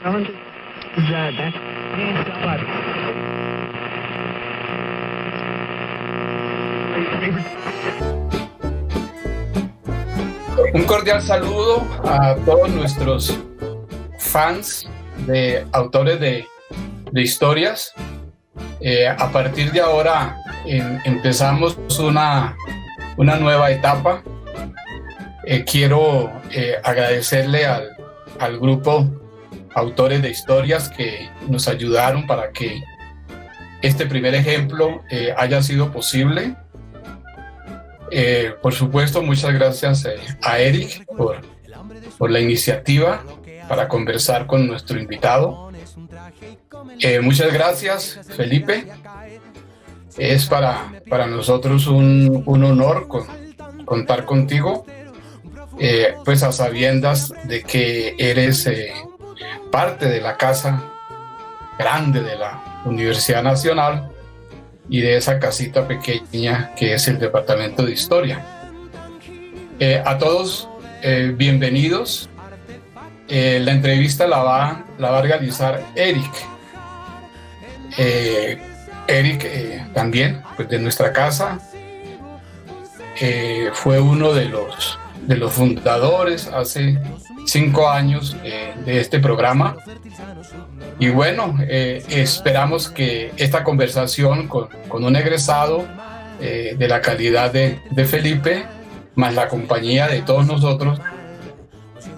Un cordial saludo a todos nuestros fans de autores de historias. A partir de ahora empezamos una nueva etapa. Quiero agradecerle al grupo Autores de Historias que nos ayudaron para que este primer ejemplo haya sido posible. Por supuesto, muchas gracias a Eric por la iniciativa para conversar con nuestro invitado. Muchas gracias, Felipe. Es para nosotros un honor contar contigo, pues a sabiendas de que eres parte de la casa grande de la Universidad Nacional y de esa casita pequeña que es el Departamento de Historia. A todos, bienvenidos. La entrevista la va a realizar Eric. Eric también, pues de nuestra casa, fue uno de los fundadores hace 5 años de este programa. Y bueno, esperamos que esta conversación con un egresado de la calidad de Felipe, más la compañía de todos nosotros,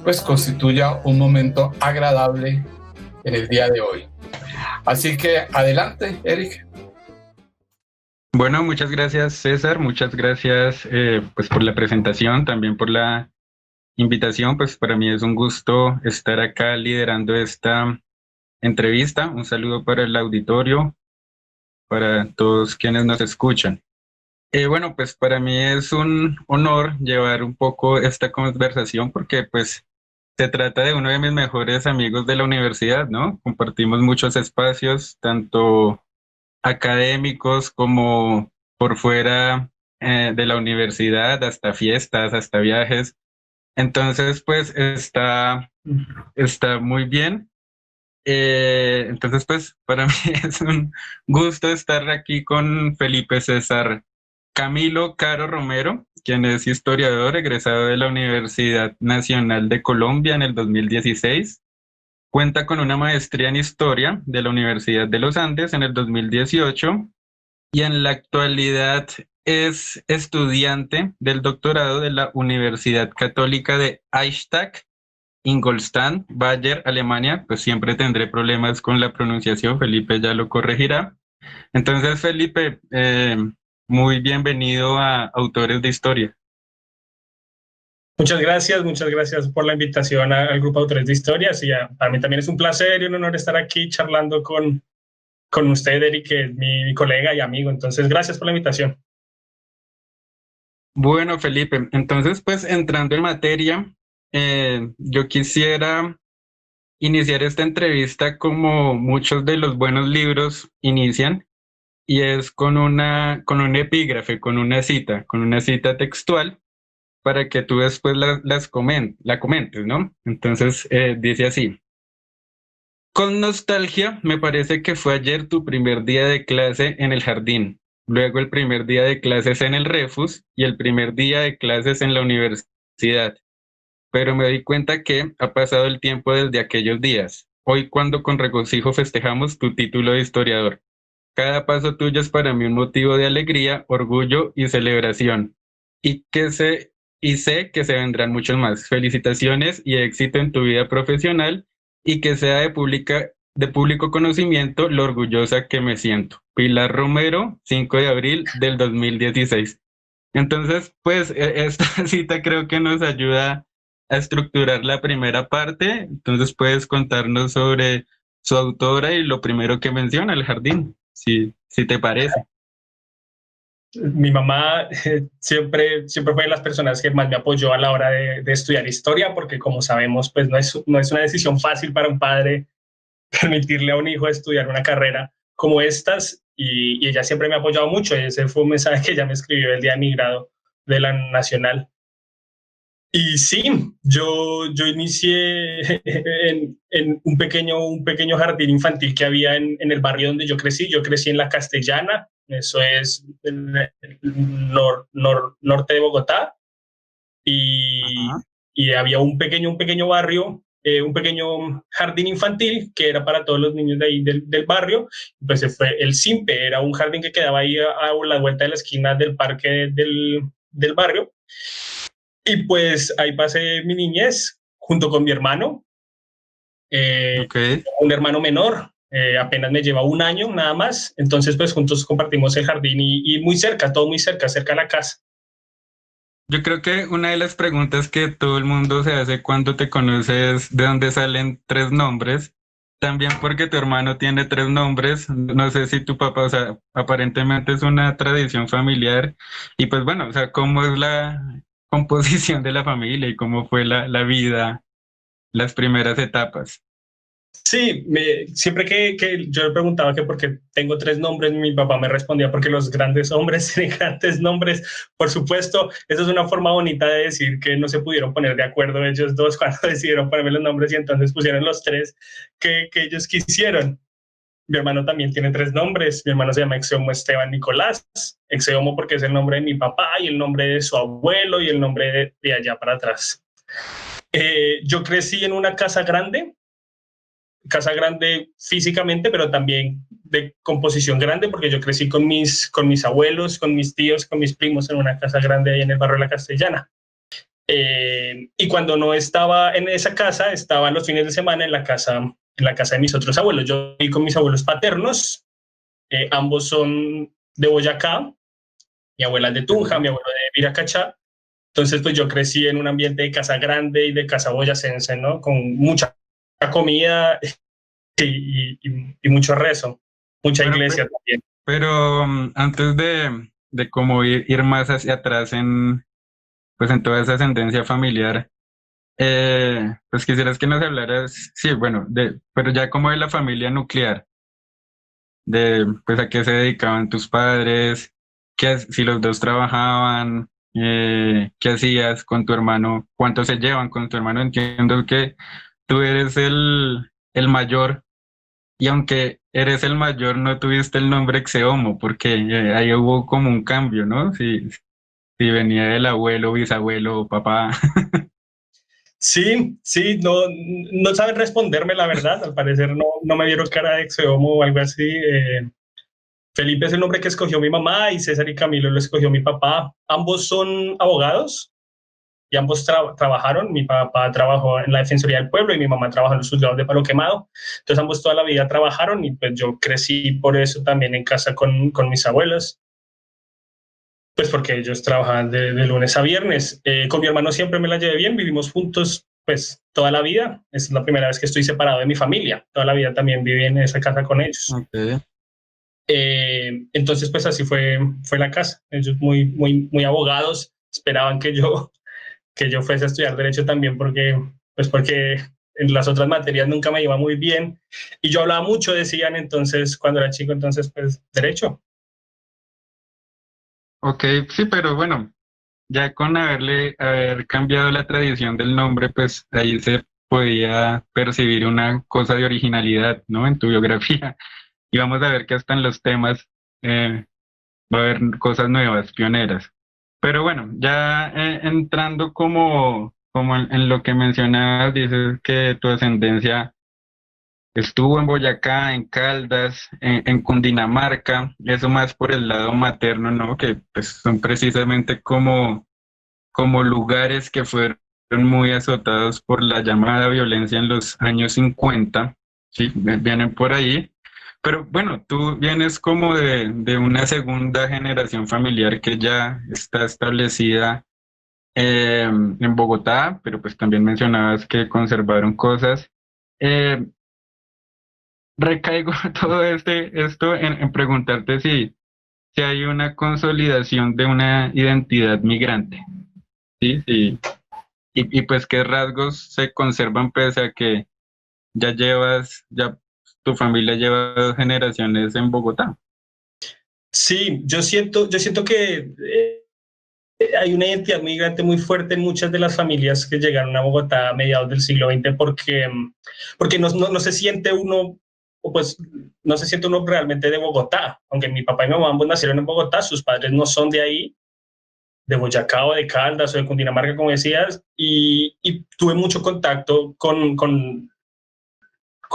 pues constituya un momento agradable en el día de hoy. Así que adelante, Eric. Bueno, muchas gracias, César. Muchas gracias pues por la presentación, también por la invitación. Pues para mí es un gusto estar acá liderando esta entrevista. Un saludo para el auditorio, para todos quienes nos escuchan. Bueno, pues para mí es un honor llevar un poco esta conversación porque pues se trata de uno de mis mejores amigos de la universidad, ¿no? Compartimos muchos espacios, tanto académicos como por fuera de la universidad, hasta fiestas, hasta viajes. Entonces, pues está muy bien. Entonces, pues para mí es un gusto estar aquí con Felipe César Camilo Caro Romero, quien es historiador egresado de la Universidad Nacional de Colombia en el 2016. Cuenta con una maestría en Historia de la Universidad de los Andes en el 2018 y en la actualidad es estudiante del doctorado de la Universidad Católica de Eichstätt, Ingolstadt, Bayer, Alemania. Pues siempre tendré problemas con la pronunciación, Felipe ya lo corregirá. Entonces, Felipe, muy bienvenido a Autores de Historia. Muchas gracias por la invitación al Grupo Autores de Historias y para mí también es un placer y un honor estar aquí charlando con usted, Eric, que es mi colega y amigo. Entonces, gracias por la invitación. Bueno, Felipe, entonces pues entrando en materia, yo quisiera iniciar esta entrevista como muchos de los buenos libros inician, y es con un epígrafe, con una cita textual, para que tú después la comentes, ¿no? Entonces dice así: con nostalgia me parece que fue ayer tu primer día de clase en el jardín, luego el primer día de clases en el Refus y el primer día de clases en la universidad. Pero me doy cuenta que ha pasado el tiempo desde aquellos días. Hoy, cuando con regocijo festejamos tu título de historiador, cada paso tuyo es para mí un motivo de alegría, orgullo y celebración. Y sé que se vendrán muchos más. Felicitaciones y éxito en tu vida profesional, y que sea de público conocimiento lo orgullosa que me siento. Pilar Romero, 5 de abril del 2016. Entonces, pues esta cita creo que nos ayuda a estructurar la primera parte. Entonces puedes contarnos sobre su autora y lo primero que menciona, el jardín, si te parece. Mi mamá siempre fue de las personas que más me apoyó a la hora de estudiar historia, porque como sabemos, pues no es una decisión fácil para un padre permitirle a un hijo estudiar una carrera como estas, y ella siempre me ha apoyado mucho. Ese fue un mensaje que ella me escribió el día de mi grado de la Nacional. Y sí, yo inicié en un pequeño jardín infantil que había en el barrio donde yo crecí. Yo crecí en La Castellana, eso es en el norte de Bogotá, y, Ajá. y había un pequeño barrio, un pequeño jardín infantil que era para todos los niños de ahí del barrio. Pues se fue el Simpe, era un jardín que quedaba ahí a la vuelta de la esquina del parque del barrio. Y pues ahí pasé mi niñez junto con mi hermano, eh, Ok. un hermano menor, apenas me lleva un año nada más. Entonces pues juntos compartimos el jardín y muy cerca, todo muy cerca, cerca de la casa. Yo creo que una de las preguntas que todo el mundo se hace cuando te conoces es de dónde salen tres nombres. También porque tu hermano tiene tres nombres. No sé si tu papá, o sea, aparentemente es una tradición familiar. Y pues bueno, o sea, cómo es la composición de la familia y cómo fue la vida, las primeras etapas. Sí, siempre que yo le preguntaba que por qué tengo tres nombres, mi papá me respondía porque los grandes hombres tienen grandes nombres. Por supuesto, esa es una forma bonita de decir que no se pudieron poner de acuerdo ellos dos cuando decidieron ponerme los nombres y entonces pusieron los tres que ellos quisieron. Mi hermano también tiene tres nombres. Mi hermano se llama Exeomo Esteban Nicolás. Exeomo porque es el nombre de mi papá y el nombre de su abuelo y el nombre de allá para atrás. Yo crecí en una casa grande físicamente, pero también de composición grande, porque yo crecí con mis abuelos, con mis tíos, con mis primos en una casa grande ahí en el barrio de La Castellana. Y cuando no estaba en esa casa, estaba los fines de semana en la casa de mis otros abuelos. Yo viví con mis abuelos paternos, ambos son de Boyacá, mi abuela es de Tunja, mi abuelo de Viracachá. Entonces, pues yo crecí en un ambiente de casa grande y de casa boyacense, ¿no? Con mucha comida y mucho rezo, mucha Bueno, iglesia también. pero antes de cómo ir más hacia atrás pues en toda esa ascendencia familiar, pues quisieras que nos hablaras, sí, bueno, pero ya como de la familia nuclear, de pues a qué se dedicaban tus padres, si los dos trabajaban, qué hacías con tu hermano, cuánto se llevan con tu hermano. Entiendo que tú eres el mayor y aunque eres el mayor no tuviste el nombre Exeomo porque ahí hubo como un cambio, ¿no? Si venía del abuelo, bisabuelo o papá. Sí, sí, no saben responderme la verdad, al parecer no me dieron cara de exeomo o algo así. Felipe es el nombre que escogió mi mamá y César y Camilo lo escogió mi papá. Ambos son abogados y ambos trabajaron. Mi papá trabajó en la Defensoría del Pueblo y mi mamá trabajó en los juzgados de Palo Quemado. Entonces ambos toda la vida trabajaron y pues yo crecí por eso también en casa con mis abuelos. Pues porque ellos trabajaban de lunes a viernes. Con mi hermano siempre me la llevé bien, vivimos juntos pues toda la vida. Es la primera vez que estoy separado de mi familia. Toda la vida también viví en esa casa con ellos. Okay. Entonces pues así fue la casa. Ellos muy abogados, esperaban que yo fuese a estudiar derecho también porque en las otras materias nunca me iba muy bien y yo hablaba mucho, decían entonces cuando era chico, entonces pues derecho. Ok, sí, pero bueno, ya con haber cambiado la tradición del nombre, pues ahí se podía percibir una cosa de originalidad, ¿no? En tu biografía. Y vamos a ver que hasta en los temas va a haber cosas nuevas, pioneras. Pero bueno, ya entrando como en lo que mencionabas, dices que tu ascendencia estuvo en Boyacá, en Caldas, en Cundinamarca, eso más por el lado materno, ¿no? Que pues son precisamente como lugares que fueron muy azotados por la llamada violencia en los años 50, ¿sí? Vienen por ahí. Pero bueno, tú vienes como de una segunda generación familiar que ya está establecida en Bogotá, pero pues también mencionabas que conservaron cosas. Eh, Recaigo todo esto en preguntarte si hay una consolidación de una identidad migrante, ¿sí? Sí. Y pues qué rasgos se conservan pese a que ya tu familia lleva 2 generaciones en Bogotá. Sí, yo siento que hay una identidad migrante muy fuerte en muchas de las familias que llegaron a Bogotá a mediados del siglo XX porque no se siente uno, pues no se siente uno realmente de Bogotá. Aunque mi papá y mi mamá ambos nacieron en Bogotá, sus padres no son de ahí, de Boyacá o de Caldas o de Cundinamarca, como decías, y tuve mucho contacto con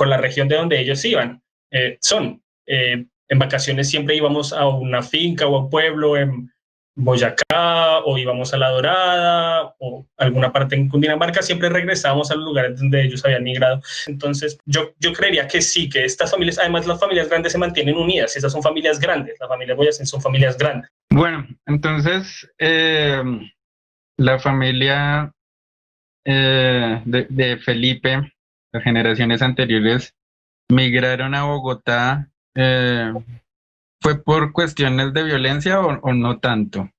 la región de donde ellos iban. En vacaciones siempre íbamos a una finca o a un pueblo en Boyacá, o íbamos a La Dorada o alguna parte en Cundinamarca, siempre regresábamos a los lugares donde ellos habían migrado. Entonces yo creería que sí, que estas familias, además las familias grandes se mantienen unidas, esas son familias grandes, las familias boyacenses son familias grandes. Bueno, entonces la familia de Felipe, las generaciones anteriores, migraron a Bogotá. ¿Fue por cuestiones de violencia o no tanto?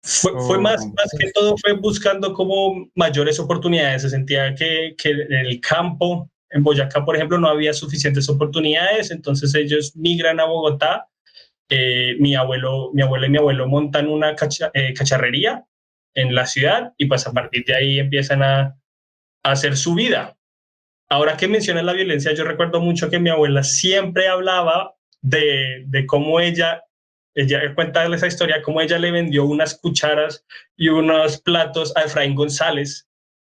Fue más que todo fue buscando como mayores oportunidades. Se sentía que en el campo, en Boyacá, por ejemplo, no había suficientes oportunidades, entonces ellos migran a Bogotá. Mi abuelo y mi abuelo montan una cacharrería en la ciudad y pues a partir de ahí empiezan a hacer su vida. Ahora que mencionas la violencia, yo recuerdo mucho que mi abuela siempre hablaba de cómo ella cuenta esa historia, cómo ella le vendió unas cucharas y unos platos a Efraín González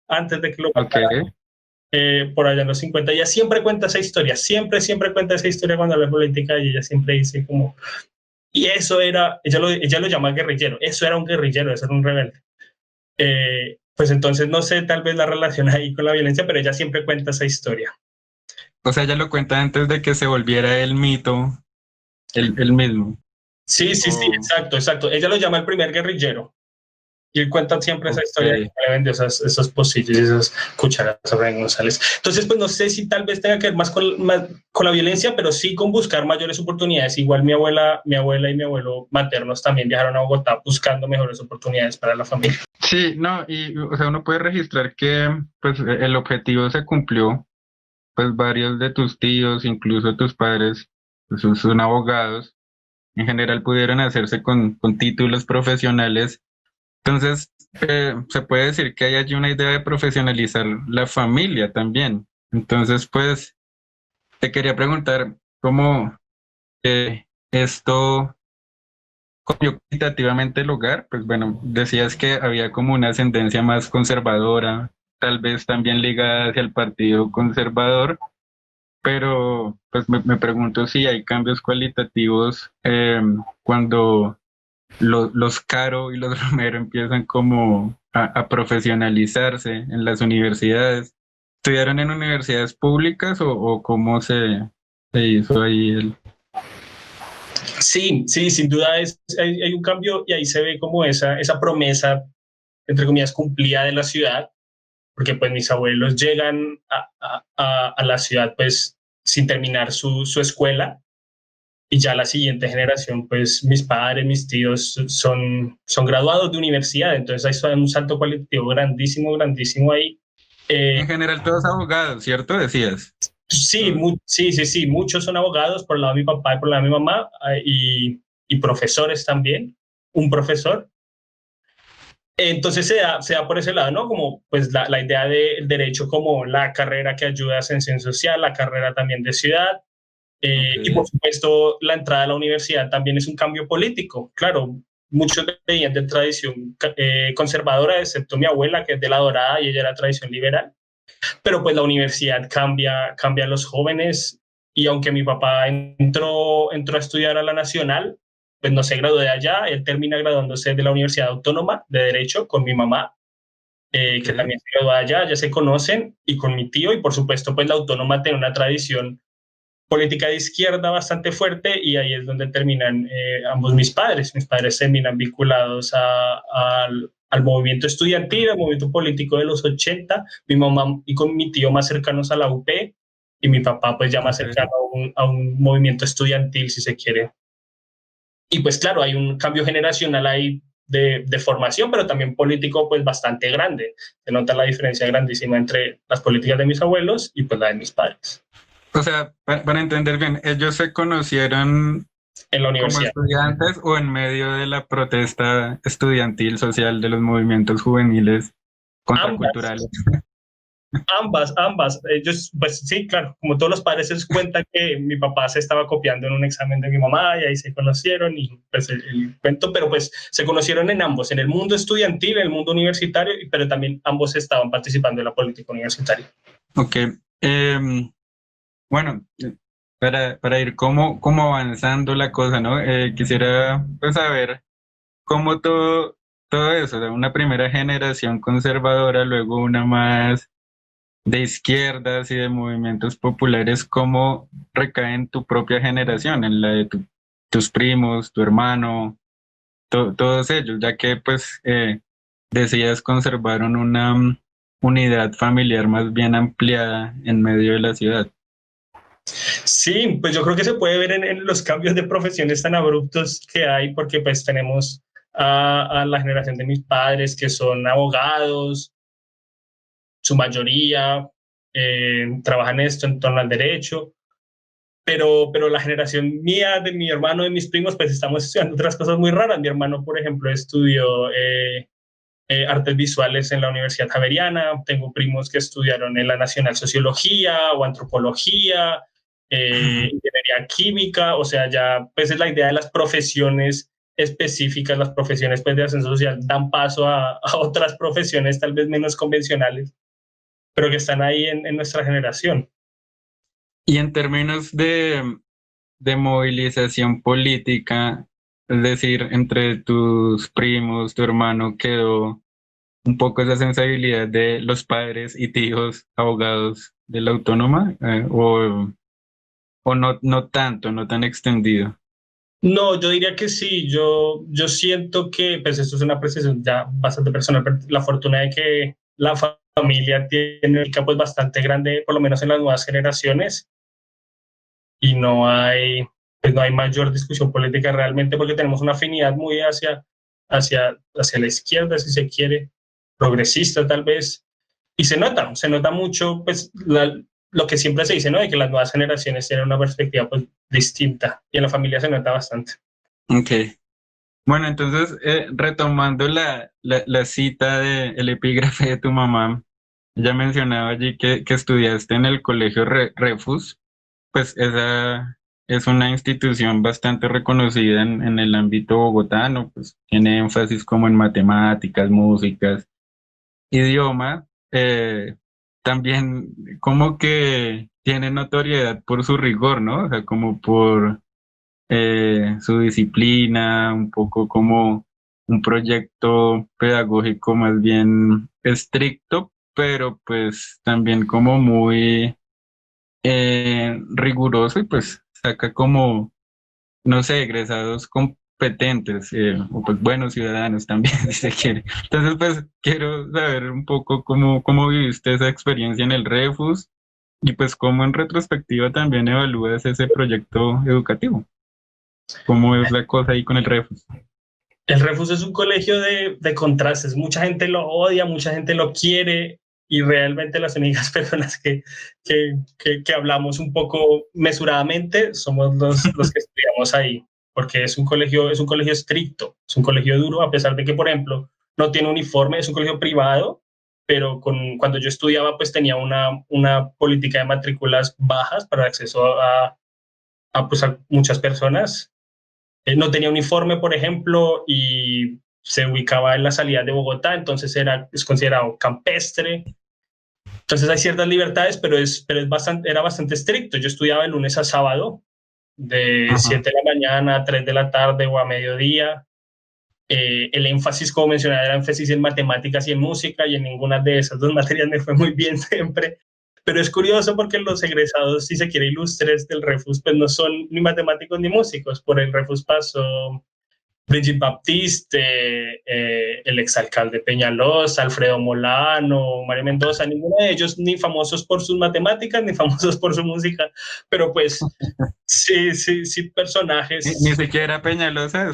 antes de que lo mataran, por allá en los 50. Ella siempre cuenta esa historia, siempre cuenta esa historia cuando habla de política, y ella siempre dice como, y eso era, ella lo llama guerrillero, eso era un guerrillero, eso era un rebelde. Pues entonces no sé tal vez la relación ahí con la violencia, pero ella siempre cuenta esa historia. O sea, ella lo cuenta antes de que se volviera el mito, el mismo. Sí, exacto. Ella lo llama el primer guerrillero. Y él cuenta siempre esa historia de que le vendió esos pocillos y esas cucharas a Efraín González. Entonces, pues no sé si tal vez tenga que ver más con la violencia, pero sí con buscar mayores oportunidades. Igual mi abuela y mi abuelo maternos también viajaron a Bogotá buscando mejores oportunidades para la familia. Sí, no, y o sea, uno puede registrar que pues el objetivo se cumplió. Pues varios de tus tíos, incluso tus padres, pues son abogados. En general pudieron hacerse con títulos profesionales. Entonces, se puede decir que hay allí una idea de profesionalizar la familia también. Entonces, pues, te quería preguntar cómo esto cambió cualitativamente el hogar. Pues bueno, decías que había como una ascendencia más conservadora, tal vez también ligada hacia el Partido Conservador, pero pues me pregunto si hay cambios cualitativos cuando los Caro y los Romero empiezan como a profesionalizarse en las universidades. ¿Estudiaron en universidades públicas o cómo se hizo ahí el...? Sí, sin duda hay un cambio, y ahí se ve como esa promesa, entre comillas, cumplida de la ciudad, porque pues mis abuelos llegan a la ciudad pues sin terminar su escuela, y ya la siguiente generación, pues mis padres, mis tíos son graduados de universidad, entonces hay un salto cualitativo grandísimo ahí. En general todos abogados, ¿cierto? Decías. Sí, muchos son abogados por el lado de mi papá y por el lado de mi mamá, y profesores también, un profesor. Entonces se da por ese lado, ¿no? Como pues la idea del derecho como la carrera que ayuda a ascensión social, la carrera también de ciudad. Y por supuesto la entrada a la universidad también es un cambio político. Claro, muchos venían de tradición conservadora, excepto mi abuela, que es de La Dorada, y ella era tradición liberal. Pero pues la universidad cambia a los jóvenes, y aunque mi papá entró a estudiar a la Nacional, pues no se graduó de allá, él termina graduándose de la Universidad Autónoma de Derecho con mi mamá, que también se graduó allá, ya se conocen, y con mi tío, y por supuesto pues la Autónoma tiene una tradición política de izquierda bastante fuerte, y ahí es donde terminan ambos mis padres. Mis padres terminan vinculados al movimiento estudiantil, al movimiento político de los 80, mi mamá y con mi tío más cercanos a la UP, y mi papá pues ya más cercano a un movimiento estudiantil, si se quiere. Y pues claro, hay un cambio generacional ahí de formación, pero también político pues bastante grande. Se nota la diferencia grandísima entre las políticas de mis abuelos y pues la de mis padres. O sea, para entender bien, ellos se conocieron en la ¿Como universidad. estudiantes o en medio de la protesta estudiantil social de los movimientos juveniles Ambas. contraculturales? Ambas. Ellos, pues sí, claro, como todos los padres se cuentan que mi papá se estaba copiando en un examen de mi mamá y ahí se conocieron y pues el cuento, pero pues se conocieron en ambos, en el mundo estudiantil, en el mundo universitario, pero también ambos estaban participando en la política universitaria. Ok. Bueno, para ir como avanzando la cosa, ¿no? Quisiera pues saber cómo todo eso, de una primera generación conservadora, luego una más de izquierdas y de movimientos populares, cómo recae en tu propia generación, en la de tus primos, tu hermano, todos ellos, ya que pues decías conservaron una unidad familiar más bien ampliada en medio de la ciudad. Sí, pues yo creo que se puede ver en los cambios de profesiones tan abruptos que hay, porque pues tenemos a la generación de mis padres que son abogados, su mayoría trabajan esto en torno al derecho, pero la generación mía, de mi hermano, de mis primos, pues estamos estudiando otras cosas muy raras. Mi hermano, por ejemplo, estudió artes visuales en la Universidad Javeriana, tengo primos que estudiaron en la Nacional Sociología o Antropología, Ingeniería Química, o sea, ya pues es la idea de las profesiones específicas, las profesiones pues, de ascenso social dan paso a otras profesiones tal vez menos convencionales, pero que están ahí en nuestra generación. Y en términos de movilización política, es decir, entre tus primos, tu hermano, quedó un poco esa sensibilidad de los padres y tíos abogados de la autónoma, o no tanto, no tan extendido. No, yo diría que sí, yo siento que, pues esto es una apreciación ya bastante personal, pero la fortuna de que la familia tiene un pues bastante grande, por lo menos en las nuevas generaciones, y pues no hay mayor discusión política realmente porque tenemos una afinidad muy hacia la izquierda, si se quiere, progresista tal vez, y se nota mucho pues lo que siempre se dice, ¿no? De que las nuevas generaciones tienen una perspectiva pues distinta, y en la familia se nota bastante. Ok. Bueno, entonces, retomando la cita del epígrafe de tu mamá, ya mencionaba allí que estudiaste en el colegio Refus, pues esa es una institución bastante reconocida en el ámbito bogotano, pues tiene énfasis como en matemáticas, músicas, idioma, también como que tiene notoriedad por su rigor, ¿no? O sea, como por su disciplina, un poco como un proyecto pedagógico más bien estricto, pero pues también como muy riguroso y pues saca como, no sé, egresados competentes o pues buenos ciudadanos también, si se quiere. Entonces pues quiero saber un poco cómo viviste esa experiencia en el Refus y pues cómo en retrospectiva también evalúas ese proyecto educativo. ¿Cómo es la cosa ahí con el Refus? El Refus es un colegio de contrastes. Mucha gente lo odia, mucha gente lo quiere, y realmente las únicas personas que hablamos un poco mesuradamente somos los que estudiamos ahí, porque es un colegio estricto, es un colegio duro, a pesar de que, por ejemplo, no tiene uniforme, es un colegio privado, pero cuando yo estudiaba, pues tenía una política de matrículas bajas para acceso pues, a muchas personas. No tenía uniforme, por ejemplo, y se ubicaba en la salida de Bogotá, entonces es considerado campestre. Entonces hay ciertas libertades, pero era bastante estricto. Yo estudiaba de lunes a sábado, de Ajá. 7 de la mañana a 3 de la tarde o a mediodía. El énfasis, como mencionaba, era énfasis en matemáticas y en música, y en ninguna de esas dos materias me fue muy bien siempre. Pero es curioso porque los egresados, si se quiere, ilustres del Refus, pues no son ni matemáticos ni músicos. Por el Refus pasó Brigitte Baptiste, el exalcalde Peñalosa, Alfredo Molano, Mario Mendoza, ninguno de ellos ni famosos por sus matemáticas ni famosos por su música, pero pues sí Ni personajes, siquiera Peñalosa.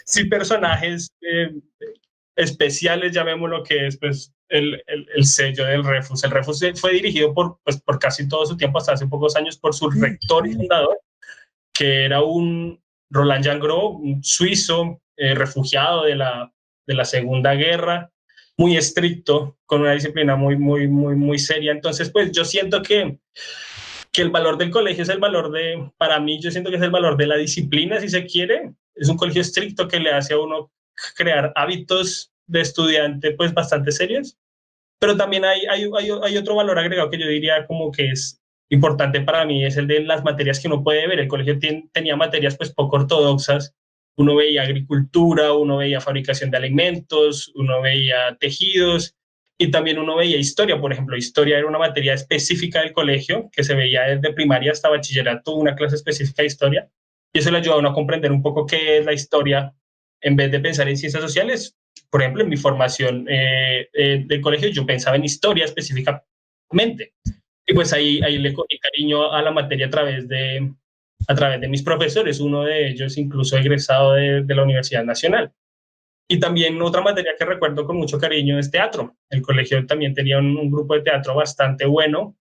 sí personajes especiales, llamémoslo, que es pues el sello del Refus. El Refus fue dirigido por casi todo su tiempo, hasta hace pocos años, por su rector y fundador, que era un Roland Gangros, un suizo refugiado de la Segunda Guerra, muy estricto, con una disciplina muy seria. Entonces, pues yo siento que el valor del colegio es el valor para mí, yo siento que es el valor de la disciplina, si se quiere. Es un colegio estricto que le hace a uno crear hábitos de estudiante pues bastante serios, pero también hay otro valor agregado que yo diría como que es importante para mí, es el de las materias que uno puede ver. El colegio tenía materias pues poco ortodoxas. Uno veía agricultura, uno veía fabricación de alimentos, uno veía tejidos, y también uno veía historia. Por ejemplo, historia era una materia específica del colegio que se veía desde primaria hasta bachillerato, una clase específica de historia, y eso le ayudaba a uno a comprender un poco qué es la historia en vez de pensar en ciencias sociales. Por ejemplo, en mi formación del colegio yo pensaba en historia específicamente, y pues ahí le cogí cariño a la materia a través de mis profesores, uno de ellos incluso egresado de la Universidad Nacional. Y también otra materia que recuerdo con mucho cariño es teatro. El colegio también tenía un grupo de teatro bastante bueno,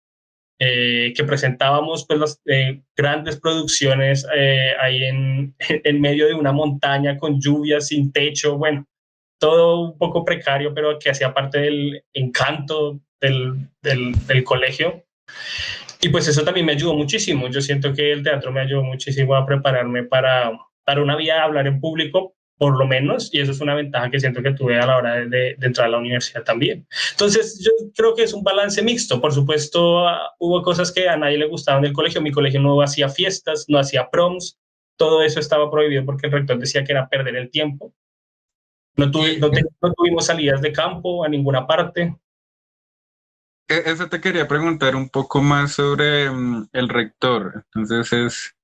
que presentábamos pues las grandes producciones ahí en medio de una montaña con lluvia, sin techo, bueno, todo un poco precario, pero que hacía parte del encanto del colegio. Y pues eso también me ayudó muchísimo. Yo siento que el teatro me ayudó muchísimo a prepararme para una vida de hablar en público, por lo menos, y eso es una ventaja que siento que tuve a la hora de entrar a la universidad también. Entonces, yo creo que es un balance mixto. Por supuesto, hubo cosas que a nadie le gustaban del colegio. Mi colegio no hacía fiestas, no hacía proms, todo eso estaba prohibido porque el rector decía que era perder el tiempo. No tuvimos salidas de campo a ninguna parte. Eso te quería preguntar un poco más sobre el rector. Entonces es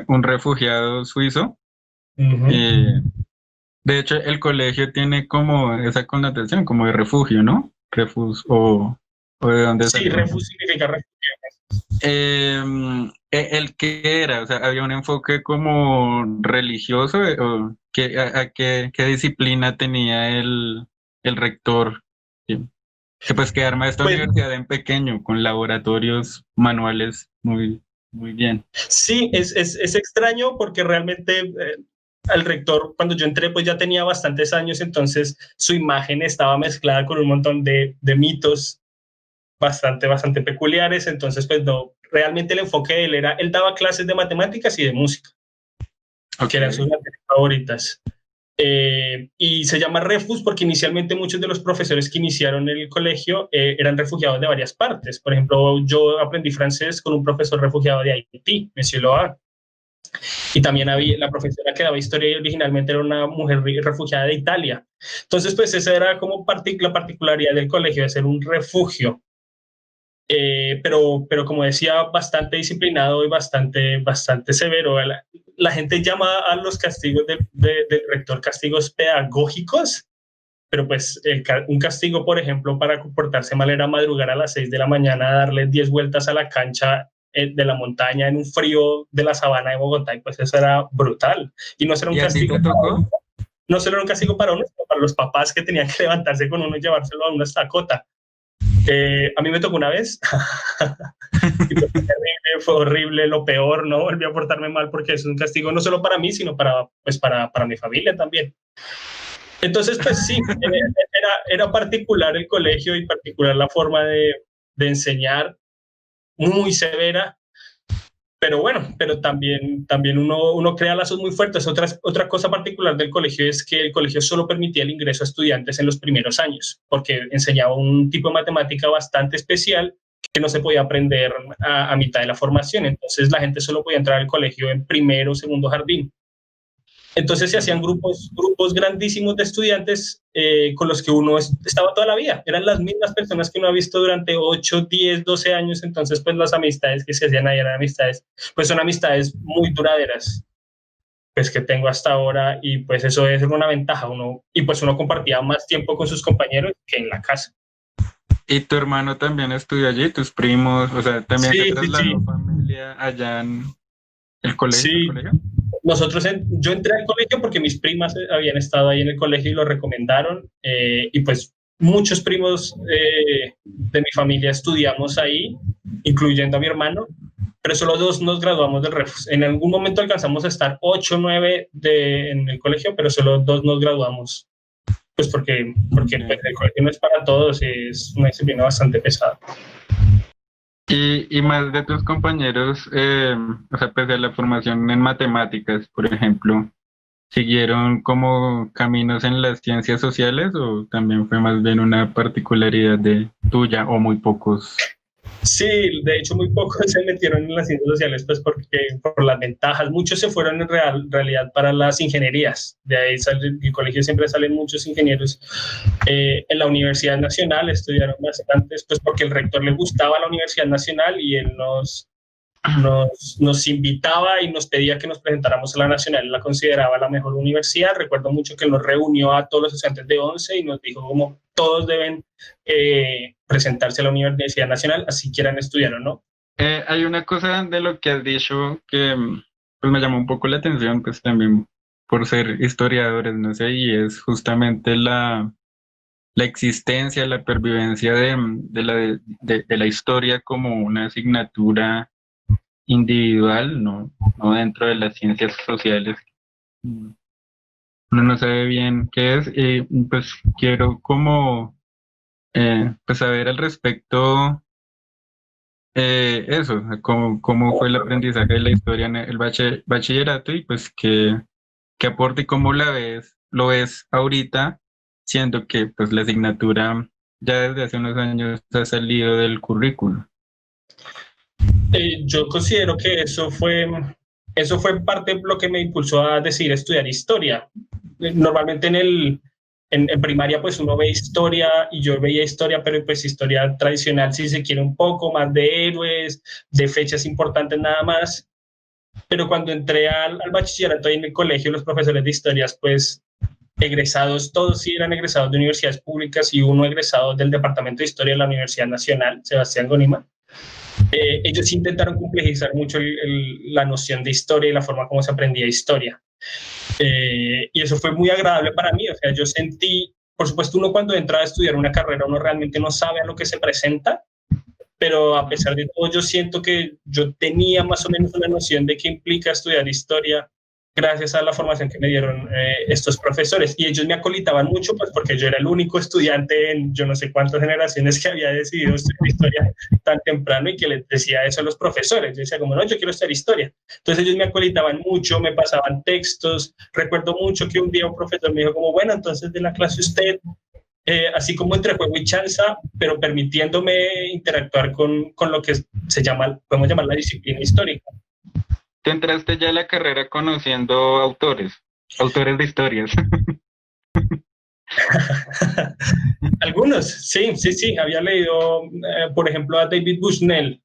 un refugiado suizo. Uh-huh. De hecho, el colegio tiene como esa connotación, como de refugio, ¿no? O de dónde Sí, salió. refugio significa refugio. ¿El qué era? O sea, ¿había un enfoque como religioso? ¿O qué disciplina tenía el rector? Que pues que arma esta Pues, universidad en pequeño, con laboratorios manuales muy bien. sí, es extraño porque realmente al rector, cuando yo entré, pues ya tenía bastantes años, entonces su imagen estaba mezclada con un montón de mitos bastante peculiares. Entonces, pues no, realmente el enfoque de él él daba clases de matemáticas y de música, que eran sus materias favoritas. Y se llama Refus porque inicialmente muchos de los profesores que iniciaron el colegio eran refugiados de varias partes. Por ejemplo, yo aprendí francés con un profesor refugiado de Haití, Monsieur Loa. Y también había la profesora que daba historia y originalmente era una mujer refugiada de Italia. Entonces, pues esa era como la particularidad del colegio, de ser un refugio. Pero como decía, bastante disciplinado y bastante severo. La gente llama a los castigos del rector castigos pedagógicos, pero pues un castigo, por ejemplo, para comportarse mal era madrugar a las 6 de la mañana, darle 10 vueltas a la cancha de la montaña en un frío de la sabana de Bogotá, y pues eso era brutal. Y no será un castigo. No solo era un castigo para uno, sino para los papás que tenían que levantarse con uno y llevárselo a una estacota. A mí me tocó una vez y fue horrible, lo peor, no volví a portarme mal porque es un castigo no solo para mí, sino para mi familia también. Entonces, pues sí, era particular el colegio y particular la forma de enseñar, muy severa, pero bueno, pero también uno crea lazos muy fuertes. Otra cosa particular del colegio es que el colegio solo permitía el ingreso a estudiantes en los primeros años, porque enseñaba un tipo de matemática bastante especial que no se podía aprender a mitad de la formación. Entonces la gente solo podía entrar al colegio en primero o segundo jardín. Entonces se hacían grupos grandísimos de estudiantes con los que uno estaba toda la vida. Eran las mismas personas que uno ha visto durante 8, 10, 12 años. Entonces, pues las amistades que se hacían ahí eran amistades, pues son amistades muy duraderas, pues que tengo hasta ahora, y pues eso es una ventaja. Y pues uno compartía más tiempo con sus compañeros que en la casa. ¿Y tu hermano también estudió allí? ¿Tus primos? O sea, ¿también sí, se trasladó familia allá en el colegio? Sí. ¿El colegio? Yo entré al colegio porque mis primas habían estado ahí en el colegio y lo recomendaron, y pues muchos primos de mi familia estudiamos ahí, incluyendo a mi hermano, pero solo 2 nos graduamos del Refus. En algún momento alcanzamos a estar 8 o 9 en el colegio, pero solo 2 nos graduamos, pues porque pues, el colegio no es para todos, es una disciplina bastante pesada. Y más de tus compañeros, o sea, pese a la formación en matemáticas, por ejemplo, ¿siguieron como caminos en las ciencias sociales o también fue más bien una particularidad de tuya o muy pocos? Sí, de hecho muy pocos se metieron en las ciencias sociales, pues porque por las ventajas. Muchos se fueron en realidad para las ingenierías. De ahí el colegio siempre salen muchos ingenieros. En la Universidad Nacional estudiaron bastantes, pues porque el rector le gustaba la Universidad Nacional y él nos invitaba y nos pedía que nos presentáramos a la Nacional. Él la consideraba la mejor universidad. Recuerdo mucho que nos reunió a todos los estudiantes de 11 y nos dijo como todos deben presentarse a la Universidad Nacional, así quieran estudiar o no. Hay una cosa de lo que has dicho que pues me llamó un poco la atención, pues también por ser historiadores, no sé, y es justamente la existencia, la pervivencia de la historia como una asignatura individual, no dentro de las ciencias sociales. Uno no sabe bien qué es, y pues quiero como pues saber al respecto eso, cómo fue el aprendizaje de la historia en el bachillerato y pues qué aporte y cómo lo ves ahorita, siendo que pues la asignatura ya desde hace unos años ha salido del currículo. Yo considero que eso fue parte de lo que me impulsó a decidir estudiar historia. Normalmente en primaria pues uno ve historia y yo veía historia, pero pues historia tradicional si se quiere un poco más de héroes, de fechas importantes nada más. Pero cuando entré al bachillerato ahí en el colegio, los profesores de historias pues egresados, todos sí eran egresados de universidades públicas y uno egresado del Departamento de Historia de la Universidad Nacional, Sebastián Gónima. Ellos intentaron complejizar mucho la noción de historia y la forma como se aprendía historia. Y eso fue muy agradable para mí. O sea, yo sentí, por supuesto, uno cuando entra a estudiar una carrera, uno realmente no sabe a lo que se presenta, pero a pesar de todo, yo siento que yo tenía más o menos una noción de qué implica estudiar historia gracias a la formación que me dieron estos profesores. Y ellos me acolitaban mucho, pues porque yo era el único estudiante en yo no sé cuántas generaciones que había decidido estudiar historia tan temprano y que les decía eso a los profesores. Yo decía como, no, yo quiero estudiar historia. Entonces ellos me acolitaban mucho, me pasaban textos. Recuerdo mucho que un día un profesor me dijo como, bueno, entonces de la clase usted, así como entre juego y chanza, pero permitiéndome interactuar con lo que se llama, podemos llamar la disciplina histórica. ¿Tú entraste ya a la carrera conociendo autores de historias? Algunos, sí. Había leído, por ejemplo, a David Bushnell,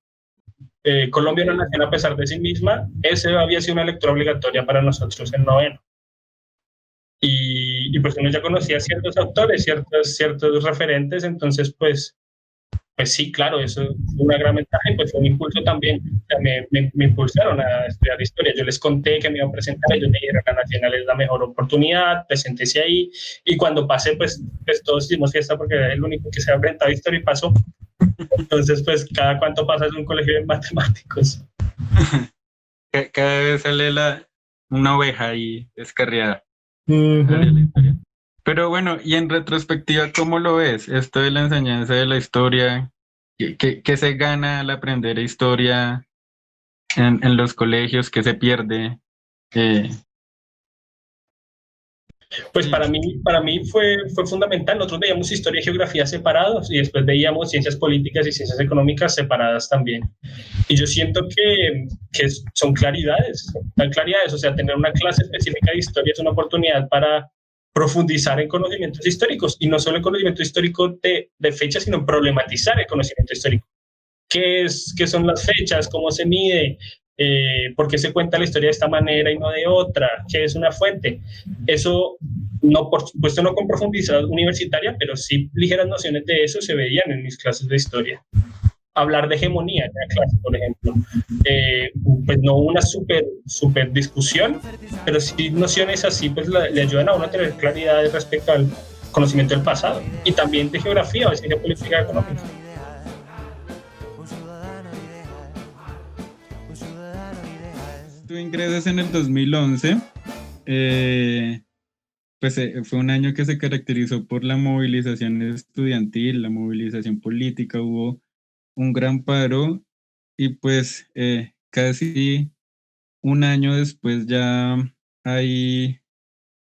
Colombia una nación a pesar de sí misma. Ese había sido una lectura obligatoria para nosotros en noveno. Y pues uno ya conocía ciertos autores, ciertos referentes, entonces pues sí, claro, eso fue una gran ventaja y pues fue un impulso también. O sea, me impulsaron a estudiar historia. Yo les conté que me iban a presentar, ellos me dijeron la Nacional es la mejor oportunidad, preséntese ahí. Y cuando pasé, pues todos hicimos fiesta porque era el único que se había presentado a historia y pasó. Entonces, pues cada cuánto pasas un colegio de matemáticos. Cada vez sale una oveja ahí descarriada. Uh-huh. Pero bueno, y en retrospectiva, ¿cómo lo ves? Esto de la enseñanza de la historia, ¿qué se gana al aprender historia en los colegios? ¿Qué se pierde? Pues para mí fue fundamental. Nosotros veíamos historia y geografía separados y después veíamos ciencias políticas y ciencias económicas separadas también. Y yo siento que son claridades. O sea, tener una clase específica de historia es una oportunidad para profundizar en conocimientos históricos y no solo en conocimiento histórico de fechas, sino en problematizar el conocimiento histórico. ¿Qué son las fechas? ¿Cómo se mide? ¿Por qué se cuenta la historia de esta manera y no de otra? ¿Qué es una fuente? Eso, no, por supuesto, no con profundidad universitaria, pero sí ligeras nociones de eso se veían en mis clases de historia. Hablar de hegemonía en la clase, por ejemplo. Pues no una súper discusión, pero sí nociones así pues le ayudan a uno a tener claridad respecto al conocimiento del pasado y también de geografía o de ciencia política económica. ingresas en el 2011. Fue un año que se caracterizó por la movilización estudiantil, la movilización política, hubo un gran paro y pues casi un año después ya hay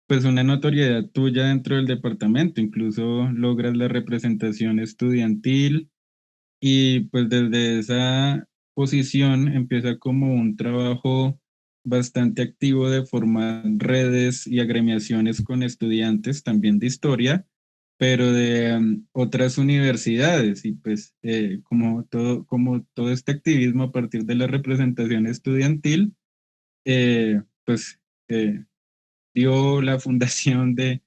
pues una notoriedad tuya dentro del departamento, incluso logras la representación estudiantil y pues desde esa posición empieza como un trabajo bastante activo de formar redes y agremiaciones con estudiantes también de historia, pero de otras universidades y pues como todo este activismo a partir de la representación estudiantil, pues dio la fundación de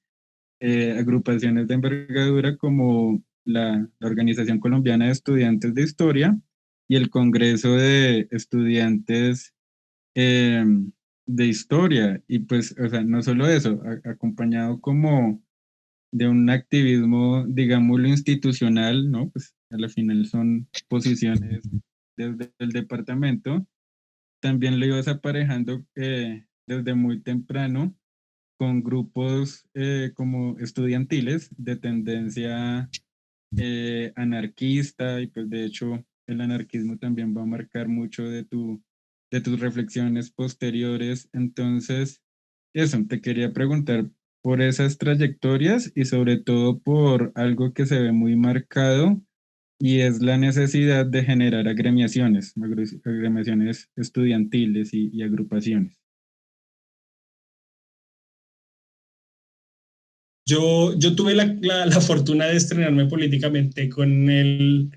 agrupaciones de envergadura como la Organización Colombiana de Estudiantes de Historia y el Congreso de Estudiantes eh, de Historia. Y pues, o sea, no solo eso, acompañado como de un activismo, digámoslo, institucional, ¿no? Pues a la final son posiciones desde el departamento. También lo ibas aparejando desde muy temprano con grupos como estudiantiles de tendencia anarquista y pues de hecho el anarquismo también va a marcar mucho de tus reflexiones posteriores. Entonces, eso, te quería preguntar por esas trayectorias y sobre todo por algo que se ve muy marcado y es la necesidad de generar agremiaciones estudiantiles y agrupaciones. Yo tuve la fortuna de estrenarme políticamente con el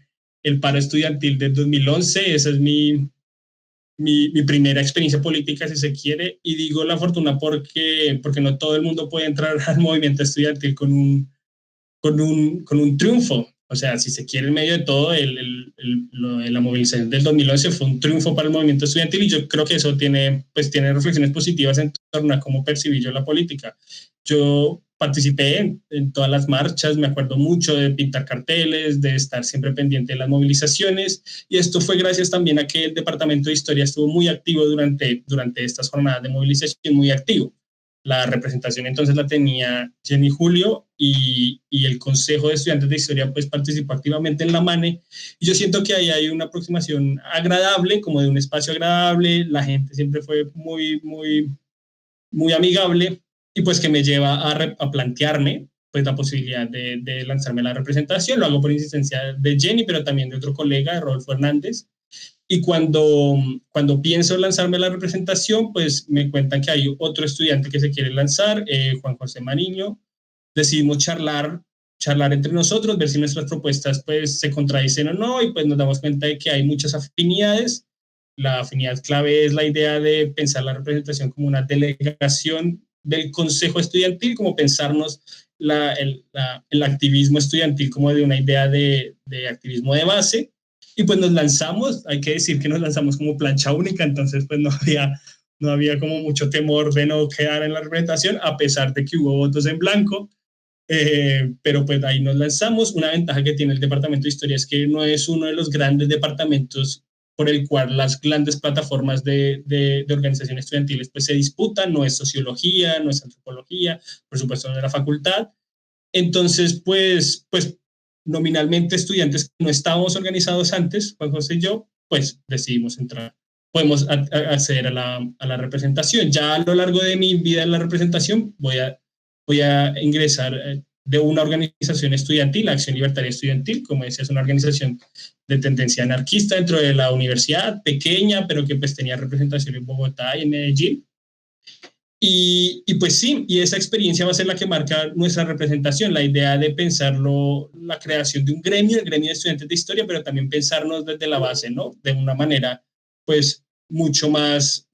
paro estudiantil del 2011. Esa es mi primera experiencia política, si se quiere, y digo la fortuna porque no todo el mundo puede entrar al movimiento estudiantil con un triunfo. O sea, si se quiere, en medio de todo, lo de la movilización del 2011 fue un triunfo para el movimiento estudiantil y yo creo que eso tiene reflexiones positivas en torno a cómo percibí yo la política. Yo participé en todas las marchas, me acuerdo mucho de pintar carteles, de estar siempre pendiente de las movilizaciones y esto fue gracias también a que el Departamento de Historia estuvo muy activo durante estas jornadas de movilización, muy activo. La representación entonces la tenía Jenny Julio y el Consejo de Estudiantes de Historia pues participó activamente en la MANE y yo siento que ahí hay una aproximación agradable, como de un espacio agradable, la gente siempre fue muy amigable y pues que me lleva a plantearme pues la posibilidad de lanzarme a la representación, lo hago por insistencia de Jenny, pero también de otro colega, de Rodolfo Hernández, y cuando pienso lanzarme a la representación, pues me cuentan que hay otro estudiante que se quiere lanzar, Juan José Mariño. Decidimos charlar entre nosotros, ver si nuestras propuestas pues se contradicen o no, y pues nos damos cuenta de que hay muchas afinidades. La afinidad clave es la idea de pensar la representación como una delegación del Consejo Estudiantil, como pensarnos el activismo estudiantil como de una idea de activismo de base, y pues nos lanzamos, hay que decir que nos lanzamos como plancha única, entonces pues no había como mucho temor de no quedar en la representación, a pesar de que hubo votos en blanco, pero pues ahí nos lanzamos. Una ventaja que tiene el Departamento de Historia es que no es uno de los grandes departamentos por el cual las grandes plataformas de organizaciones estudiantiles pues se disputan, no es sociología, no es antropología, por supuesto no es la facultad. Entonces, pues nominalmente estudiantes que no estábamos organizados antes, Juan José y yo, pues decidimos entrar. Podemos acceder a la representación. Ya a lo largo de mi vida en la representación voy a ingresar de una organización estudiantil, Acción Libertaria Estudiantil, como decía, es una organización de tendencia anarquista dentro de la universidad, pequeña, pero que pues tenía representación en Bogotá y en Medellín. Y pues sí, y esa experiencia va a ser la que marca nuestra representación, la idea de pensarlo, la creación de un gremio, el gremio de estudiantes de historia, pero también pensarnos desde la base, ¿no? De una manera, pues, mucho más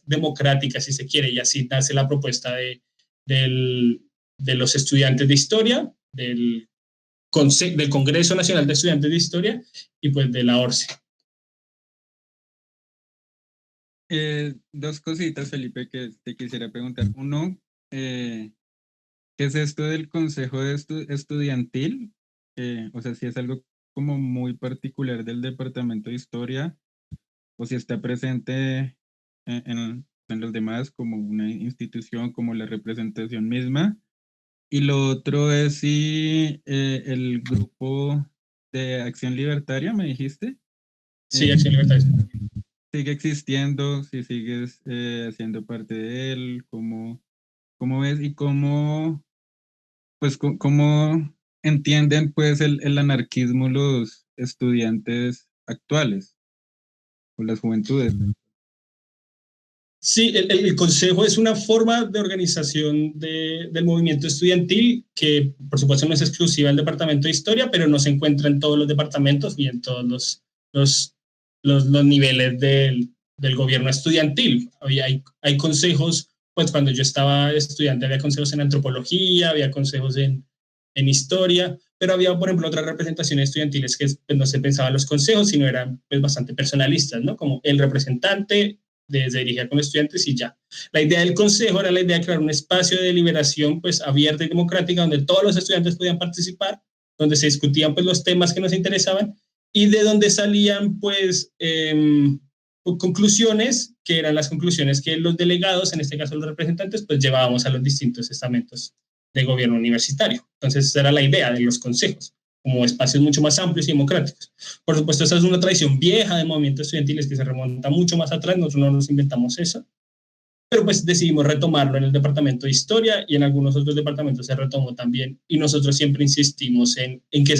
democrática, si se quiere, y así nace la propuesta de los estudiantes de historia, del Congreso Nacional de Estudiantes de Historia y pues de la ORCE. Dos cositas, Felipe, que te quisiera preguntar. Uno, ¿qué es esto del Consejo de Estudiantil? O sea, si es algo como muy particular del Departamento de Historia o si está presente en los demás como una institución, como la representación misma. Y lo otro es si el grupo de Acción Libertaria, me dijiste, Sí, Acción Libertaria. sigue existiendo, si sigues haciendo parte de él, cómo ves y cómo, pues, cómo entienden pues el anarquismo los estudiantes actuales o las juventudes. Sí, el consejo es una forma de organización del movimiento estudiantil que, por supuesto, no es exclusiva del departamento de historia, pero no se encuentra en todos los departamentos y en todos los niveles del gobierno estudiantil. Hay consejos, pues cuando yo estaba estudiante había consejos en antropología, había consejos en historia, pero había, por ejemplo, otras representaciones estudiantiles que pues, no se pensaban los consejos, sino eran pues, bastante personalistas, ¿no? Como el representante se dirigía con estudiantes y ya. La idea del consejo era la idea de crear un espacio de deliberación pues abierta y democrática donde todos los estudiantes podían participar, donde se discutían pues los temas que nos interesaban y de donde salían pues conclusiones que eran las conclusiones que los delegados, en este caso los representantes, pues llevábamos a los distintos estamentos de gobierno universitario. Entonces esa era la idea de los consejos, como espacios mucho más amplios y democráticos. Por supuesto, esa es una tradición vieja de movimientos estudiantiles que se remonta mucho más atrás, nosotros no nos inventamos eso, pero pues decidimos retomarlo en el departamento de historia y en algunos otros departamentos se retomó también y nosotros siempre insistimos en que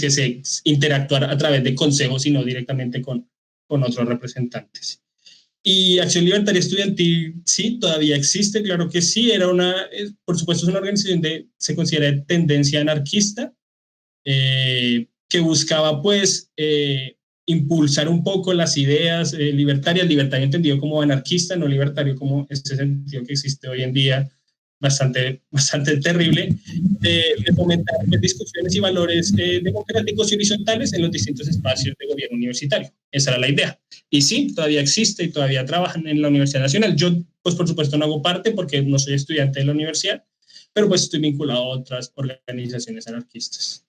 se interactuara a través de consejos y no directamente con otros representantes. Y Acción Libertaria Estudiantil, sí, todavía existe, claro que sí, por supuesto es una organización se considera de tendencia anarquista, que buscaba pues impulsar un poco las ideas libertarias, libertario entendido como anarquista, no libertario como ese sentido que existe hoy en día, bastante terrible, de fomentar discusiones y valores democráticos y horizontales en los distintos espacios de gobierno universitario. Esa era la idea. Y sí, todavía existe y todavía trabajan en la Universidad Nacional. Yo, pues por supuesto, no hago parte porque no soy estudiante de la universidad, pero pues estoy vinculado a otras organizaciones anarquistas.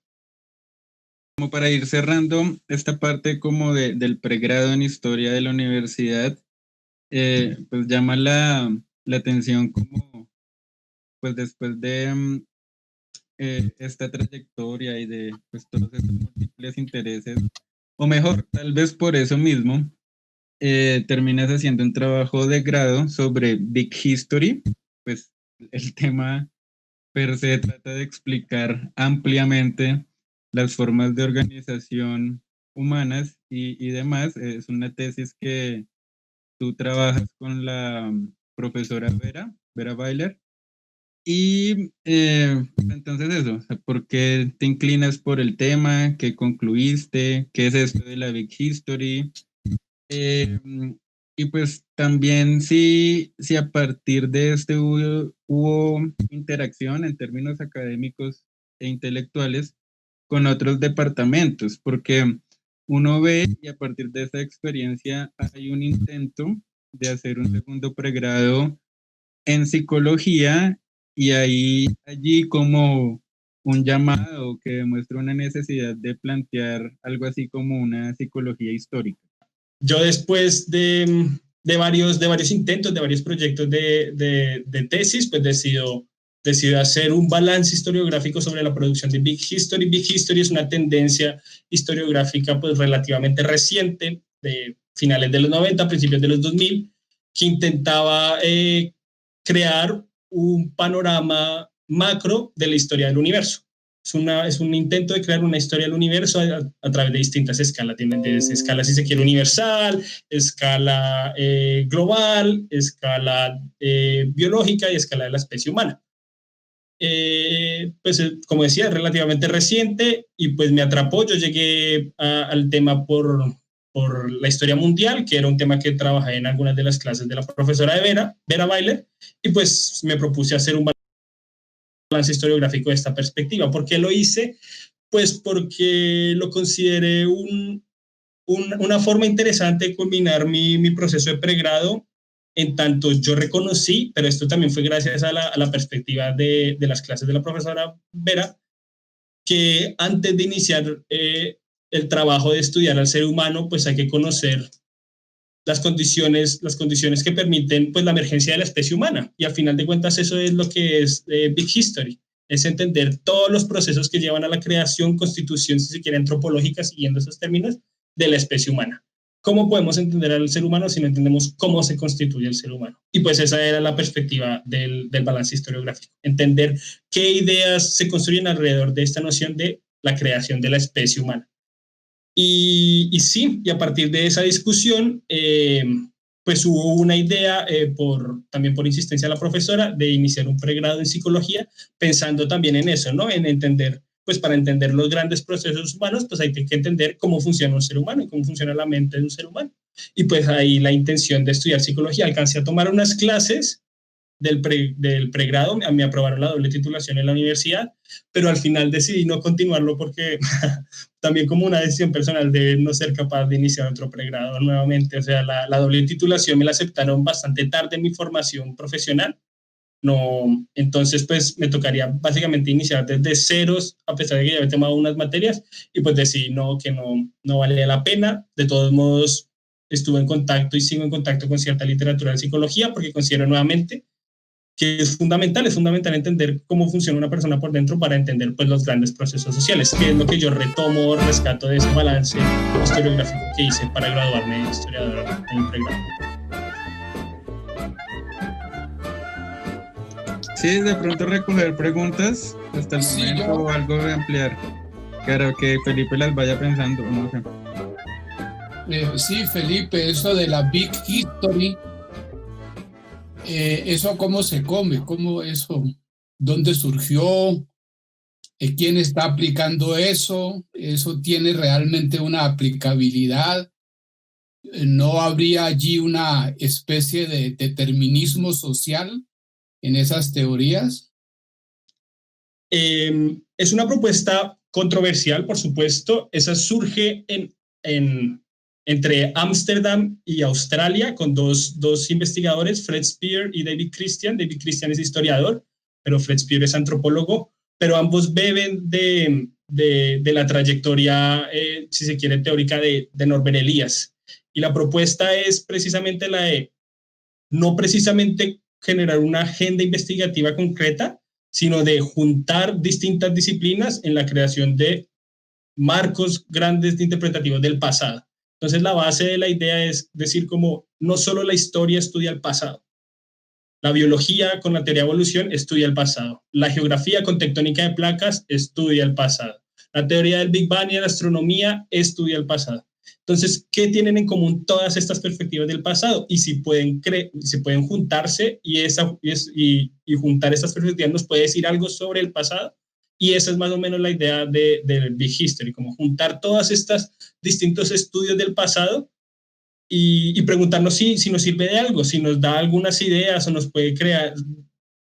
Como para ir cerrando esta parte como del pregrado en historia de la universidad, pues llama la atención como, pues después de esta trayectoria y de pues, todos estos múltiples intereses, o mejor, tal vez por eso mismo, terminas haciendo un trabajo de grado sobre Big History, pues el tema per se trata de explicar ampliamente las formas de organización humanas y demás. Es una tesis que tú trabajas con la profesora Vera Bailer. Y entonces eso, ¿por qué te inclinas por el tema? ¿Qué concluiste? ¿Qué es esto de la Big History? Y pues también si a partir de este hubo interacción en términos académicos e intelectuales con otros departamentos, porque uno ve y a partir de esta experiencia hay un intento de hacer un segundo pregrado en psicología y allí como un llamado que demuestra una necesidad de plantear algo así como una psicología histórica. Yo después de varios intentos, de varios proyectos de tesis, pues decido hacer un balance historiográfico sobre la producción de Big History. Big History es una tendencia historiográfica pues relativamente reciente, de finales de los 90, principios de los 2000, que intentaba crear un panorama macro de la historia del universo. Es un intento de crear una historia del universo a través de distintas escalas. Desde escala, si se quiere, universal, escala global, escala biológica y escala de la especie humana. Pues como decía, es relativamente reciente y pues me atrapó. Yo llegué al tema por la historia mundial, que era un tema que trabajé en algunas de las clases de la profesora de Vera Bailer, y pues me propuse hacer un balance historiográfico de esta perspectiva. ¿Por qué lo hice? Pues porque lo consideré una forma interesante de combinar mi proceso de pregrado, en tanto yo reconocí, pero esto también fue gracias a la perspectiva de las clases de la profesora Vera, que antes de iniciar el trabajo de estudiar al ser humano, pues hay que conocer las condiciones que permiten pues la emergencia de la especie humana. Y al final de cuentas eso es lo que es Big History, es entender todos los procesos que llevan a la creación, constitución, si se quiere, antropológica, siguiendo esos términos, de la especie humana. ¿Cómo podemos entender al ser humano si no entendemos cómo se constituye el ser humano? Y pues esa era la perspectiva del balance historiográfico, entender qué ideas se construyen alrededor de esta noción de la creación de la especie humana. Y sí, y a partir de esa discusión, pues hubo una idea, también por insistencia de la profesora, de iniciar un pregrado en psicología, pensando también en eso, ¿no? En entender, pues para entender los grandes procesos humanos, pues hay que entender cómo funciona un ser humano y cómo funciona la mente de un ser humano. Y pues ahí la intención de estudiar psicología. Alcancé a tomar unas clases del pregrado, me aprobaron la doble titulación en la universidad, pero al final decidí no continuarlo porque también como una decisión personal de no ser capaz de iniciar otro pregrado nuevamente. O sea, la doble titulación me la aceptaron bastante tarde en mi formación profesional. No, entonces pues me tocaría básicamente iniciar desde ceros, a pesar de que ya había tomado unas materias, y pues decidí que no valía la pena. De todos modos, estuve en contacto y sigo en contacto con cierta literatura de psicología porque considero nuevamente que es fundamental entender cómo funciona una persona por dentro para entender pues los grandes procesos sociales, que es lo que yo rescato de ese balance historiográfico que hice para graduarme de historiador en el pregrado. Sí, de pronto recoger preguntas hasta el momento o algo de ampliar. Claro, que Felipe las vaya pensando, no sé. Sí, Felipe, eso de la Big History, ¿eso cómo se come? ¿Cómo eso? ¿Dónde surgió? ¿Quién está aplicando eso? ¿Eso tiene realmente una aplicabilidad? ¿No habría allí una especie de determinismo social en esas teorías? Es una propuesta controversial, por supuesto. Esa surge entre Ámsterdam y Australia con dos investigadores, Fred Spear y David Christian. David Christian es historiador, pero Fred Spear es antropólogo, pero ambos beben de la trayectoria, si se quiere, teórica de Norbert Elias. Y la propuesta es precisamente la de no precisamente generar una agenda investigativa concreta, sino de juntar distintas disciplinas en la creación de marcos grandes interpretativos del pasado. Entonces la base de la idea es decir como no solo la historia estudia el pasado, la biología con la teoría de evolución estudia el pasado, la geografía con tectónica de placas estudia el pasado, la teoría del Big Bang y la astronomía estudia el pasado. Entonces, ¿qué tienen en común todas estas perspectivas del pasado? Y si pueden juntarse y juntar estas perspectivas nos puede decir algo sobre el pasado. Y esa es más o menos la idea del Big History, como juntar todos estos distintos estudios del pasado y preguntarnos si nos sirve de algo, si nos da algunas ideas o nos puede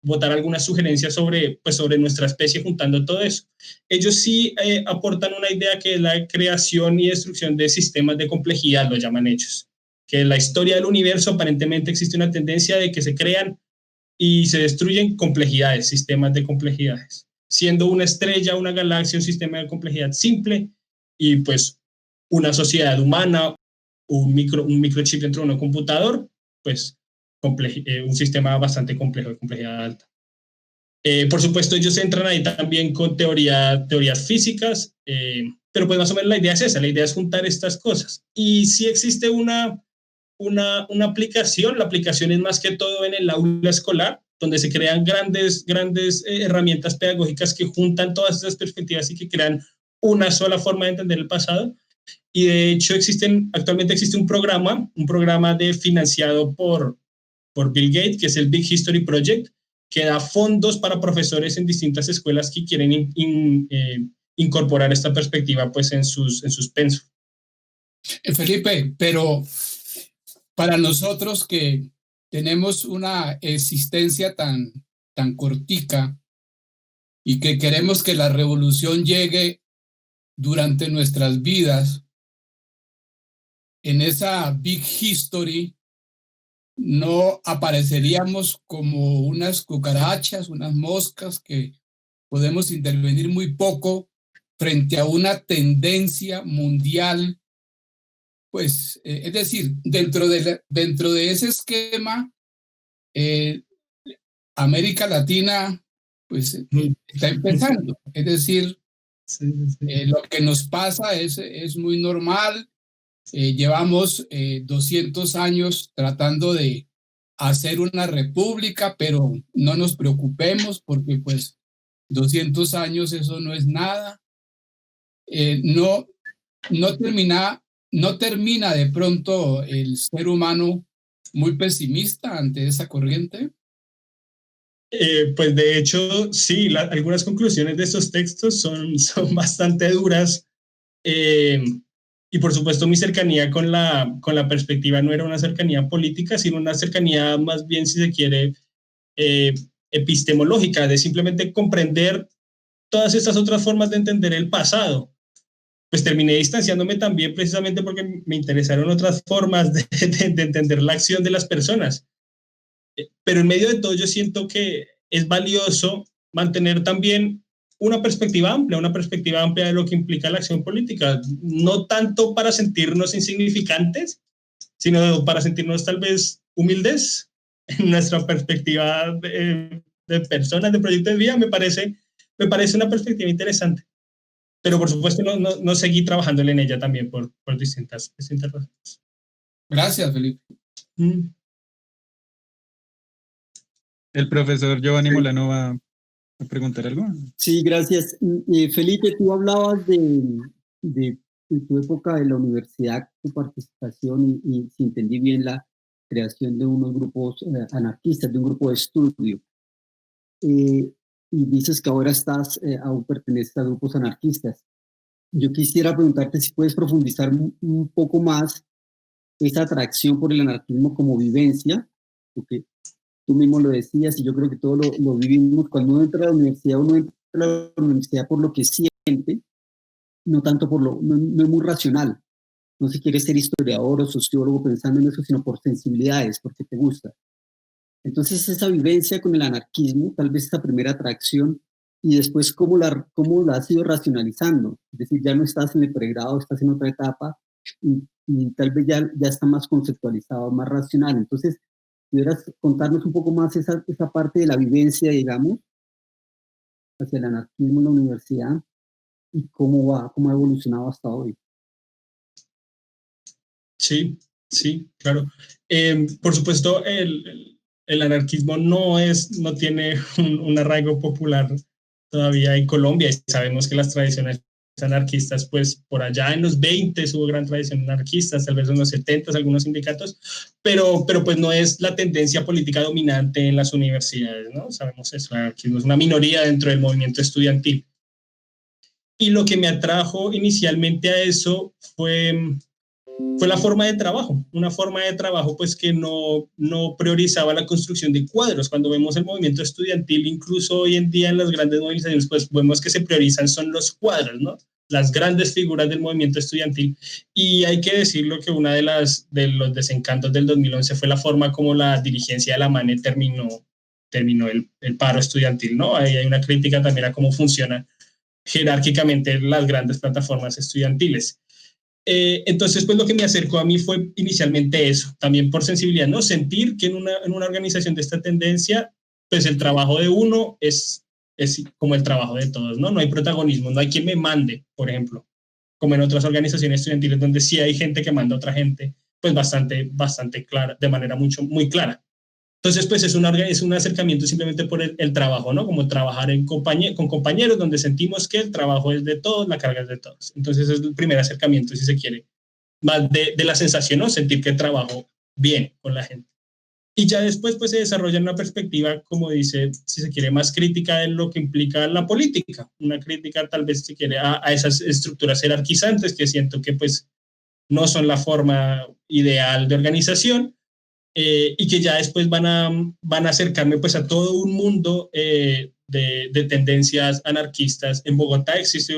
botar algunas sugerencias sobre nuestra especie juntando todo eso. Ellos sí aportan una idea que es la creación y destrucción de sistemas de complejidad, lo llaman ellos. Que en la historia del universo aparentemente existe una tendencia de que se crean y se destruyen complejidades, sistemas de complejidades. Siendo una estrella, una galaxia, un sistema de complejidad simple y pues una sociedad humana, un microchip dentro de un computador, pues un sistema bastante complejo, de complejidad alta. Por supuesto, ellos entran ahí también con teorías físicas, pero pues más o menos la idea es esa, la idea es juntar estas cosas. Y si existe una aplicación, la aplicación es más que todo en el aula escolar, donde se crean grandes herramientas pedagógicas que juntan todas esas perspectivas y que crean una sola forma de entender el pasado. Y de hecho actualmente existe un programa financiado por Bill Gates, que es el Big History Project, que da fondos para profesores en distintas escuelas que quieren incorporar esta perspectiva pues en sus pensos. Felipe, pero para nosotros que tenemos una existencia tan cortica y que queremos que la revolución llegue durante nuestras vidas, en esa Big History no apareceríamos como unas cucarachas, unas moscas que podemos intervenir muy poco frente a una tendencia mundial pues, es decir, dentro de ese esquema, América Latina, pues, está empezando. Es decir, Sí, sí. lo que nos pasa es muy normal. Llevamos 200 años tratando de hacer una república, pero no nos preocupemos porque pues 200 años eso no es nada. No, no termina de pronto el ser humano muy pesimista ante esa corriente. Pues de hecho, sí, algunas conclusiones de estos textos son bastante duras. Y por supuesto mi cercanía con la perspectiva no era una cercanía política, sino una cercanía más bien, si se quiere, epistemológica, de simplemente comprender todas estas otras formas de entender el pasado. Pues terminé distanciándome también precisamente porque me interesaron otras formas de entender la acción de las personas. Pero en medio de todo yo siento que es valioso mantener también una perspectiva amplia de lo que implica la acción política, no tanto para sentirnos insignificantes, sino para sentirnos tal vez humildes en nuestra perspectiva de personas, de proyectos de vida. Me parece una perspectiva interesante. Pero por supuesto no seguí trabajando en ella también por distintas razones. Gracias, Felipe. El profesor Giovanni Molano va a preguntar algo. Sí, gracias. Felipe, tú hablabas de tu época de la universidad, tu participación y si entendí bien, la creación de unos grupos anarquistas, de un grupo de estudio. Y dices que ahora aún perteneces a grupos anarquistas. Yo quisiera preguntarte si puedes profundizar un poco más esa atracción por el anarquismo como vivencia, porque tú mismo lo decías y yo creo que todos lo vivimos. Cuando uno entra a la universidad, por lo que siente, no tanto no es muy racional. No se quiere ser historiador o sociólogo pensando en eso, sino por sensibilidades, porque te gusta. Entonces esa vivencia con el anarquismo, tal vez esa primera atracción, y después cómo la has ido racionalizando. Es decir, ya no estás en el pregrado, estás en otra etapa y tal vez ya está más conceptualizado, más racional. Entonces, ¿pudieras contarnos un poco más esa parte de la vivencia, digamos, hacia el anarquismo en la universidad y cómo ha evolucionado hasta hoy? Sí, claro. Por supuesto, el anarquismo no tiene un arraigo popular todavía en Colombia, y sabemos que las tradiciones anarquistas, pues por allá en los 20 hubo gran tradición anarquistas, tal vez en los 70 algunos sindicatos, pero pues no es la tendencia política dominante en las universidades, ¿no? Sabemos eso, el anarquismo es una minoría dentro del movimiento estudiantil. Y lo que me atrajo inicialmente a eso fue la forma de trabajo, una forma de trabajo pues que no priorizaba la construcción de cuadros. Cuando vemos el movimiento estudiantil, incluso hoy en día en las grandes movilizaciones, pues vemos que se priorizan son los cuadros, ¿no? Las grandes figuras del movimiento estudiantil. Y hay que decirlo que una de los desencantos del 2011 fue la forma como la dirigencia de la MANE terminó el paro estudiantil, ¿no? Ahí hay una crítica también a cómo funcionan jerárquicamente las grandes plataformas estudiantiles. Entonces, pues lo que me acercó a mí fue inicialmente eso, también por sensibilidad, ¿no? Sentir que en una organización de esta tendencia, pues el trabajo de uno es como el trabajo de todos, ¿no? No hay protagonismo, no hay quien me mande, por ejemplo, como en otras organizaciones estudiantiles donde sí hay gente que manda a otra gente, pues bastante clara, de manera muy clara. Entonces, pues es un acercamiento simplemente por el trabajo, ¿no? Como trabajar con compañeros donde sentimos que el trabajo es de todos, la carga es de todos. Entonces es el primer acercamiento, si se quiere, más de la sensación, ¿no? Sentir que trabajo bien con la gente. Y ya después, pues se desarrolla una perspectiva, como dice, si se quiere, más crítica de lo que implica la política. Una crítica, tal vez, si quiere, a esas estructuras jerarquizantes que siento que, pues, no son la forma ideal de organización. Y que ya después van a acercarme pues a todo un mundo de tendencias anarquistas. En Bogotá existe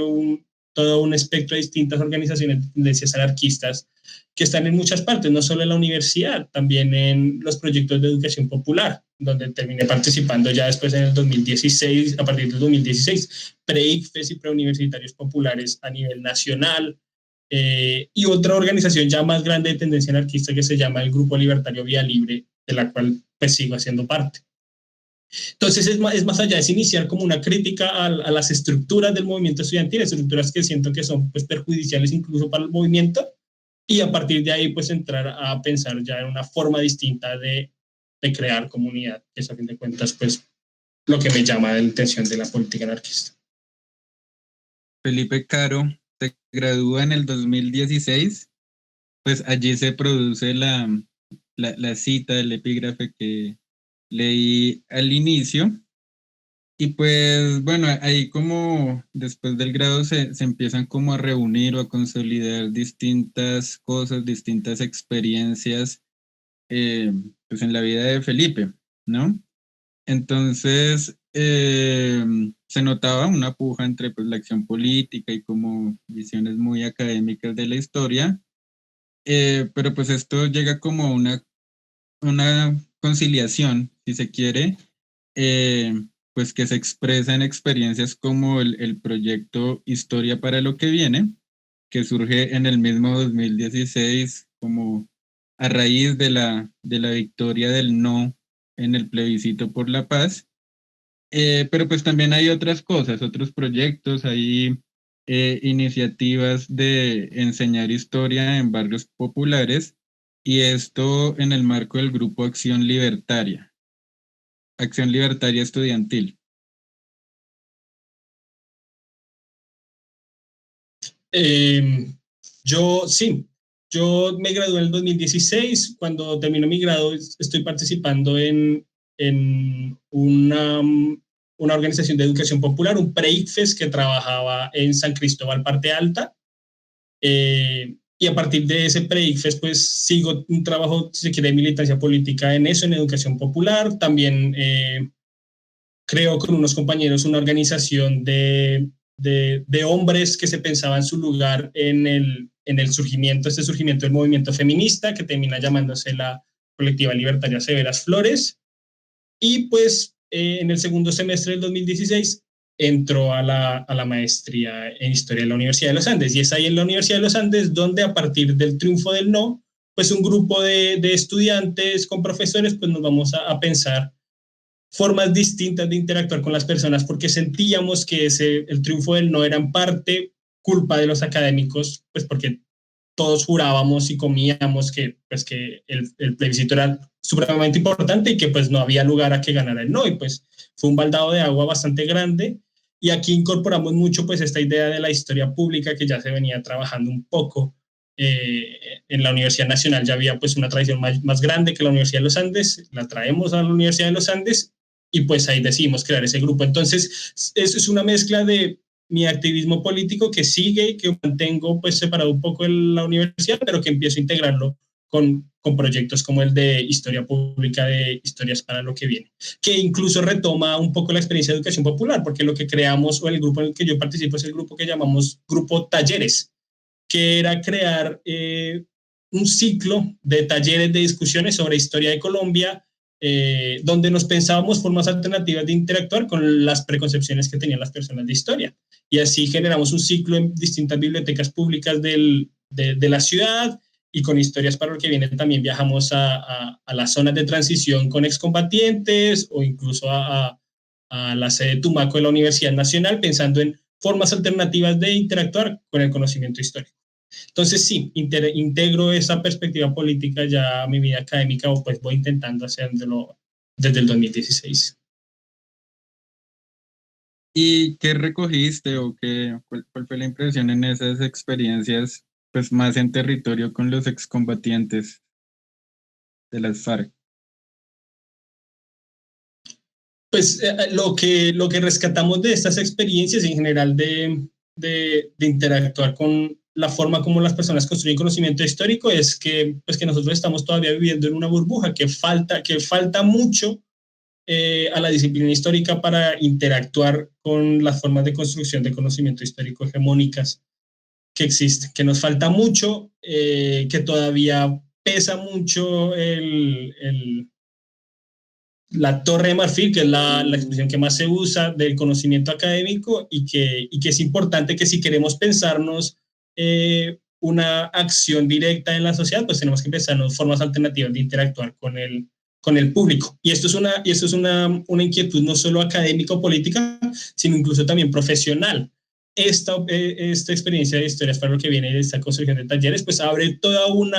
todo un espectro de distintas organizaciones de tendencias anarquistas que están en muchas partes, no solo en la universidad, también en los proyectos de educación popular, donde terminé participando ya después en el 2016, a partir del 2016, pre-ICFES y preuniversitarios populares a nivel nacional. y otra organización ya más grande de tendencia anarquista que se llama el Grupo Libertario Vía Libre, de la cual pues sigo haciendo parte. Entonces es más allá, es iniciar como una crítica a las estructuras del movimiento estudiantil, estructuras que siento que son pues perjudiciales incluso para el movimiento, y a partir de ahí pues entrar a pensar ya en una forma distinta de crear comunidad, que es a fin de cuentas pues lo que me llama la atención de la política anarquista. Felipe Caro se gradúa en el 2016, pues allí se produce la cita del epígrafe que leí al inicio. Y pues bueno, ahí como después del grado se empiezan como a reunir o a consolidar distintas cosas, distintas experiencias pues en la vida de Felipe, ¿no? Entonces se notaba una puja entre pues la acción política y como visiones muy académicas de la historia, pero pues esto llega como una conciliación, si se quiere, pues que se expresa en experiencias como el proyecto Historia para lo que viene, que surge en el mismo 2016 como a raíz de la victoria del no en el plebiscito por la paz. Pero pues también hay otras cosas, otros proyectos, hay iniciativas de enseñar historia en barrios populares, y esto en el marco del grupo Acción Libertaria Estudiantil. Yo me gradué en el 2016. Cuando termino mi grado estoy participando en una organización de educación popular, un PREICFES que trabajaba en San Cristóbal, Parte Alta. Y a partir de ese PREICFES pues sigo un trabajo, si se quiere, de militancia política en eso, en educación popular. También creo con unos compañeros una organización de hombres que se pensaban su lugar en el surgimiento del movimiento feminista, que termina llamándose la Colectiva Libertaria Severas Flores. Y pues en el segundo semestre del 2016 entró a la maestría en Historia de la Universidad de los Andes, y es ahí en la Universidad de los Andes donde, a partir del triunfo del no, pues un grupo de estudiantes con profesores pues nos vamos a pensar formas distintas de interactuar con las personas, porque sentíamos que el triunfo del no era en parte culpa de los académicos, pues porque todos jurábamos y comíamos que el plebiscito era supremamente importante y que pues no había lugar a que ganara el no, y pues fue un baldado de agua bastante grande. Y aquí incorporamos mucho pues esta idea de la historia pública que ya se venía trabajando un poco en la Universidad Nacional. Ya había pues una tradición más grande que la Universidad de los Andes, la traemos a la Universidad de los Andes y pues ahí decidimos crear ese grupo. Entonces eso es una mezcla de mi activismo político que sigue, que mantengo pues separado un poco en la universidad, pero que empiezo a integrarlo con proyectos como el de Historia Pública, de Historias para lo que viene, que incluso retoma un poco la experiencia de educación popular, porque lo que creamos, o el grupo en el que yo participo, es el grupo que llamamos Grupo Talleres, que era crear un ciclo de talleres de discusiones sobre historia de Colombia, donde nos pensábamos formas alternativas de interactuar con las preconcepciones que tenían las personas de historia. Y así generamos un ciclo en distintas bibliotecas públicas de la ciudad, y con Historias para lo que viene también viajamos a las zonas de transición con excombatientes, o incluso a la sede de Tumaco de la Universidad Nacional, pensando en formas alternativas de interactuar con el conocimiento histórico. Entonces sí, integro esa perspectiva política ya a mi vida académica, o pues voy intentando hacerlo desde el 2016. ¿Y qué recogiste o cuál fue la impresión en esas experiencias, pues más en territorio con los excombatientes de las FARC? Pues lo que rescatamos de estas experiencias en general de interactuar con la forma como las personas construyen conocimiento histórico es que, pues, que nosotros estamos todavía viviendo en una burbuja, que falta mucho a la disciplina histórica para interactuar con las formas de construcción de conocimiento histórico hegemónicas que existen, que nos falta mucho, que todavía pesa mucho la torre de marfil, que es la expresión que más se usa del conocimiento académico, y que es importante que, si queremos pensarnos una acción directa en la sociedad, pues tenemos que empezar formas alternativas de interactuar con el público. Y esto es una inquietud no solo académico-política, sino incluso también profesional. Esta experiencia de historias para lo que viene de esta construcción de talleres, pues abre toda un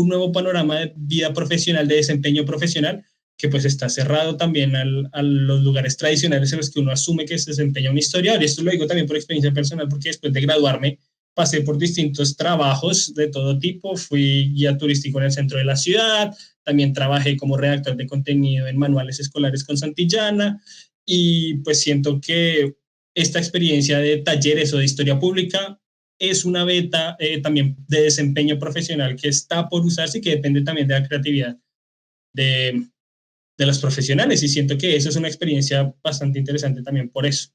nuevo panorama de vida profesional, de desempeño profesional, que pues está cerrado también a los lugares tradicionales en los que uno asume que se desempeña un historiador. Y esto lo digo también por experiencia personal, porque después de graduarme pasé por distintos trabajos de todo tipo. Fui guía turístico en el centro de la ciudad, también trabajé como redactor de contenido en manuales escolares con Santillana, y pues siento que esta experiencia de talleres o de historia pública es una beta también de desempeño profesional que está por usarse y que depende también de la creatividad de los profesionales, y siento que eso es una experiencia bastante interesante también por eso.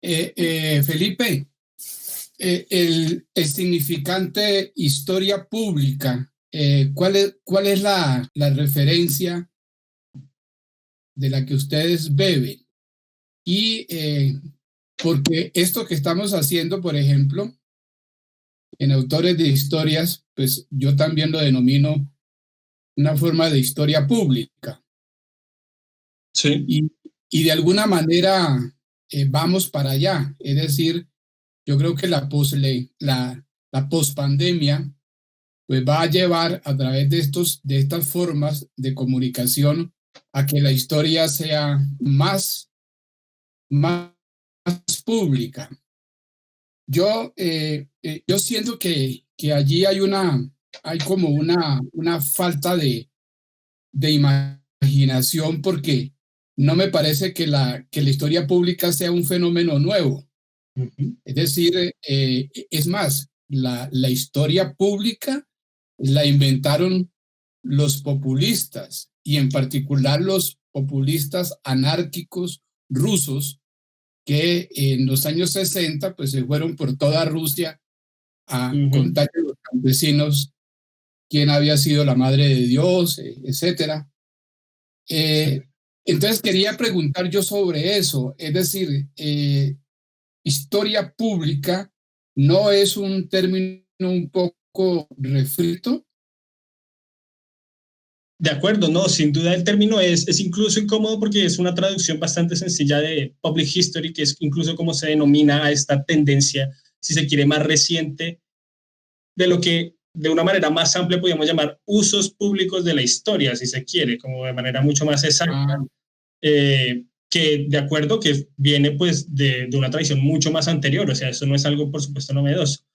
Felipe, el significante historia pública, ¿cuál es la referencia de la que ustedes beben? Y porque esto que estamos haciendo, por ejemplo, en Autores de Historias, pues yo también lo denomino una forma de historia pública. Sí. Y de alguna manera vamos para allá. Es decir, yo creo que la pospandemia pues va a llevar a través de estas formas de comunicación a que la historia sea más pública. Yo siento que allí hay como una falta de imaginación, porque no me parece que la historia pública sea un fenómeno nuevo. Uh-huh. Es decir, es más, la historia pública la inventaron los populistas, y en particular los populistas anárquicos rusos, que en los años 60 pues se fueron por toda Rusia a contar a los campesinos quién había sido la madre de Dios, etc. Entonces quería preguntar yo sobre eso, es decir, historia pública no es un término un poco refrito. De acuerdo, no, sin duda el término es incluso incómodo, porque es una traducción bastante sencilla de public history, que es incluso como se denomina a esta tendencia, si se quiere, más reciente, de lo que de una manera más amplia podríamos llamar usos públicos de la historia, si se quiere, como de manera mucho más exacta, que de acuerdo que viene pues de una tradición mucho más anterior, o sea, eso no es algo por supuesto novedoso,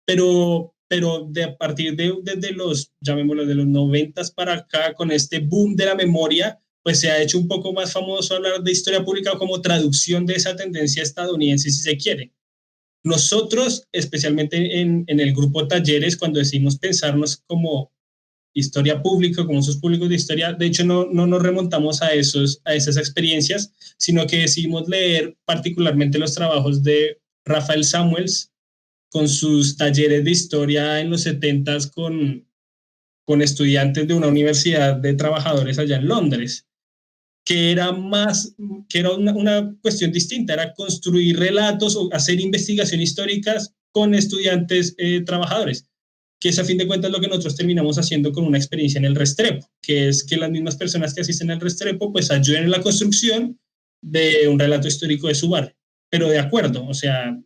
pero a partir desde los, llamémoslo, de los 90s para acá, con este boom de la memoria, pues se ha hecho un poco más famoso hablar de historia pública como traducción de esa tendencia estadounidense, si se quiere. Nosotros, especialmente en el grupo Talleres, cuando decidimos pensarnos como historia pública, como usos públicos de historia, de hecho no nos remontamos a esas experiencias, sino que decidimos leer particularmente los trabajos de Raphael Samuels, con sus talleres de historia en los 70s con estudiantes de una universidad de trabajadores allá en Londres, que era una cuestión distinta, era construir relatos o hacer investigación históricas con estudiantes trabajadores, que es a fin de cuentas lo que nosotros terminamos haciendo con una experiencia en el Restrepo, que es que las mismas personas que asisten al Restrepo pues ayuden en la construcción de un relato histórico de su barrio. Pero de acuerdo, o sea,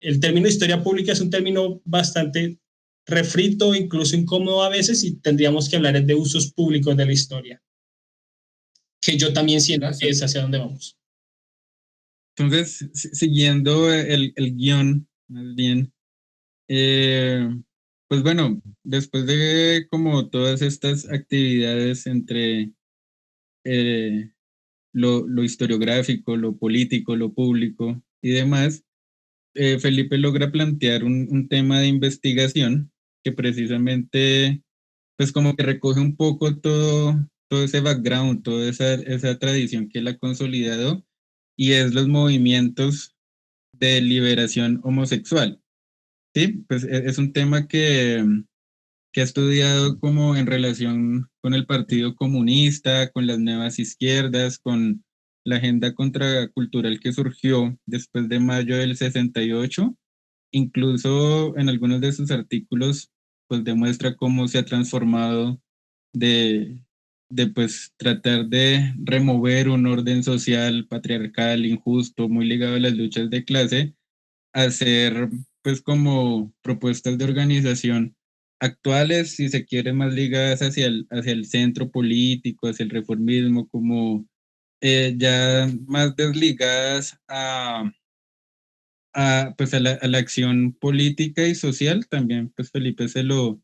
el término historia pública es un término bastante refrito, incluso incómodo a veces, y tendríamos que hablar de usos públicos de la historia, que yo también siento que es hacia donde vamos. Entonces, siguiendo el guión, más bien, pues bueno, después de como todas estas actividades entre lo historiográfico, lo político, lo público y demás, Felipe logra plantear un tema de investigación que precisamente pues como que recoge un poco todo ese background, toda esa tradición que él ha consolidado, y es los movimientos de liberación homosexual. Sí, pues es un tema que ha estudiado como en relación con el Partido Comunista, con las nuevas izquierdas, con la agenda contracultural que surgió después de mayo del 68, incluso en algunos de sus artículos pues demuestra cómo se ha transformado de pues tratar de remover un orden social patriarcal, injusto, muy ligado a las luchas de clase, a hacer pues como propuestas de organización actuales, si se quiere, más ligadas hacia el centro político, hacia el reformismo, como ya más desligadas pues a la acción política y social. También pues Felipe se lo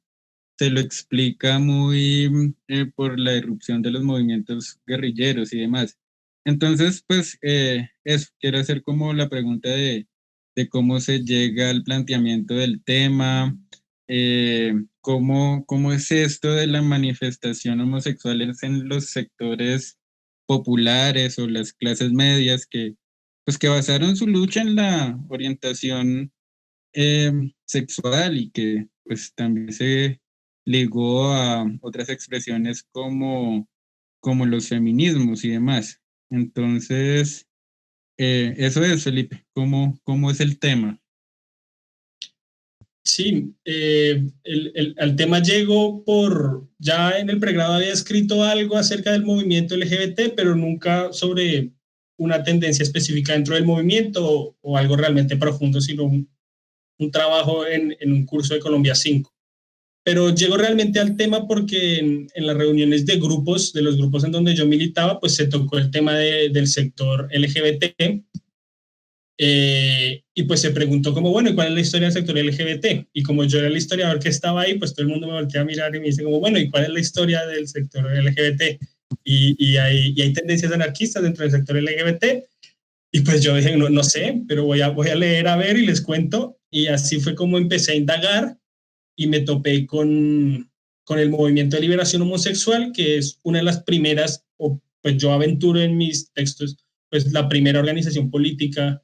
explica muy por la irrupción de los movimientos guerrilleros y demás. Entonces, pues quiero hacer como la pregunta de cómo se llega al planteamiento del tema, cómo es esto de la manifestación homosexual en los sectores populares o las clases medias pues que basaron su lucha en la orientación sexual y que pues también se ligó a otras expresiones como los feminismos y demás. Entonces, eso es, Felipe, ¿cómo es el tema? Sí, al tema llegó ya en el pregrado había escrito algo acerca del movimiento LGBT, pero nunca sobre una tendencia específica dentro del movimiento o algo realmente profundo, sino un trabajo en un curso de Colombia 5. Pero llegó realmente al tema porque en las reuniones de los grupos en donde yo militaba, pues se tocó el tema del sector LGBT. Y pues se preguntó como, bueno, ¿y cuál es la historia del sector LGBT? Y como yo era el historiador que estaba ahí, pues todo el mundo me voltea a mirar y me dice como, bueno, ¿y cuál es la historia del sector LGBT? Y hay tendencias anarquistas dentro del sector LGBT. Y pues yo dije, no sé, pero voy a leer a ver y les cuento. Y así fue como empecé a indagar y me topé con el Movimiento de Liberación Homosexual, que es una de las primeras, o pues yo aventuro en mis textos, pues la primera organización política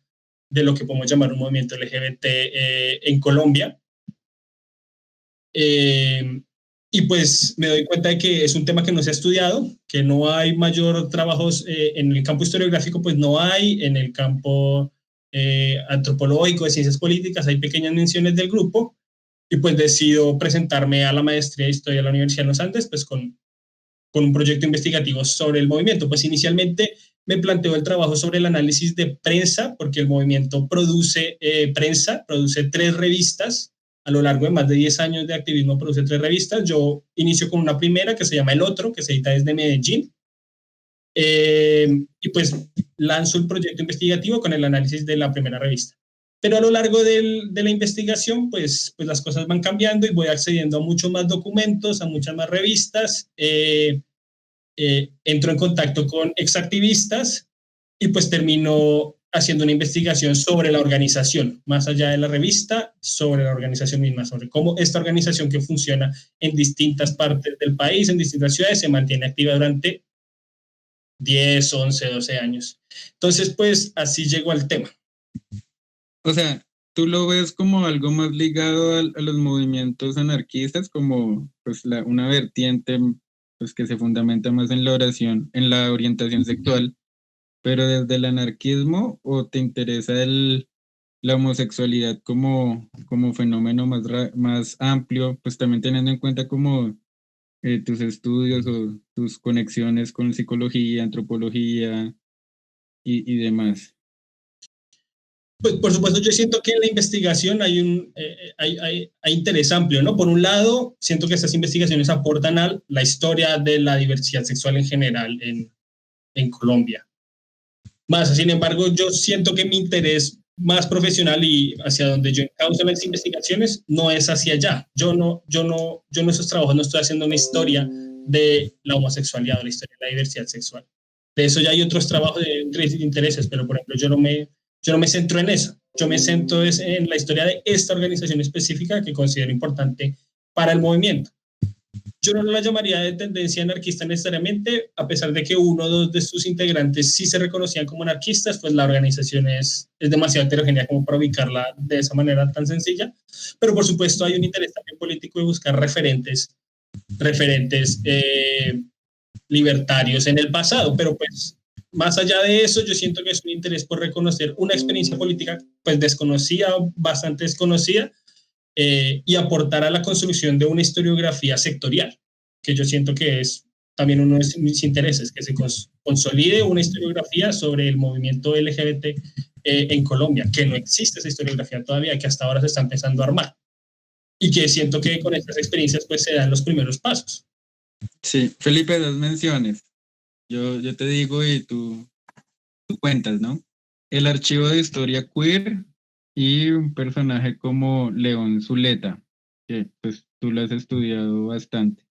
de lo que podemos llamar un movimiento LGBT en Colombia. Y pues me doy cuenta de que es un tema que no se ha estudiado, que no hay mayor trabajos en el campo historiográfico, pues no hay, en el campo antropológico, de ciencias políticas, hay pequeñas menciones del grupo, y pues decido presentarme a la maestría de Historia de la Universidad de los Andes, pues con un proyecto investigativo sobre el movimiento. Pues inicialmente me planteó el trabajo sobre el análisis de prensa, porque el movimiento produce prensa, produce 3 revistas, a lo largo de más de 10 años de activismo produce 3 revistas. Yo inicio con una primera que se llama El Otro, que se edita desde Medellín, y pues lanzo el proyecto investigativo con el análisis de la primera revista. Pero a lo largo de la investigación, pues las cosas van cambiando y voy accediendo a muchos más documentos, a muchas más revistas, entro en contacto con exactivistas y pues termino haciendo una investigación sobre la organización, más allá de la revista, sobre la organización misma, sobre cómo esta organización que funciona en distintas partes del país, en distintas ciudades, se mantiene activa durante 10, 11, 12 años. Entonces, pues así llegó al tema. O sea, ¿tú lo ves como algo más ligado a los movimientos anarquistas, como pues una vertiente pues que se fundamenta más en en la orientación sexual, pero desde el anarquismo, o te interesa la homosexualidad como fenómeno más amplio, pues también teniendo en cuenta como tus estudios o tus conexiones con psicología, antropología y demás? Pues por supuesto, yo siento que en la investigación hay interés amplio, ¿no? Por un lado, siento que estas investigaciones aportan a la historia de la diversidad sexual en general en Colombia. Más, sin embargo, yo siento que mi interés más profesional y hacia donde yo encauzo las investigaciones no es hacia allá. Yo en esos trabajos no estoy haciendo una historia de la homosexualidad o la historia de la diversidad sexual. De eso ya hay otros trabajos de intereses, pero por ejemplo, yo no me centro en eso. Yo me centro en la historia de esta organización específica que considero importante para el movimiento. Yo no la llamaría de tendencia anarquista necesariamente, a pesar de que uno o dos de sus integrantes sí se reconocían como anarquistas, pues la organización es demasiado heterogénea como para ubicarla de esa manera tan sencilla. Pero por supuesto hay un interés también político de buscar referentes libertarios en el pasado, pero pues más allá de eso, yo siento que es un interés por reconocer una experiencia política pues desconocida, bastante desconocida, y aportar a la construcción de una historiografía sectorial, que yo siento que es también uno de mis intereses, que se consolide una historiografía sobre el movimiento LGBT en Colombia, que no existe esa historiografía todavía, que hasta ahora se está empezando a armar, y que siento que con estas experiencias pues se dan los primeros pasos. Sí, Felipe, dos menciones. Yo te digo y tú cuentas, ¿no? El archivo de historia queer y un personaje como León Zuleta, que pues tú lo has estudiado bastante.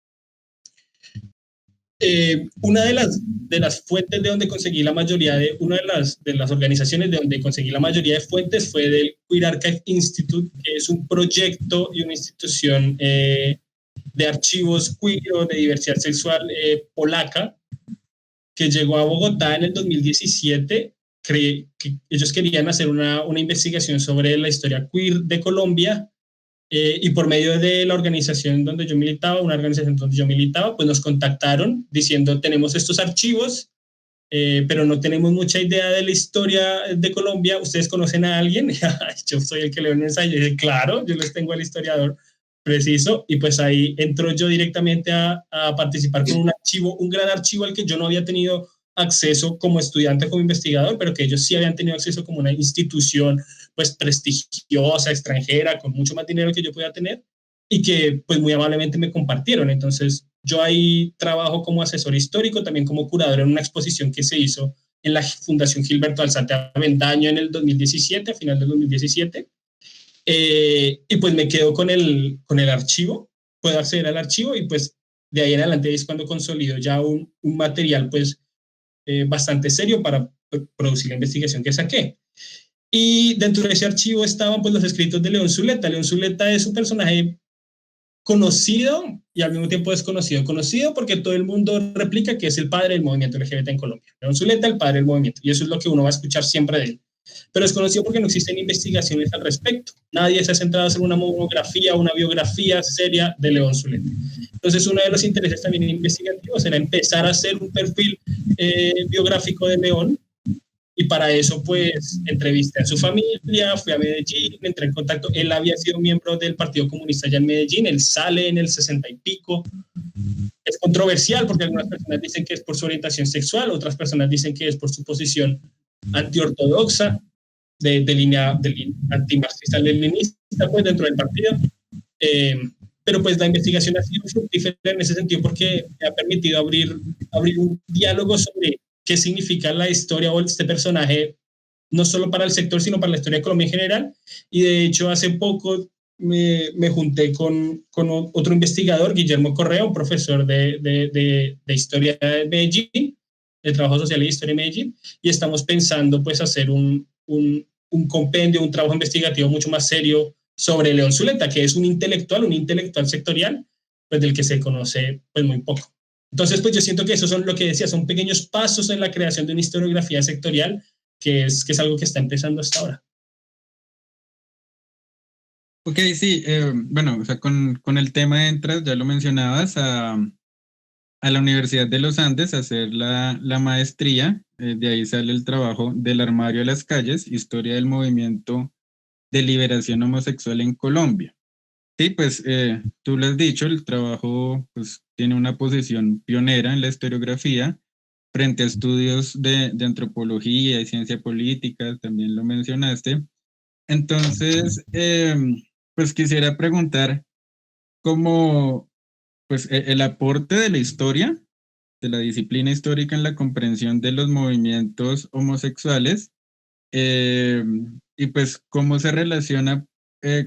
Una de las fuentes de donde conseguí la mayoría de, una de las organizaciones de donde conseguí la mayoría de fuentes fue del Queer Archive Institute, que es un proyecto y una institución de archivos queer o de diversidad sexual polaca, que llegó a Bogotá en el 2017. Que ellos querían hacer una investigación sobre la historia queer de Colombia, y por medio de la organización donde yo militaba, una organización donde yo militaba, pues nos contactaron diciendo, tenemos estos archivos, pero no tenemos mucha idea de la historia de Colombia, ¿ustedes conocen a alguien? Yo soy el que leo el ensayo, y dije, claro, yo les tengo al historiador preciso, y pues ahí entro yo directamente a participar con un archivo, un gran archivo al que yo no había tenido acceso como estudiante, como investigador, pero que ellos sí habían tenido acceso como una institución pues prestigiosa, extranjera, con mucho más dinero que yo podía tener, y que pues muy amablemente me compartieron. Entonces yo ahí trabajo como asesor histórico, también como curador en una exposición que se hizo en la Fundación Gilberto Alzate Avendaño en el 2017, a final del 2017, y pues me quedo con el archivo, puedo acceder al archivo, y pues de ahí en adelante es cuando consolido ya un material pues bastante serio para producir la investigación que saqué. Y dentro de ese archivo estaban pues los escritos de León Zuleta. León Zuleta es un personaje conocido y al mismo tiempo desconocido. Conocido porque todo el mundo replica que es el padre del movimiento LGBT en Colombia. León Zuleta, el padre del movimiento. Y eso es lo que uno va a escuchar siempre de él. Pero es conocido porque no existen investigaciones al respecto. Nadie se ha centrado en hacer una monografía, una biografía seria de León Zuleta. Entonces, uno de los intereses también investigativos era empezar a hacer un perfil biográfico de León. Y para eso, pues, entrevisté a su familia, fui a Medellín, entré en contacto. Él había sido miembro del Partido Comunista allá en Medellín, él sale en el 60 y pico. Es controversial porque algunas personas dicen que es por su orientación sexual, otras personas dicen que es por su posición antiortodoxa, de línea antimarxista-leninista, pues, dentro del partido. Pero pues la investigación ha sido fructífera en ese sentido porque me ha permitido abrir un diálogo sobre qué significa la historia o este personaje, no solo para el sector, sino para la historia de Colombia en general. Y de hecho, hace poco me junté con otro investigador, Guillermo Correa, un profesor de historia de Medellín, de trabajo social y historia de Medellín, y estamos pensando pues hacer un compendio, un trabajo investigativo mucho más serio sobre León Zuleta, que es un intelectual sectorial, pues del que se conoce pues muy poco. Entonces, pues yo siento que eso son lo que decía, son pequeños pasos en la creación de una historiografía sectorial, que es algo que está empezando hasta ahora. Ok, sí, bueno, o sea, con el tema entras, ya lo mencionabas, a la Universidad de los Andes a hacer la maestría, de ahí sale el trabajo Del armario a las calles, historia del movimiento de liberación homosexual en Colombia. Sí, pues tú lo has dicho, el trabajo pues, tiene una posición pionera en la historiografía frente a estudios de antropología y ciencia política, también lo mencionaste. Entonces, pues quisiera preguntar cómo pues, el aporte de la historia, de la disciplina histórica en la comprensión de los movimientos homosexuales, y pues cómo se relaciona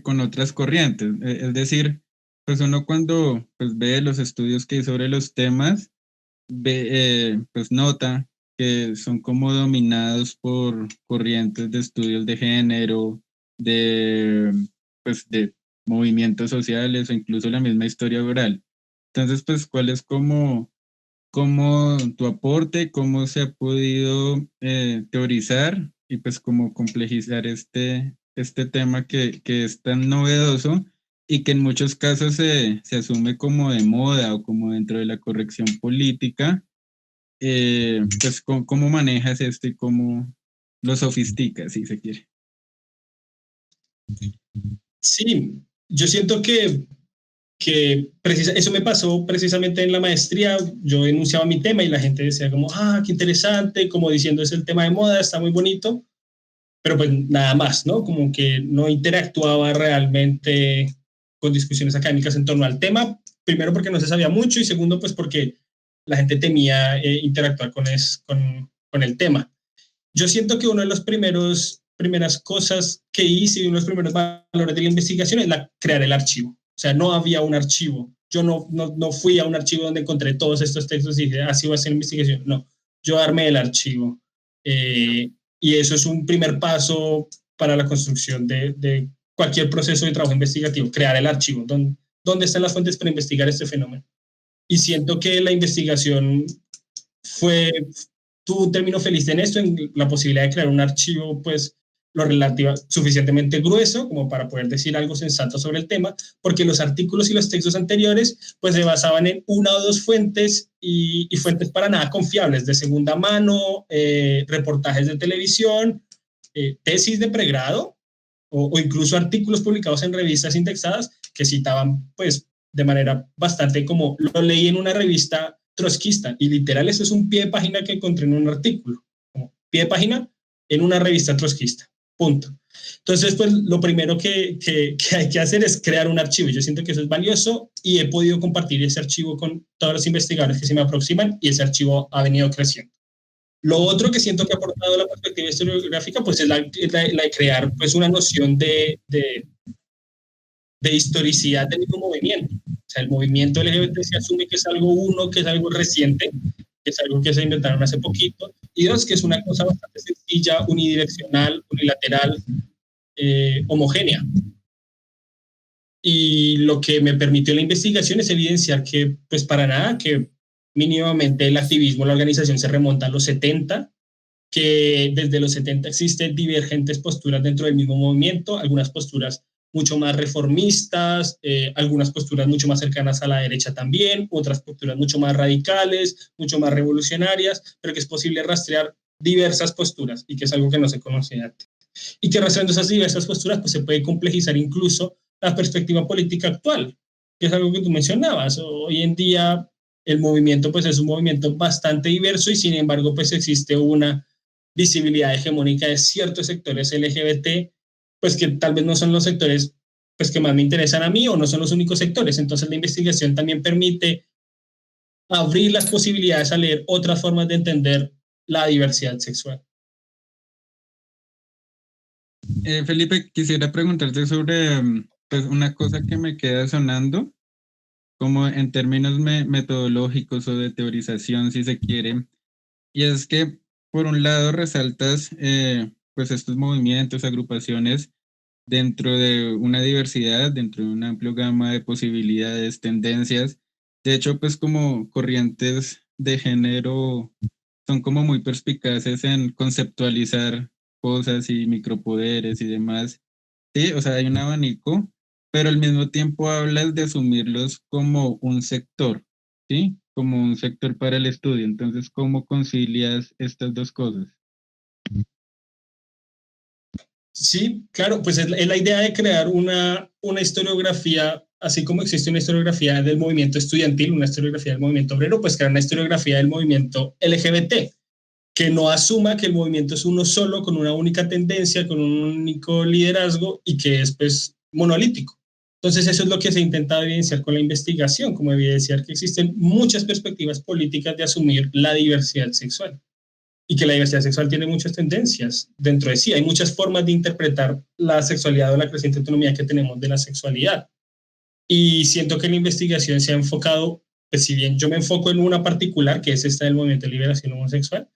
con otras corrientes. Es decir, pues uno cuando pues, ve los estudios que hay sobre los temas, pues nota que son como dominados por corrientes de estudios de género, pues, de movimientos sociales o incluso la misma historia oral. Entonces, pues, ¿cuál es como tu aporte, cómo se ha podido teorizar y pues cómo complejizar este tema que es tan novedoso y que en muchos casos se asume como de moda o como dentro de la corrección política, pues cómo manejas esto y cómo lo sofisticas, si se quiere. Sí, yo siento que eso me pasó precisamente en la maestría. Yo enunciaba mi tema y la gente decía como, qué interesante, como diciendo es el tema de moda, está muy bonito, pero pues nada más, ¿no? Como que no interactuaba realmente con discusiones académicas en torno al tema, primero porque no se sabía mucho y segundo pues porque la gente temía interactuar con el tema. Yo siento que una de las primeras cosas que hice y uno de los primeros valores de la investigación es crear el archivo. O sea, no había un archivo. Yo no fui a un archivo donde encontré todos estos textos y dije, así va a ser investigación. No, yo armé el archivo. Y eso es un primer paso para la construcción de cualquier proceso de trabajo investigativo, crear el archivo. ¿Dónde están las fuentes para investigar este fenómeno? Y siento que la investigación tuvo un término feliz en esto, en la posibilidad de crear un archivo, pues, suficientemente grueso como para poder decir algo sensato sobre el tema, porque los artículos y los textos anteriores pues se basaban en una o dos fuentes y fuentes para nada confiables, de segunda mano, reportajes de televisión, tesis de pregrado o incluso artículos publicados en revistas indexadas que citaban pues de manera bastante como lo leí en una revista trotskista y literal eso es un pie de página que encontré en un artículo, como pie de página en una revista trotskista. Punto. Entonces, pues lo primero que hay que hacer es crear un archivo. Yo siento que eso es valioso y he podido compartir ese archivo con todos los investigadores que se me aproximan y ese archivo ha venido creciendo. Lo otro que siento que ha aportado la perspectiva historiográfica pues es la de crear pues una noción de historicidad del mismo movimiento. O sea, el movimiento LGBT se asume que es algo que es algo reciente, que es algo que se inventaron hace poquito, y dos, que es una cosa bastante sencilla, unidireccional, unilateral, homogénea. Y lo que me permitió la investigación es evidenciar que, pues para nada, que mínimamente el activismo, la organización se remonta a los 70, que desde los 70 existen divergentes posturas dentro del mismo movimiento, algunas posturas mucho más reformistas, algunas posturas mucho más cercanas a la derecha también, otras posturas mucho más radicales, mucho más revolucionarias, pero que es posible rastrear diversas posturas y que es algo que no se conocía antes. Y que rastreando esas diversas posturas pues se puede complejizar incluso la perspectiva política actual, que es algo que tú mencionabas. Hoy en día el movimiento pues es un movimiento bastante diverso y sin embargo pues existe una visibilidad hegemónica de ciertos sectores LGBT pues que tal vez no son los sectores pues que más me interesan a mí o no son los únicos sectores. Entonces la investigación también permite abrir las posibilidades a leer otras formas de entender la diversidad sexual. Felipe, quisiera preguntarte sobre pues una cosa que me queda sonando, como en términos metodológicos o de teorización, si se quiere, y es que por un lado resaltas pues estos movimientos, agrupaciones dentro de una diversidad, dentro de una amplia gama de posibilidades, tendencias. De hecho, pues como corrientes de género son como muy perspicaces en conceptualizar cosas y micropoderes y demás. Sí, o sea, hay un abanico, pero al mismo tiempo hablas de asumirlos como un sector, ¿sí? Como un sector para el estudio. Entonces, ¿cómo concilias estas dos cosas? Sí, claro, pues es la idea de crear una historiografía, así como existe una historiografía del movimiento estudiantil, una historiografía del movimiento obrero, pues crear una historiografía del movimiento LGBT, que no asuma que el movimiento es uno solo, con una única tendencia, con un único liderazgo y que es pues monolítico. Entonces eso es lo que se ha intentado evidenciar con la investigación, como evidenciar que existen muchas perspectivas políticas de asumir la diversidad sexual y que la diversidad sexual tiene muchas tendencias dentro de sí. Hay muchas formas de interpretar la sexualidad o la creciente autonomía que tenemos de la sexualidad. Y siento que la investigación se ha enfocado, pues si bien yo me enfoco en una particular, que es esta del movimiento de liberación homosexual,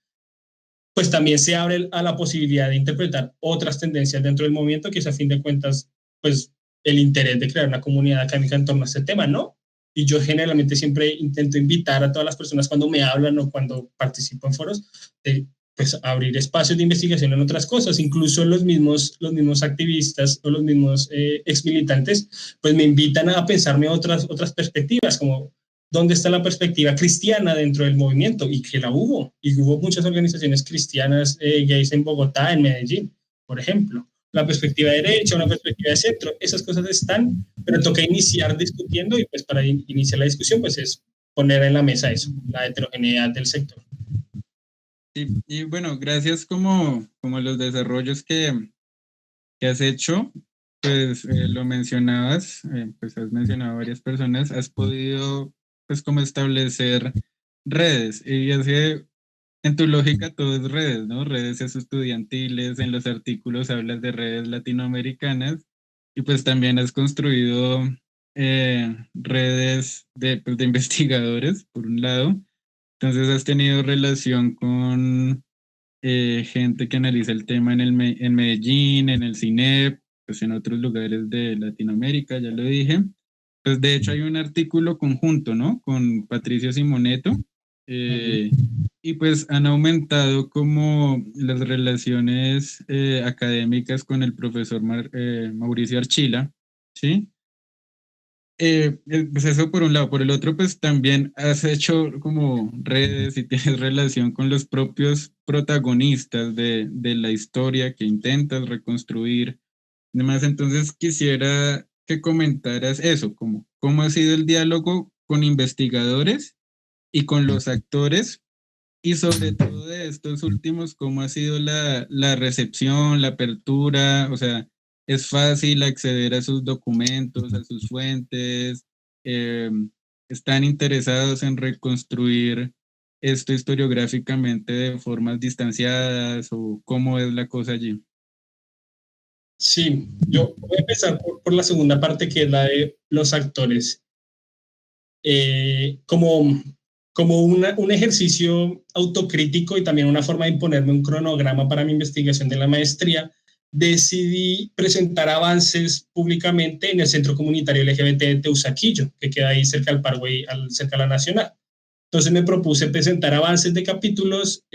pues también se abre a la posibilidad de interpretar otras tendencias dentro del movimiento, que es a fin de cuentas, pues el interés de crear una comunidad académica en torno a este tema, ¿no? Y yo generalmente siempre intento invitar a todas las personas cuando me hablan o cuando participo en foros, de pues abrir espacios de investigación en otras cosas, incluso los mismos activistas o los mismos exmilitantes, pues me invitan a pensarme otras perspectivas, como dónde está la perspectiva cristiana dentro del movimiento, y que la hubo, y hubo muchas organizaciones cristianas gays en Bogotá, en Medellín, por ejemplo. Una perspectiva de derecha, una perspectiva de centro, esas cosas están, pero toca iniciar discutiendo, y pues para iniciar la discusión pues es poner en la mesa eso, la heterogeneidad del sector. Sí, y bueno, gracias como los desarrollos que has hecho, pues lo mencionabas, pues has mencionado a varias personas, has podido pues como establecer redes, y así en tu lógica todo es redes, ¿no? Redes estudiantiles, en los artículos hablas de redes latinoamericanas, y pues también has construido redes pues, de investigadores, por un lado. Entonces has tenido relación con gente que analiza el tema en Medellín, en el CINEP, pues en otros lugares de Latinoamérica, ya lo dije. Pues de hecho hay un artículo conjunto, ¿no? Con Patricio Simoneto, y pues han aumentado como las relaciones académicas con el profesor Mauricio Archila, ¿sí? Pues eso por un lado. Por el otro, pues también has hecho como redes y tienes relación con los propios protagonistas de la historia que intentas reconstruir. Además, entonces quisiera que comentaras eso, como cómo ha sido el diálogo con investigadores y con los actores, y sobre todo de estos últimos, cómo ha sido la recepción, la apertura, o sea, es fácil acceder a sus documentos, a sus fuentes, eh, están interesados en reconstruir esto historiográficamente de formas distanciadas, o cómo es la cosa allí. Sí, yo voy a empezar por la segunda parte, que es la de los actores. Como un ejercicio autocrítico y también una forma de imponerme un cronograma para mi investigación de la maestría, decidí presentar avances públicamente en el Centro Comunitario LGBT de Teusaquillo, que queda ahí cerca al Parkway, cerca de la Nacional. Entonces me propuse presentar avances de capítulos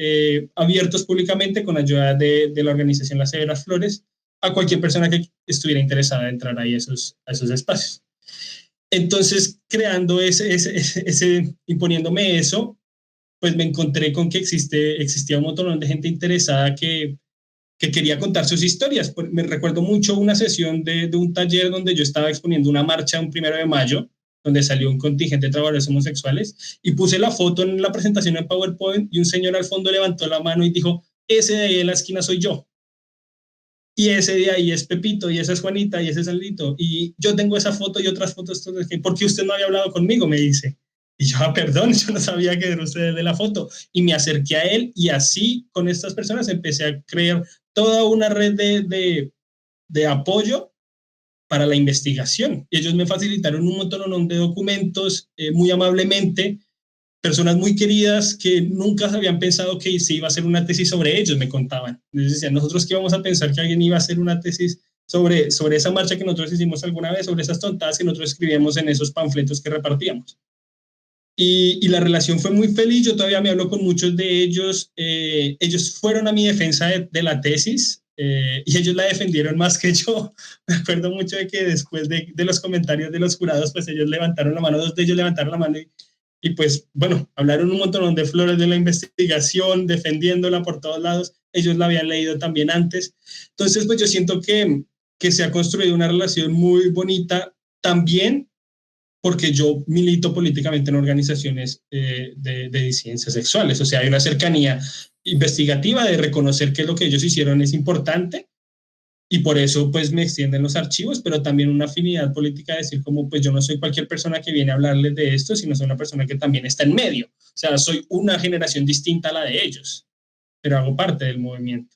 abiertos públicamente con ayuda de la organización Las Severas Flores a cualquier persona que estuviera interesada en entrar ahí a esos espacios. Entonces, creando imponiéndome eso, pues me encontré con que existía un montón de gente interesada que quería contar sus historias. Me recuerdo mucho una sesión de un taller donde yo estaba exponiendo una marcha un 1 de mayo, donde salió un contingente de trabajadores homosexuales, y puse la foto en la presentación en PowerPoint, y un señor al fondo levantó la mano y dijo: ese de ahí en la esquina soy yo. Y ese de ahí es Pepito, y esa es Juanita, y ese es Aldito. Y yo tengo esa foto y otras fotos. ¿Por qué usted no había hablado conmigo?, me dice. Y yo, perdón, yo no sabía que era usted de la foto. Y me acerqué a él, y así con estas personas empecé a crear toda una red de apoyo para la investigación. Y ellos me facilitaron un montón de documentos muy amablemente. Personas muy queridas que nunca habían pensado que se iba a hacer una tesis sobre ellos, me contaban. Les decían: nosotros qué íbamos a pensar que alguien iba a hacer una tesis sobre esa marcha que nosotros hicimos alguna vez, sobre esas tontadas que nosotros escribíamos en esos panfletos que repartíamos. Y la relación fue muy feliz. Yo todavía me hablo con muchos de ellos. Ellos fueron a mi defensa de la tesis, y ellos la defendieron más que yo. Me acuerdo mucho de que después de los comentarios de los jurados, pues ellos levantaron la mano, 2 de ellos levantaron la mano, y pues, bueno, hablaron un montón de flores de la investigación, defendiéndola por todos lados. Ellos la habían leído también antes. Entonces, pues yo siento que se ha construido una relación muy bonita, también porque yo milito políticamente en organizaciones de disidencias sexuales. O sea, hay una cercanía investigativa de reconocer que lo que ellos hicieron es importante, y por eso pues me extienden los archivos, pero también una afinidad política de decir como pues yo no soy cualquier persona que viene a hablarles de esto, sino soy una persona que también está en medio. O sea, soy una generación distinta a la de ellos, pero hago parte del movimiento.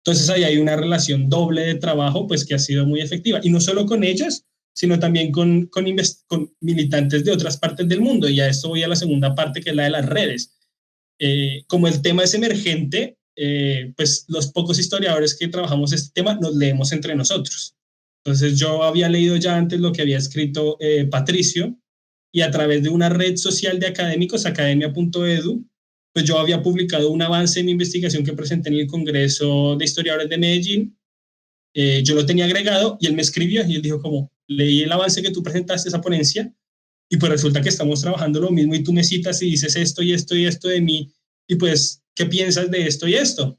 Entonces ahí hay una relación doble de trabajo pues que ha sido muy efectiva, y no solo con ellos, sino también con militantes de otras partes del mundo. Y a esto voy a la segunda parte, que es la de las redes. Como el tema es emergente, pues los pocos historiadores que trabajamos este tema nos leemos entre nosotros. Entonces yo había leído ya antes lo que había escrito Patricio, y a través de una red social de académicos, academia.edu, pues yo había publicado un avance en mi investigación que presenté en el Congreso de Historiadores de Medellín. Yo lo tenía agregado, y él me escribió y él dijo como: leí el avance que tú presentaste, esa ponencia, y pues resulta que estamos trabajando lo mismo y tú me citas y dices esto y esto y esto de mí, y pues, ¿qué piensas de esto y esto?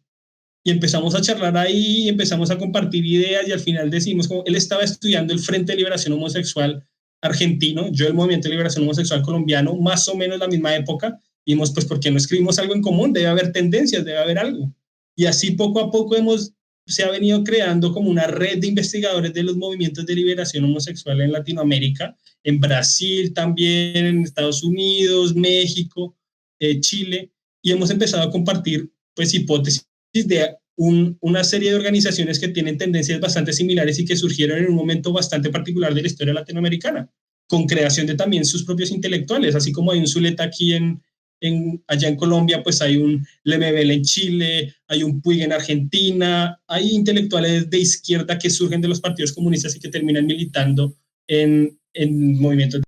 Y empezamos a charlar ahí, empezamos a compartir ideas y al final decimos, como él estaba estudiando el Frente de Liberación Homosexual argentino, yo el Movimiento de Liberación Homosexual colombiano, más o menos la misma época, y dijimos, pues, ¿por qué no escribimos algo en común? Debe haber tendencias, debe haber algo. Y así poco a poco se ha venido creando como una red de investigadores de los movimientos de liberación homosexual en Latinoamérica, en Brasil también, en Estados Unidos, México, Chile, y hemos empezado a compartir pues hipótesis de una serie de organizaciones que tienen tendencias bastante similares y que surgieron en un momento bastante particular de la historia latinoamericana, con creación de también sus propios intelectuales, así como hay un Zuleta aquí allá en Colombia, pues hay un Lemebel en Chile, hay un Puig en Argentina, hay intelectuales de izquierda que surgen de los partidos comunistas y que terminan militando en movimientos de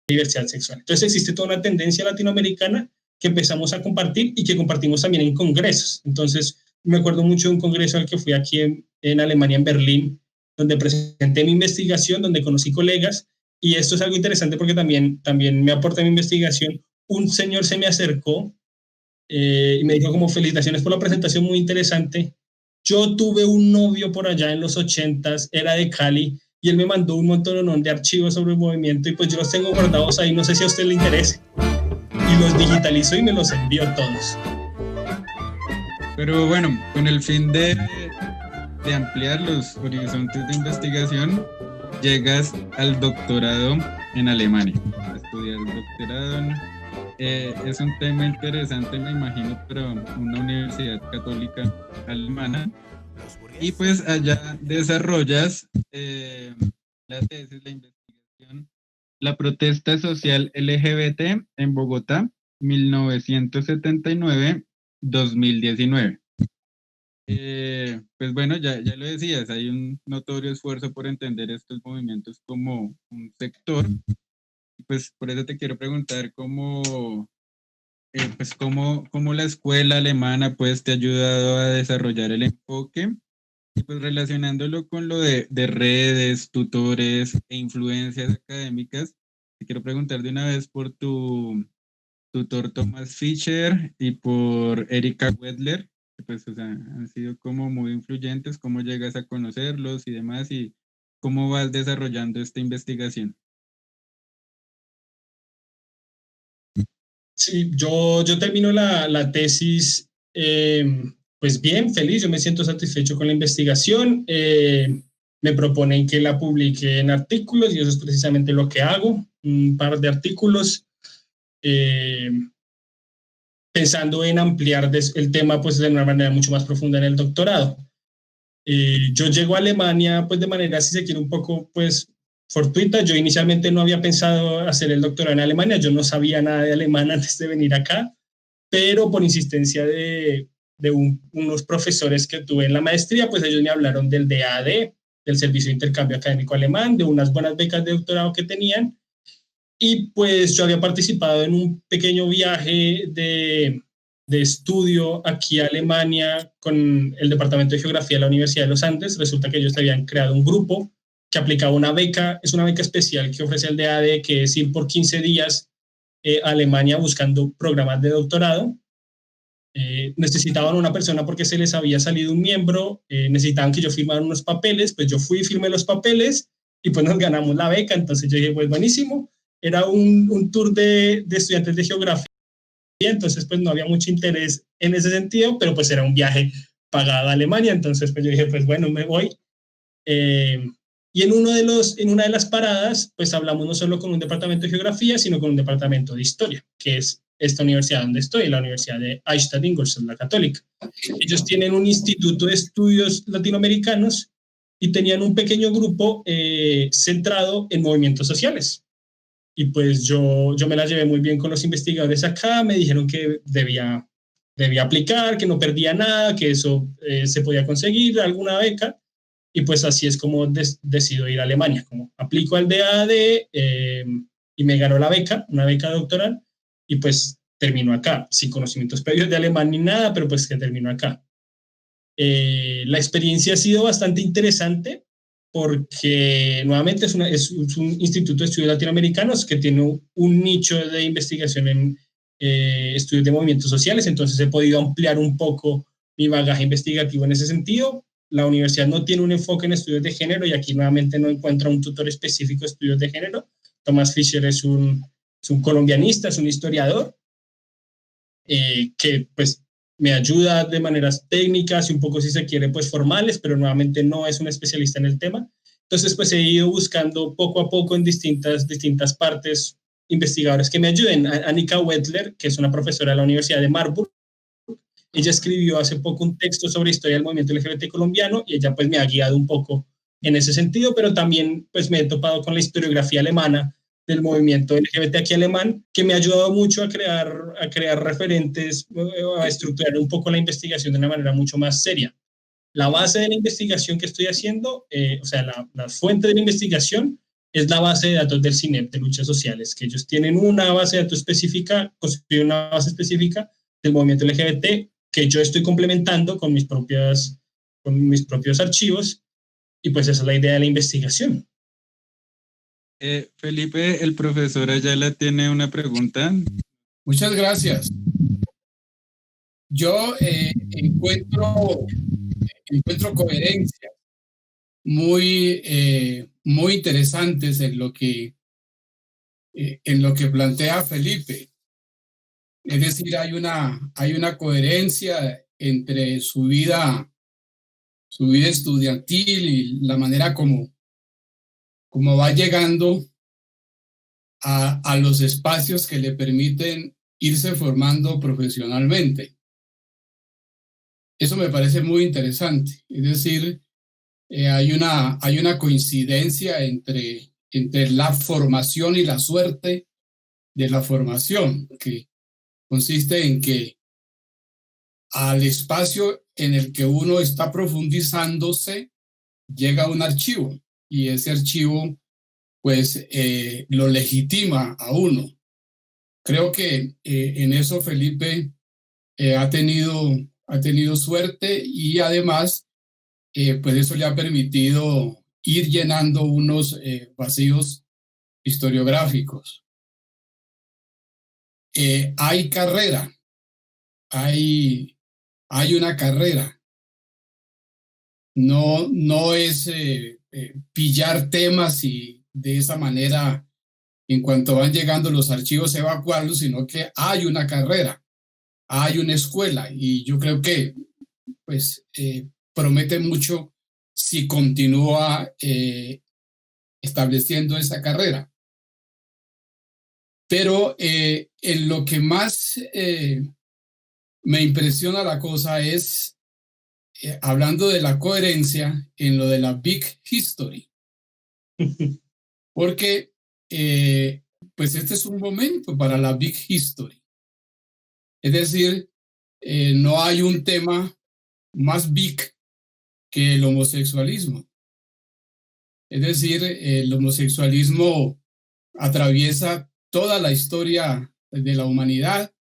diversidad sexual. Entonces existe toda una tendencia latinoamericana que empezamos a compartir y que compartimos también en congresos. Entonces me acuerdo mucho de un congreso al que fui aquí en Alemania, en Berlín, donde presenté mi investigación, donde conocí colegas, y esto es algo interesante porque también me aporta mi investigación. Un señor se me acercó y me dijo como felicitaciones por la presentación, muy interesante. Yo tuve un novio por allá en los 80s, era de Cali, y él me mandó un montón de archivos sobre el movimiento y pues yo los tengo guardados ahí, no sé si a usted le interese. Y los digitalizó y me los envió todos. Pero bueno, con el fin de ampliar los horizontes de investigación, llegas al doctorado en Alemania. Estudias doctorado. Es un tema interesante, me imagino, para una universidad católica alemana. Y pues allá desarrollas la tesis, la investigación, la protesta social LGBT en Bogotá, 1979-2019. Pues bueno, ya lo decías, hay un notorio esfuerzo por entender estos movimientos como un sector. Pues por eso te quiero preguntar cómo la escuela alemana pues te ha ayudado a desarrollar el enfoque. Y pues relacionándolo con lo de redes, tutores e influencias académicas, te quiero preguntar de una vez por tu tutor Thomas Fischer y por Erika Wedler, que pues, o sea, han sido como muy influyentes, cómo llegas a conocerlos y demás, y cómo vas desarrollando esta investigación. Sí, yo termino la tesis pues bien, feliz, yo me siento satisfecho con la investigación. Me proponen que la publique en artículos y eso es precisamente lo que hago, un par de artículos, pensando en ampliar el tema pues de una manera mucho más profunda en el doctorado. Yo llego a Alemania pues de manera, si se quiere, un poco pues fortuita. Yo inicialmente no había pensado hacer el doctorado en Alemania, yo no sabía nada de alemán antes de venir acá, pero por insistencia de unos profesores que tuve en la maestría, pues ellos me hablaron del DAAD, del Servicio de Intercambio Académico Alemán, de unas buenas becas de doctorado que tenían, y pues yo había participado en un pequeño viaje de estudio aquí a Alemania con el Departamento de Geografía de la Universidad de los Andes. Resulta que ellos habían creado un grupo que aplicaba una beca, es una beca especial que ofrece el DAAD, que es ir por 15 días a Alemania buscando programas de doctorado. Necesitaban una persona porque se les había salido un miembro, necesitaban que yo firmara unos papeles, pues yo fui y firmé los papeles y pues nos ganamos la beca. Entonces yo dije, pues buenísimo, era un tour de estudiantes de geografía, entonces pues no había mucho interés en ese sentido, pero pues era un viaje pagado a Alemania, entonces pues yo dije, pues bueno, me voy. Y en una de las paradas, pues hablamos no solo con un departamento de geografía, sino con un departamento de historia, que es esta universidad donde estoy, la Universidad de Eichstätt-Ingolstadt, la católica. Ellos tienen un instituto de estudios latinoamericanos y tenían un pequeño grupo centrado en movimientos sociales. Y pues yo me la llevé muy bien con los investigadores acá, me dijeron que debía aplicar, que no perdía nada, que eso se podía conseguir, alguna beca. Y pues así es como decido ir a Alemania, como aplico al DAAD y me ganó la beca, una beca doctoral, y pues termino acá, sin conocimientos previos de alemán ni nada, pero pues que termino acá. La experiencia ha sido bastante interesante porque nuevamente es un instituto de estudios latinoamericanos que tiene un nicho de investigación en estudios de movimientos sociales, entonces he podido ampliar un poco mi bagaje investigativo en ese sentido. La universidad no tiene un enfoque en estudios de género y aquí nuevamente no encuentra un tutor específico de estudios de género. Thomas Fisher es un colombianista, es un historiador que pues me ayuda de maneras técnicas y un poco si se quiere pues formales, pero nuevamente no es un especialista en el tema. Entonces pues he ido buscando poco a poco en distintas partes investigadores que me ayuden. Annika Wettler, que es una profesora de la Universidad de Marburg, ella escribió hace poco un texto sobre historia del movimiento LGBT colombiano y ella pues me ha guiado un poco en ese sentido, pero también pues me he topado con la historiografía alemana del movimiento LGBT aquí alemán, que me ha ayudado mucho a crear referentes, a estructurar un poco la investigación de una manera mucho más seria. La base de la investigación que estoy haciendo, o sea, la fuente de la investigación es la base de datos del CINEP de luchas sociales, que ellos tienen una base de datos específica, construyen una base específica del movimiento LGBT que yo estoy complementando con mis propios archivos, y pues esa es la idea de la investigación. Felipe, el profesor Ayala tiene una pregunta. Muchas gracias. Yo encuentro coherencias muy interesantes en lo que plantea Felipe. Es decir, hay una coherencia entre su vida estudiantil y la manera como va llegando a los espacios que le permiten irse formando profesionalmente. Eso me parece muy interesante. Es decir, hay una coincidencia entre la formación y la suerte de la formación, que consiste en que al espacio en el que uno está profundizándose llega un archivo y ese archivo pues lo legitima a uno. Creo que en eso Felipe ha tenido suerte y además pues eso le ha permitido ir llenando unos vacíos historiográficos. Hay carrera, hay una carrera. No es pillar temas y de esa manera, en cuanto van llegando los archivos, evacuarlos, sino que hay una carrera, hay una escuela, y yo creo que pues promete mucho si continúa estableciendo esa carrera. Pero en lo que más me impresiona la cosa es, hablando de la coherencia, en lo de la Big History. Porque pues este es un momento para la Big History. Es decir, no hay un tema más big que el homosexualismo. Es decir, el homosexualismo atraviesa toda la historia de la humanidad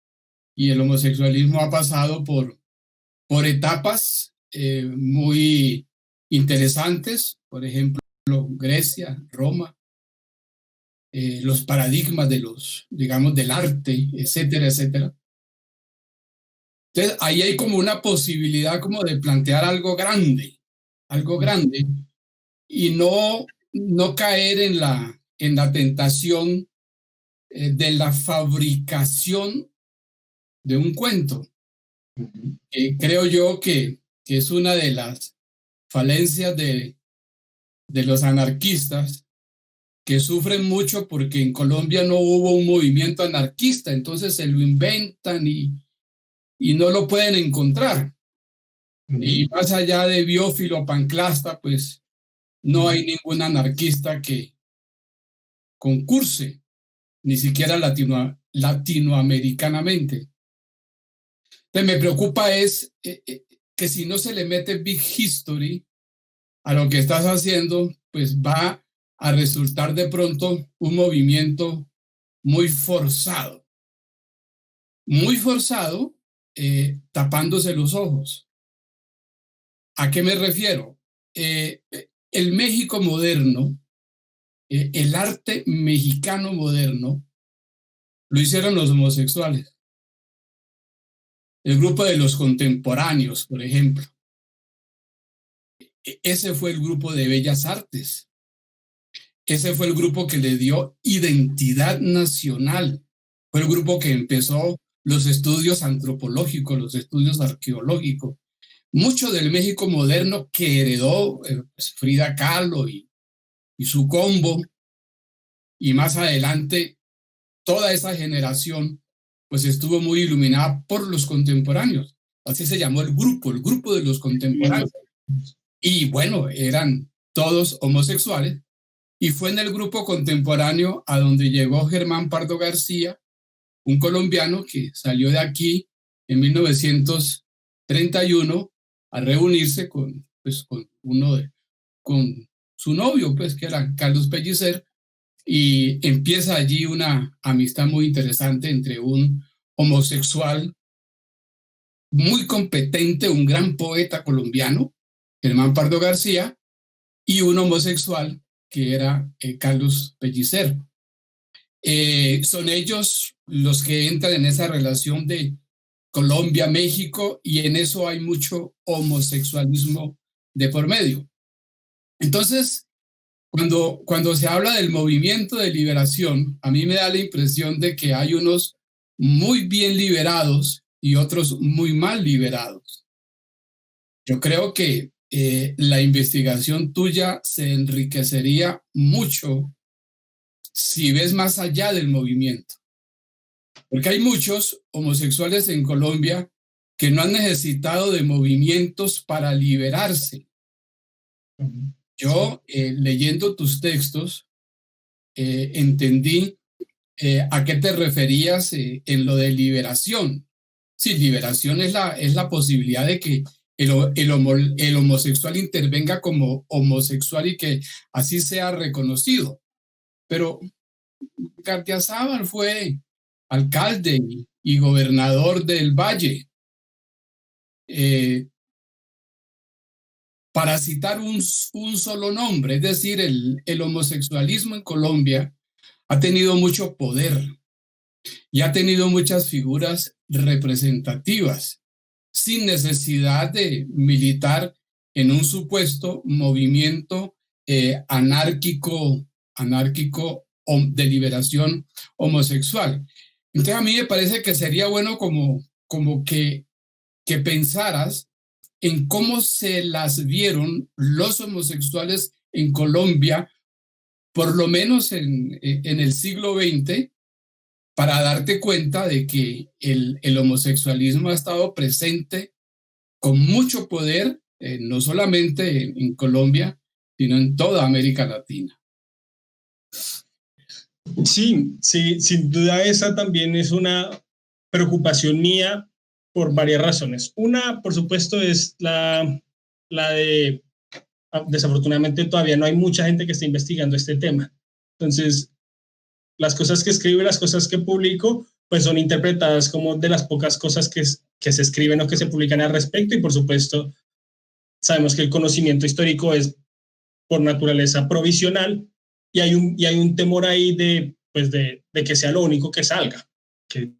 y el homosexualismo ha pasado por etapas muy interesantes, por ejemplo, Grecia, Roma, los paradigmas del arte, etcétera, etcétera. Entonces, ahí hay como una posibilidad como de plantear algo grande, y no caer en la tentación de la fabricación de un cuento. Creo yo que es una de las falencias de los anarquistas, que sufren mucho porque en Colombia no hubo un movimiento anarquista, entonces se lo inventan y no lo pueden encontrar. Y más allá de Biófilo Panclasta, pues no hay ningún anarquista que concurse, ni siquiera latinoamericanamente. Entonces me preocupa es que si no se le mete Big History a lo que estás haciendo, pues va a resultar de pronto un movimiento muy forzado, tapándose los ojos. ¿A qué me refiero? el México moderno, el arte mexicano moderno, lo hicieron los homosexuales. El grupo de los contemporáneos, por ejemplo. Ese fue el grupo de Bellas Artes. Ese fue el grupo que le dio identidad nacional. Fue el grupo que empezó los estudios antropológicos, los estudios arqueológicos. Mucho del México moderno que heredó Frida Kahlo y su combo, y más adelante toda esa generación, pues estuvo muy iluminada por los contemporáneos. Así se llamó el grupo de los contemporáneos. Y bueno, eran todos homosexuales. Y fue en el grupo contemporáneo a donde llegó Germán Pardo García, un colombiano que salió de aquí en 1931 a reunirse con su novio, pues, que era Carlos Pellicer, y empieza allí una amistad muy interesante entre un homosexual muy competente, un gran poeta colombiano, Germán Pardo García, y un homosexual que era Carlos Pellicer. Son ellos los que entran en esa relación de Colombia-México, y en eso hay mucho homosexualismo de por medio. Entonces, cuando se habla del movimiento de liberación, a mí me da la impresión de que hay unos muy bien liberados y otros muy mal liberados. Yo creo que la investigación tuya se enriquecería mucho si ves más allá del movimiento. Porque hay muchos homosexuales en Colombia que no han necesitado de movimientos para liberarse. Yo, leyendo tus textos, entendí a qué te referías en lo de liberación. Sí, liberación es la posibilidad de que el homosexual intervenga como homosexual y que así sea reconocido. Pero Gardiazabal fue alcalde y gobernador del Valle. Para citar un solo nombre, es decir, el homosexualismo en Colombia ha tenido mucho poder y ha tenido muchas figuras representativas, sin necesidad de militar en un supuesto movimiento anárquico de liberación homosexual. Entonces a mí me parece que sería bueno como que pensaras en cómo se las vieron los homosexuales en Colombia, por lo menos en el siglo XX, para darte cuenta de que el homosexualismo ha estado presente con mucho poder, no solamente en Colombia, sino en toda América Latina. Sí, sin duda esa también es una preocupación mía por varias razones. Una, por supuesto, es la de, desafortunadamente todavía no hay mucha gente que esté investigando este tema. Entonces, las cosas que escribo y las cosas que publico, pues son interpretadas como de las pocas cosas que se escriben o que se publican al respecto, y por supuesto, sabemos que el conocimiento histórico es por naturaleza provisional, y hay un temor ahí de que sea lo único que salga, que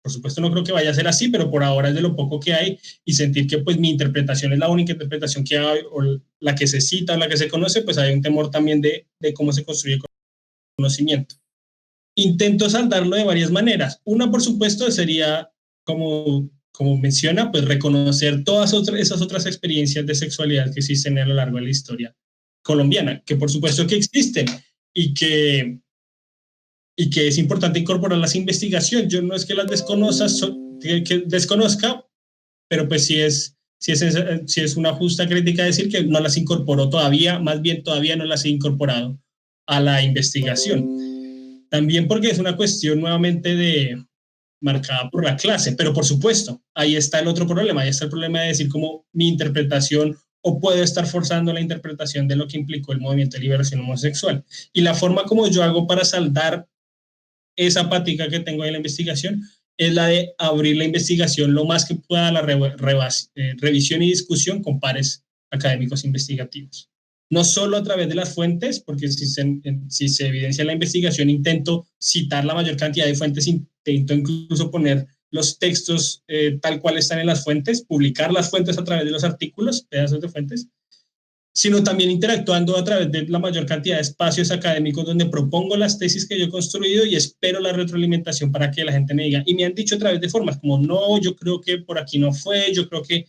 por supuesto no creo que vaya a ser así, pero por ahora es de lo poco que hay, y sentir que pues mi interpretación es la única interpretación que hay, o la que se cita o la que se conoce, pues hay un temor también de cómo se construye el conocimiento. Intento saldarlo de varias maneras. Una, por supuesto, sería, como menciona, pues reconocer todas esas otras experiencias de sexualidad que existen a lo largo de la historia colombiana, que por supuesto que existen, y que es importante incorporarlas a la investigación. Yo no es que las desconozca, pero pues sí es una justa crítica decir que no las incorporó todavía, más bien todavía no las he incorporado a la investigación. También porque es una cuestión nuevamente marcada por la clase, pero por supuesto, ahí está el otro problema, ahí está el problema de decir cómo mi interpretación, o puedo estar forzando la interpretación de lo que implicó el movimiento de liberación homosexual. Y la forma como yo hago para saldar esa pática que tengo en la investigación es la de abrir la investigación lo más que pueda a la revisión y discusión con pares académicos investigativos. no solo a través de las fuentes, porque si se evidencia en la investigación, intento citar la mayor cantidad de fuentes, intento incluso poner los textos tal cual están en las fuentes, publicar las fuentes a través de los artículos, pedazos de fuentes, sino también interactuando a través de la mayor cantidad de espacios académicos donde propongo las tesis que yo he construido y espero la retroalimentación para que la gente me diga. Y me han dicho a través de formas como, no, yo creo que por aquí no fue, yo creo que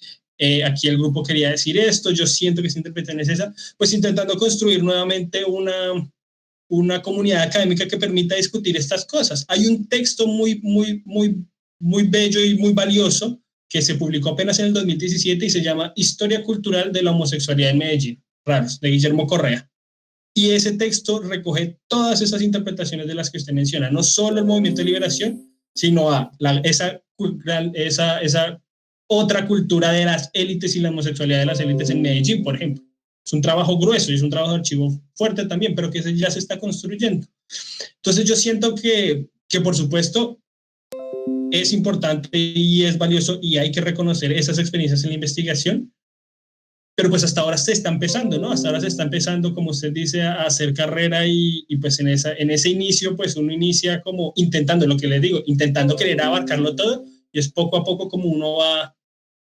aquí el grupo quería decir esto, yo siento que esa interpretación es esa, pues intentando construir nuevamente una comunidad académica que permita discutir estas cosas. Hay un texto muy bello y muy valioso que se publicó apenas en el 2017 y se llama Historia Cultural de la Homosexualidad en Medellín, Raros, de Guillermo Correa. Y ese texto recoge todas esas interpretaciones de las que usted menciona, no solo el movimiento de liberación, sino esa otra cultura de las élites y la homosexualidad de las élites en Medellín, por ejemplo. Es un trabajo grueso y es un trabajo de archivo fuerte también, pero que ya se está construyendo. Entonces yo siento que por supuesto, es importante y es valioso y hay que reconocer esas experiencias en la investigación, pero pues hasta ahora se está empezando, ¿no? Hasta ahora se está empezando, como usted dice, a hacer carrera y pues en ese inicio, pues uno inicia como intentando, lo que le digo, intentando querer abarcarlo todo y es poco a poco como uno va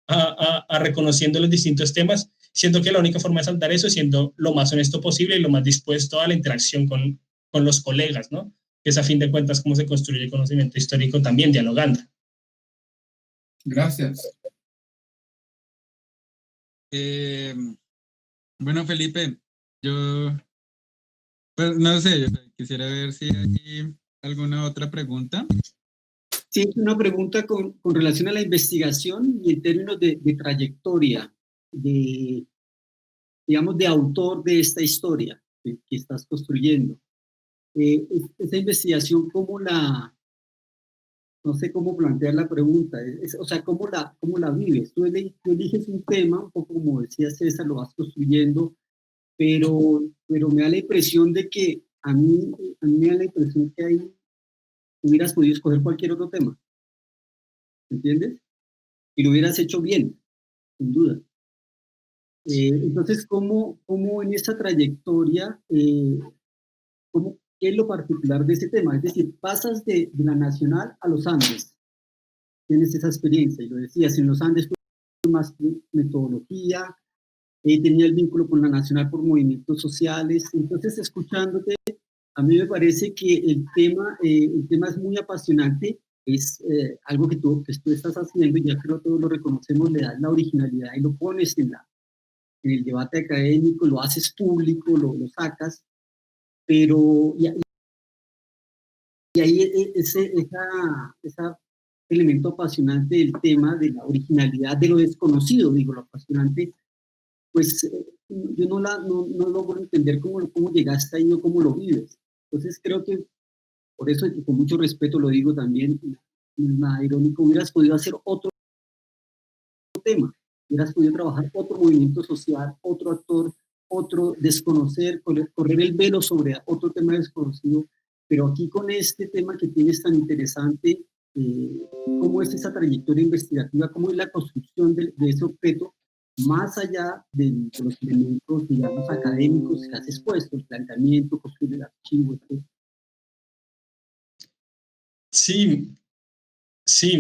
a reconociendo los distintos temas, siendo que la única forma de saltar eso es siendo lo más honesto posible y lo más dispuesto a la interacción con los colegas, ¿no? Que es a fin de cuentas cómo se construye el conocimiento histórico también dialogando. Gracias. Bueno, Felipe, yo pues no sé, quisiera ver si hay alguna otra pregunta. Sí, una pregunta con relación a la investigación y en términos de trayectoria, digamos, de autor de esta historia que estás construyendo. Esa investigación, no sé cómo plantear la pregunta, o sea, ¿cómo la vives? Tú eliges un tema, un poco como decía César, lo vas construyendo, pero me da la impresión de que a mí me da la impresión que ahí hubieras podido escoger cualquier otro tema, ¿entiendes? Y lo hubieras hecho bien, sin duda. Entonces, ¿cómo en esta trayectoria, qué es lo particular de ese tema? Es decir, pasas de la Nacional a los Andes, tienes esa experiencia, y lo decías, en los Andes fue más metodología, tenía el vínculo con la Nacional por movimientos sociales, entonces escuchándote, a mí me parece que el tema es muy apasionante, es algo que tú estás haciendo, y ya creo que todos lo reconocemos, le das la originalidad y lo pones en el debate académico, lo haces público, lo sacas, pero y ahí ese elemento apasionante del tema de la originalidad, de lo desconocido, digo, lo apasionante, pues yo no logro entender cómo llegaste ahí o cómo lo vives. Entonces creo que, por eso, y con mucho respeto lo digo también, nada irónico, hubieras podido hacer otro tema, hubieras podido trabajar otro movimiento social, otro actor, otro desconocer, correr el velo sobre otro tema desconocido, pero aquí con este tema que tienes tan interesante, cómo es esa trayectoria investigativa, cómo es la construcción de ese objeto, más allá de los elementos, digamos, académicos que has expuesto, el planteamiento, construir el archivo, etc. Sí,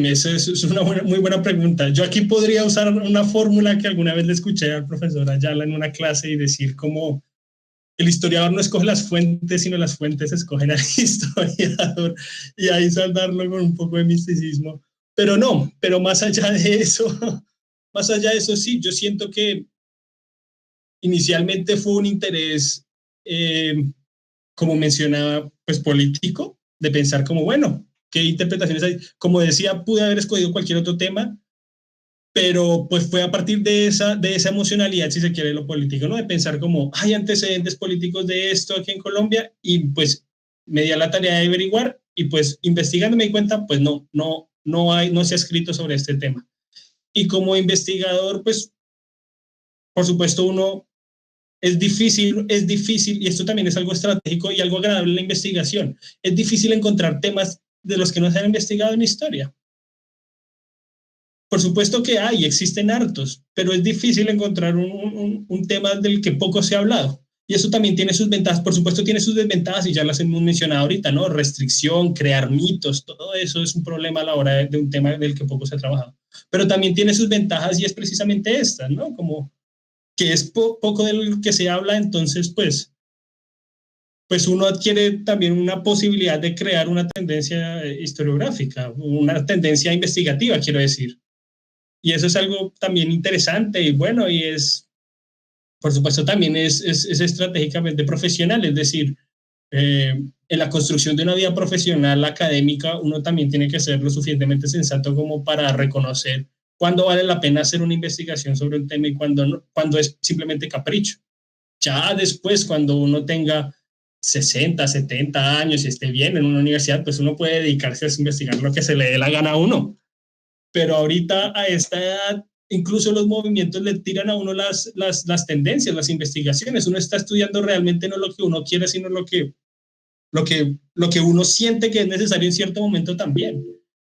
esa es una muy buena pregunta. Yo aquí podría usar una fórmula que alguna vez le escuché al profesor Ayala en una clase y decir como el historiador no escoge las fuentes, sino las fuentes escogen al historiador, y ahí saldarlo con un poco de misticismo. Pero no, pero más allá de eso sí, yo siento que inicialmente fue un interés, como mencionaba, pues político, de pensar como, bueno, ¿qué interpretaciones hay? Como decía, pude haber escogido cualquier otro tema, pero pues fue a partir de esa emocionalidad, si se quiere, lo político, ¿no? De pensar como, hay antecedentes políticos de esto aquí en Colombia, y pues me di a la tarea de averiguar, y pues investigando me di cuenta, pues no se ha escrito sobre este tema. Y como investigador, pues, por supuesto, es difícil, y esto también es algo estratégico y algo agradable en la investigación, es difícil encontrar temas de los que no se han investigado en historia. Por supuesto que existen hartos, pero es difícil encontrar un tema del que poco se ha hablado. Y eso también tiene sus ventajas, por supuesto tiene sus desventajas y ya las hemos mencionado ahorita, ¿no? Restricción, crear mitos, todo eso es un problema a la hora de un tema del que poco se ha trabajado. Pero también tiene sus ventajas y es precisamente esta, ¿no? Como que es poco del que se habla, entonces pues uno adquiere también una posibilidad de crear una tendencia historiográfica, una tendencia investigativa, quiero decir. Y eso es algo también interesante y bueno, y es, por supuesto, también es estratégicamente profesional, es decir, en la construcción de una vida profesional académica, uno también tiene que ser lo suficientemente sensato como para reconocer cuándo vale la pena hacer una investigación sobre un tema y cuándo no, cuándo es simplemente capricho. Ya después, cuando uno tenga 60, 70 años y esté bien en una universidad, pues uno puede dedicarse a investigar lo que se le dé la gana a uno. Pero ahorita a esta edad, incluso los movimientos le tiran a uno las tendencias, las investigaciones. Uno está estudiando realmente no lo que uno quiere, sino lo que uno siente que es necesario en cierto momento también.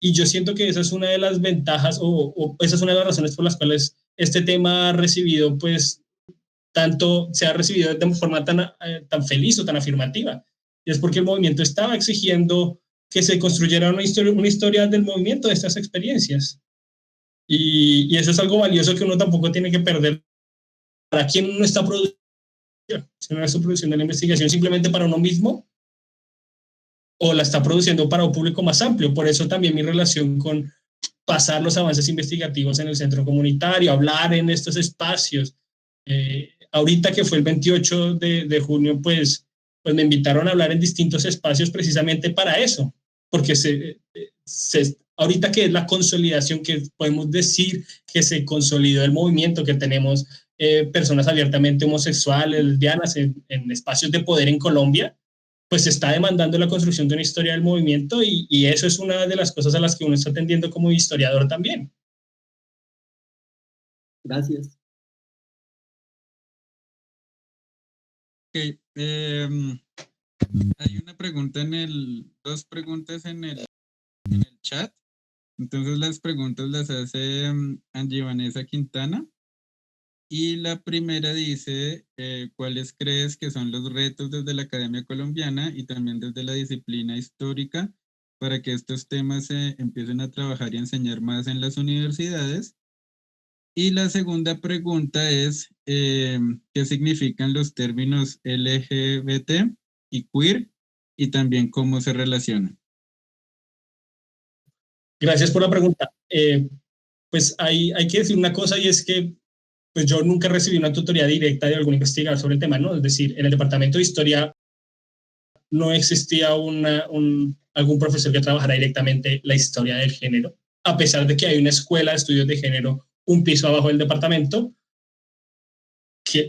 Y yo siento que esa es una de las ventajas o esa es una de las razones por las cuales este tema ha recibido, pues, tanto se ha recibido de forma tan feliz o tan afirmativa. Y es porque el movimiento estaba exigiendo que se construyera una historia del movimiento, de estas experiencias. Y eso es algo valioso que uno tampoco tiene que perder. ¿Para quién uno está produciendo? Si no está produciendo la investigación simplemente para uno mismo, o la está produciendo para un público más amplio. Por eso también mi relación con pasar los avances investigativos en el centro comunitario, hablar en estos espacios. Ahorita que fue el 28 de junio, pues me invitaron a hablar en distintos espacios precisamente para eso, porque ahorita que es la consolidación, que podemos decir que se consolidó el movimiento, que tenemos personas abiertamente homosexuales, lesbianas en espacios de poder en Colombia, pues se está demandando la construcción de una historia del movimiento y eso es una de las cosas a las que uno está atendiendo como historiador también. Gracias. Okay. Hay una pregunta dos preguntas en el chat. Entonces las preguntas las hace Angie Vanessa Quintana. Y la primera dice, ¿cuáles crees que son los retos desde la Academia Colombiana y también desde la disciplina histórica para que estos temas se empiecen a trabajar y a enseñar más en las universidades? Y la segunda pregunta es, ¿qué significan los términos LGBT y queer y también cómo se relacionan? Gracias por la pregunta. Pues hay que decir una cosa, y es que pues yo nunca recibí una tutoría directa de algún investigador sobre el tema, ¿no? Es decir, en el departamento de historia no existía algún profesor que trabajara directamente la historia del género, a pesar de que hay una escuela de estudios de género un piso abajo del departamento,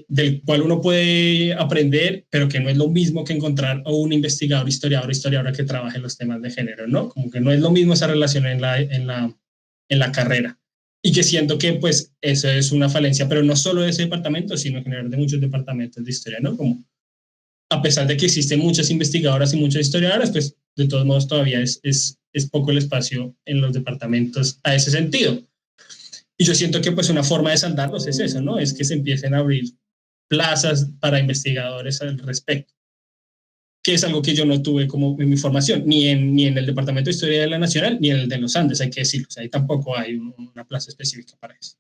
del cual uno puede aprender, pero que no es lo mismo que encontrar a un investigador, historiadora que trabaje en los temas de género, ¿no? Como que no es lo mismo esa relación en la carrera. Y que siento que pues eso es una falencia, pero no solo de ese departamento, sino en general de muchos departamentos de historia, ¿no? Como a pesar de que existen muchas investigadoras y muchas historiadoras, pues de todos modos todavía es poco el espacio en los departamentos a ese sentido. Y yo siento que pues una forma de saldarlos es eso, ¿no? Es que se empiecen a abrir plazas para investigadores al respecto, que es algo que yo no tuve como en mi formación, ni en el Departamento de Historia de la Nacional, ni en el de los Andes, hay que decirlo. O sea, ahí tampoco hay una plaza específica para eso.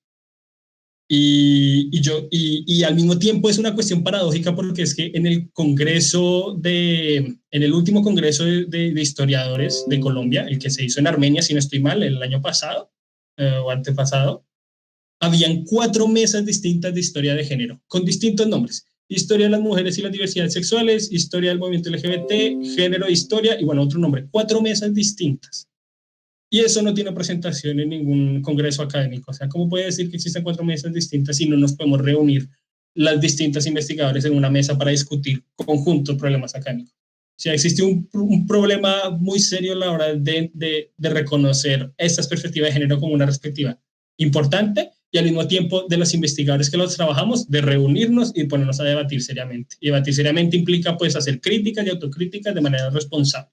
Y al mismo tiempo es una cuestión paradójica, porque es que en el último congreso de historiadores de Colombia, el que se hizo en Armenia, si no estoy mal, el año pasado o antepasado, habían 4 mesas distintas de historia de género, con distintos nombres. Historia de las mujeres y las diversidades sexuales, historia del movimiento LGBT, género e historia, y bueno, otro nombre. 4 mesas distintas. Y eso no tiene presentación en ningún congreso académico. O sea, ¿cómo puede decir que existen 4 mesas distintas si no nos podemos reunir las distintas investigadores en una mesa para discutir conjuntos problemas académicos? O sea, existe un problema muy serio a la hora de reconocer estas perspectivas de género como una perspectiva importante, y al mismo tiempo de los investigadores que los trabajamos, de reunirnos y ponernos a debatir seriamente. Y debatir seriamente implica pues hacer críticas y autocríticas de manera responsable.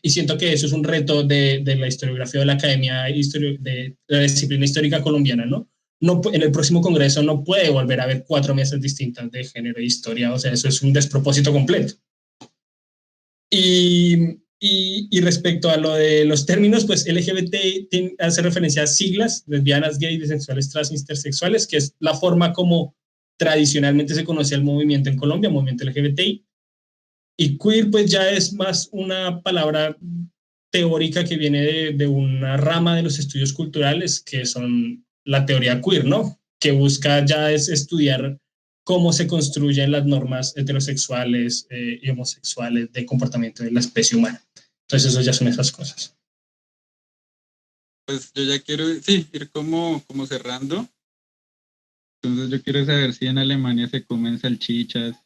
Y siento que eso es un reto de la historiografía de la academia, de la disciplina histórica colombiana, ¿no? no, en el próximo congreso no puede volver a haber 4 mesas distintas de género e historia, o sea, eso es un despropósito completo. Y respecto a lo de los términos, pues LGBT hace referencia a siglas, lesbianas, gays, bisexuales, trans, intersexuales, que es la forma como tradicionalmente se conocía el movimiento en Colombia, movimiento LGBTI. Y queer, pues ya es más una palabra teórica que viene de una rama de los estudios culturales, que son la teoría queer, ¿no? Que busca ya es estudiar cómo se construyen las normas heterosexuales y homosexuales de comportamiento de la especie humana. Entonces, eso ya son esas cosas. Pues yo ya quiero, sí, ir como cerrando. Entonces yo quiero saber si en Alemania se comen salchichas,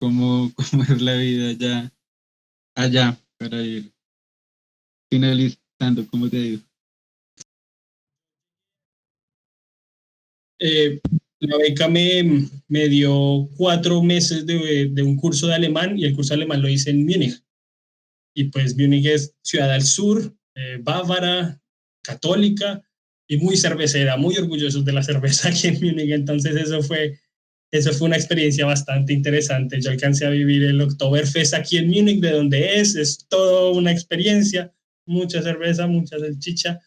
cómo es la vida allá, para ir finalizando, ¿cómo te digo? La beca me dio 4 meses de un curso de alemán, y el curso de alemán lo hice en Múnich. Y pues Múnich es ciudad al sur, bávara, católica y muy cervecera, muy orgullosos de la cerveza aquí en Múnich. Entonces eso fue una experiencia bastante interesante. Yo alcancé a vivir el Oktoberfest aquí en Múnich, de donde es toda una experiencia, mucha cerveza, mucha salchicha,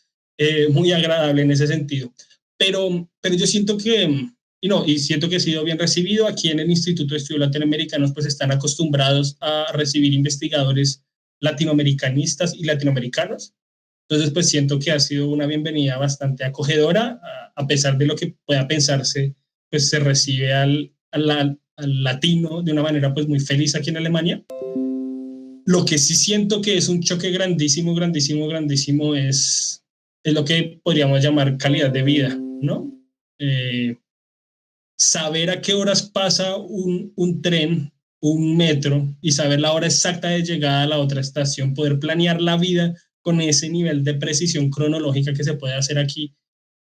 muy agradable en ese sentido. Pero yo siento que, y siento que he sido bien recibido. Aquí en el Instituto de Estudios Latinoamericanos pues están acostumbrados a recibir investigadores latinoamericanistas y latinoamericanos. Entonces pues siento que ha sido una bienvenida bastante acogedora, a pesar de lo que pueda pensarse, pues se recibe al latino de una manera pues muy feliz aquí en Alemania. Lo que sí siento que es un choque grandísimo, grandísimo, grandísimo es lo que podríamos llamar calidad de vida, ¿no? Saber a qué horas pasa un tren, un metro, y saber la hora exacta de llegada a la otra estación, poder planear la vida con ese nivel de precisión cronológica que se puede hacer aquí,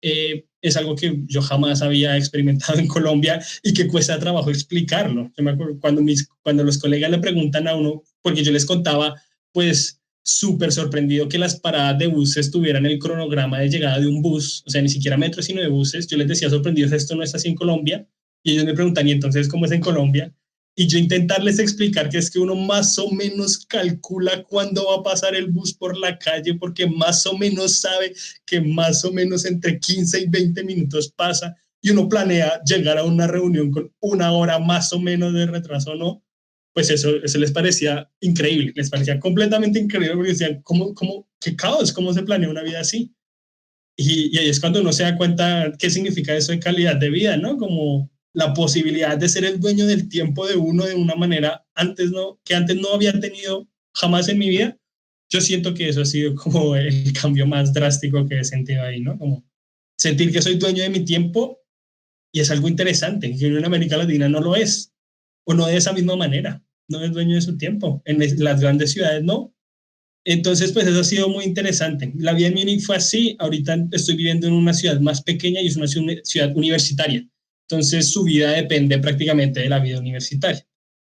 es algo que yo jamás había experimentado en Colombia y que cuesta trabajo explicarlo. Yo me acuerdo cuando los colegas le preguntan a uno, porque yo les contaba, pues súper sorprendido que las paradas de buses tuvieran el cronograma de llegada de un bus, o sea, ni siquiera metro, sino de buses. Yo les decía sorprendidos, esto no es así en Colombia. Y ellos me preguntan, ¿y entonces cómo es en Colombia? Y yo intentarles explicar que es que uno más o menos calcula cuándo va a pasar el bus por la calle, porque más o menos sabe que más o menos entre 15 y 20 minutos pasa, y uno planea llegar a una reunión con 1 hora más o menos de retraso, ¿no? Pues eso les parecía increíble, les parecía completamente increíble, porque decían, qué caos, cómo se planea una vida así. Y ahí es cuando uno se da cuenta qué significa eso de calidad de vida, ¿no? Como la posibilidad de ser el dueño del tiempo de uno de una manera que antes no había tenido jamás en mi vida. Yo siento que eso ha sido como el cambio más drástico que he sentido ahí, ¿no? Como sentir que soy dueño de mi tiempo, y es algo interesante, que en América Latina no lo es, o no de esa misma manera, no es dueño de su tiempo. En las grandes ciudades no. Entonces, pues eso ha sido muy interesante. La vida en Múnich fue así. Ahorita estoy viviendo en una ciudad más pequeña y es una ciudad universitaria. Entonces, su vida depende prácticamente de la vida universitaria.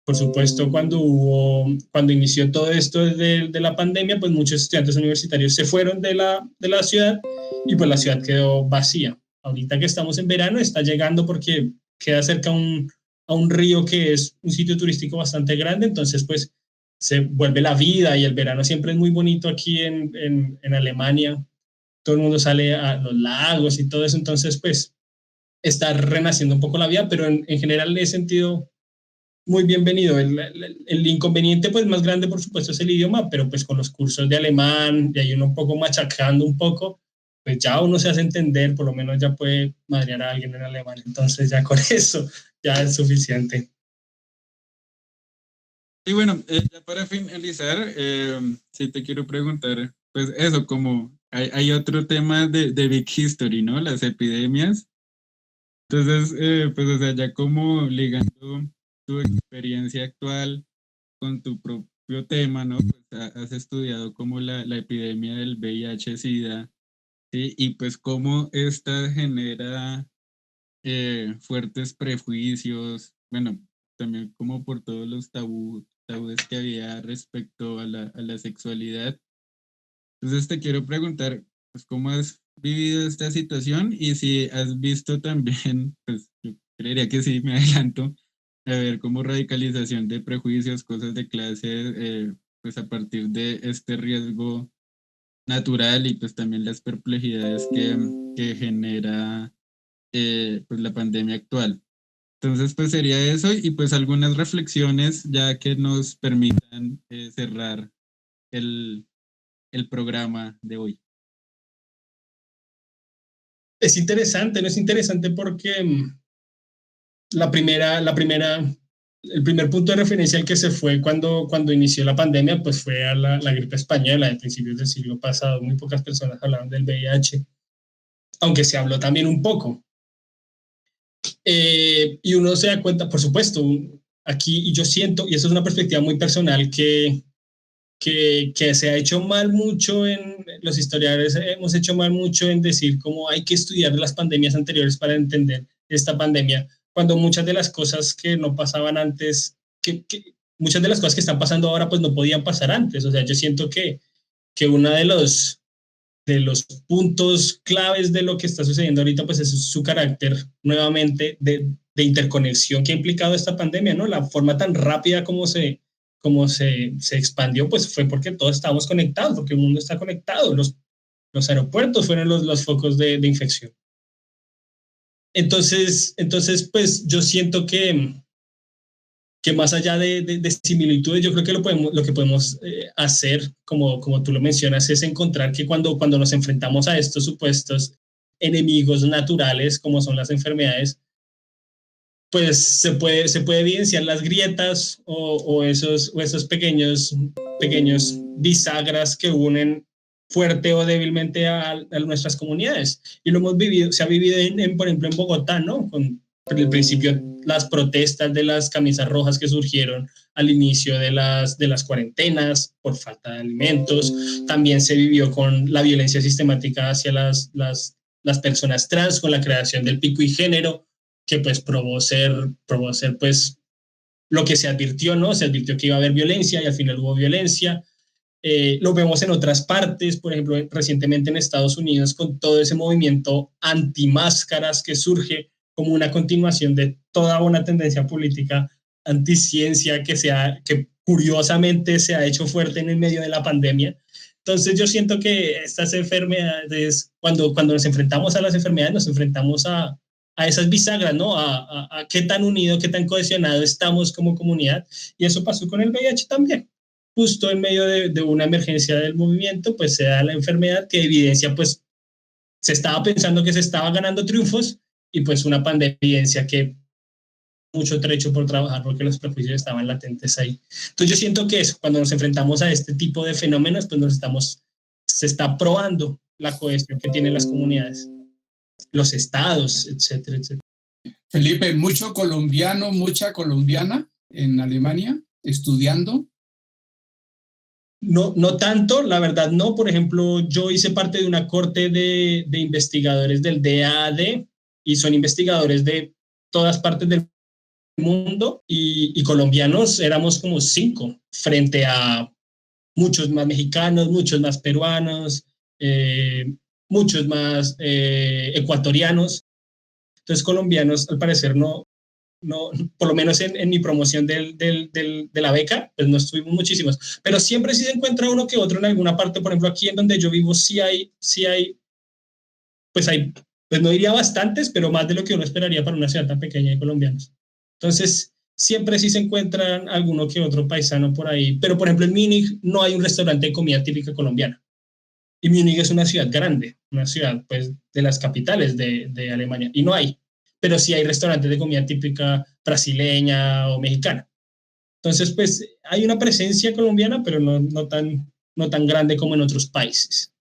Por supuesto, cuando inició todo esto de la pandemia, pues muchos estudiantes universitarios se fueron de la ciudad, y pues la ciudad quedó vacía. Ahorita que estamos en verano, está llegando porque queda cerca a un río que es un sitio turístico bastante grande. Entonces, pues se vuelve la vida, y el verano siempre es muy bonito aquí en Alemania. Todo el mundo sale a los lagos y todo eso. Entonces, pues está renaciendo un poco la vida, pero en general he sentido muy bienvenido. El inconveniente pues más grande, por supuesto, es el idioma, pero pues con los cursos de alemán, y ahí uno un poco machacando un poco, pues ya uno se hace entender, por lo menos ya puede madrear a alguien en alemán. Entonces ya con eso ya es suficiente. Y bueno, ya para finalizar, sí te quiero preguntar, pues eso, como hay otro tema de Big History, ¿no? Las epidemias. Entonces, pues, o sea, ya como ligando tu experiencia actual con tu propio tema, ¿no? Pues has estudiado como la epidemia del VIH-Sida, ¿sí? Y pues cómo esta genera fuertes prejuicios, bueno, también como por todos los tabúes que había respecto a la sexualidad. Entonces te quiero preguntar, pues, ¿cómo has vivido esta situación y si has visto también, pues yo creería que sí, me adelanto, a ver como radicalización de prejuicios, cosas de clase, pues a partir de este riesgo natural y pues también las perplejidades que genera pues la pandemia actual. Entonces pues sería eso y pues algunas reflexiones ya que nos permitan cerrar el, el programa de hoy. Es interesante, ¿no? Es interesante porque el primer punto de referencia al que se fue cuando inició la pandemia, pues fue a la gripe española de principios del siglo pasado. Muy pocas personas hablaban del VIH, aunque se habló también un poco. Y uno se da cuenta, por supuesto, aquí, y yo siento, y eso es una perspectiva muy personal, que se ha hecho mal mucho los historiadores hemos hecho mal mucho en decir cómo hay que estudiar las pandemias anteriores para entender esta pandemia, cuando muchas de las cosas que no pasaban antes, muchas de las cosas que están pasando ahora pues no podían pasar antes. O sea, yo siento que uno de los puntos claves de lo que está sucediendo ahorita pues es su carácter nuevamente de interconexión que ha implicado esta pandemia, ¿no? La forma tan rápida como se expandió, pues fue porque todos estamos conectados, porque el mundo está conectado. Los aeropuertos fueron los focos de infección. Entonces, pues yo siento que más allá de similitudes, yo creo que lo que podemos hacer, como tú lo mencionas, es encontrar que cuando nos enfrentamos a estos supuestos enemigos naturales, como son las enfermedades, pues se puede evidenciar las grietas o esos pequeños bisagras que unen fuerte o débilmente a nuestras comunidades. Y lo hemos vivido, se ha vivido por ejemplo, en Bogotá, ¿no? Con el principio, las protestas de las camisas rojas que surgieron al inicio de las cuarentenas por falta de alimentos. También se vivió con la violencia sistemática hacia las personas trans, con la creación del pico y género, que pues probó ser pues lo que se advirtió, ¿no? Se advirtió que iba a haber violencia y al final hubo violencia. Lo vemos en otras partes, por ejemplo, recientemente en Estados Unidos, con todo ese movimiento anti-máscaras que surge como una continuación de toda una tendencia política anticiencia que curiosamente se ha hecho fuerte en el medio de la pandemia. Entonces yo siento que estas enfermedades, cuando nos enfrentamos a las enfermedades, nos enfrentamos a esas bisagras, ¿no? A qué tan unido, qué tan cohesionado estamos como comunidad. Y eso pasó con el VIH también. Justo en medio de una emergencia del movimiento, pues se da la enfermedad que evidencia, pues se estaba pensando que se estaba ganando triunfos y pues una pandemia evidencia que mucho trecho por trabajar porque los prejuicios estaban latentes ahí. Entonces yo siento que eso, cuando nos enfrentamos a este tipo de fenómenos, pues se está probando la cohesión que tienen las comunidades, los estados, etcétera, etcétera. Felipe, mucho colombiano, mucha colombiana en Alemania estudiando. No tanto, la verdad no. Por ejemplo, yo hice parte de una corte de investigadores del DAAD y son investigadores de todas partes del mundo y colombianos éramos como 5 frente a muchos más mexicanos, muchos más peruanos, muchos más ecuatorianos. Entonces colombianos al parecer no, por lo menos en mi promoción de la beca, pues no estuvimos muchísimos, pero siempre sí se encuentra uno que otro en alguna parte. Por ejemplo, aquí en donde yo vivo sí hay, pues no diría bastantes, pero más de lo que uno esperaría para una ciudad tan pequeña de colombianos. Entonces, siempre sí se encuentran alguno que otro paisano por ahí, pero por ejemplo en Múnich no hay un restaurante de comida típica colombiana. Y Múnich es una ciudad grande, una ciudad pues de las capitales de Alemania, y no hay, pero sí hay restaurantes de comida típica brasileña o mexicana. Entonces, pues hay una presencia colombiana, pero no tan grande como en otros países.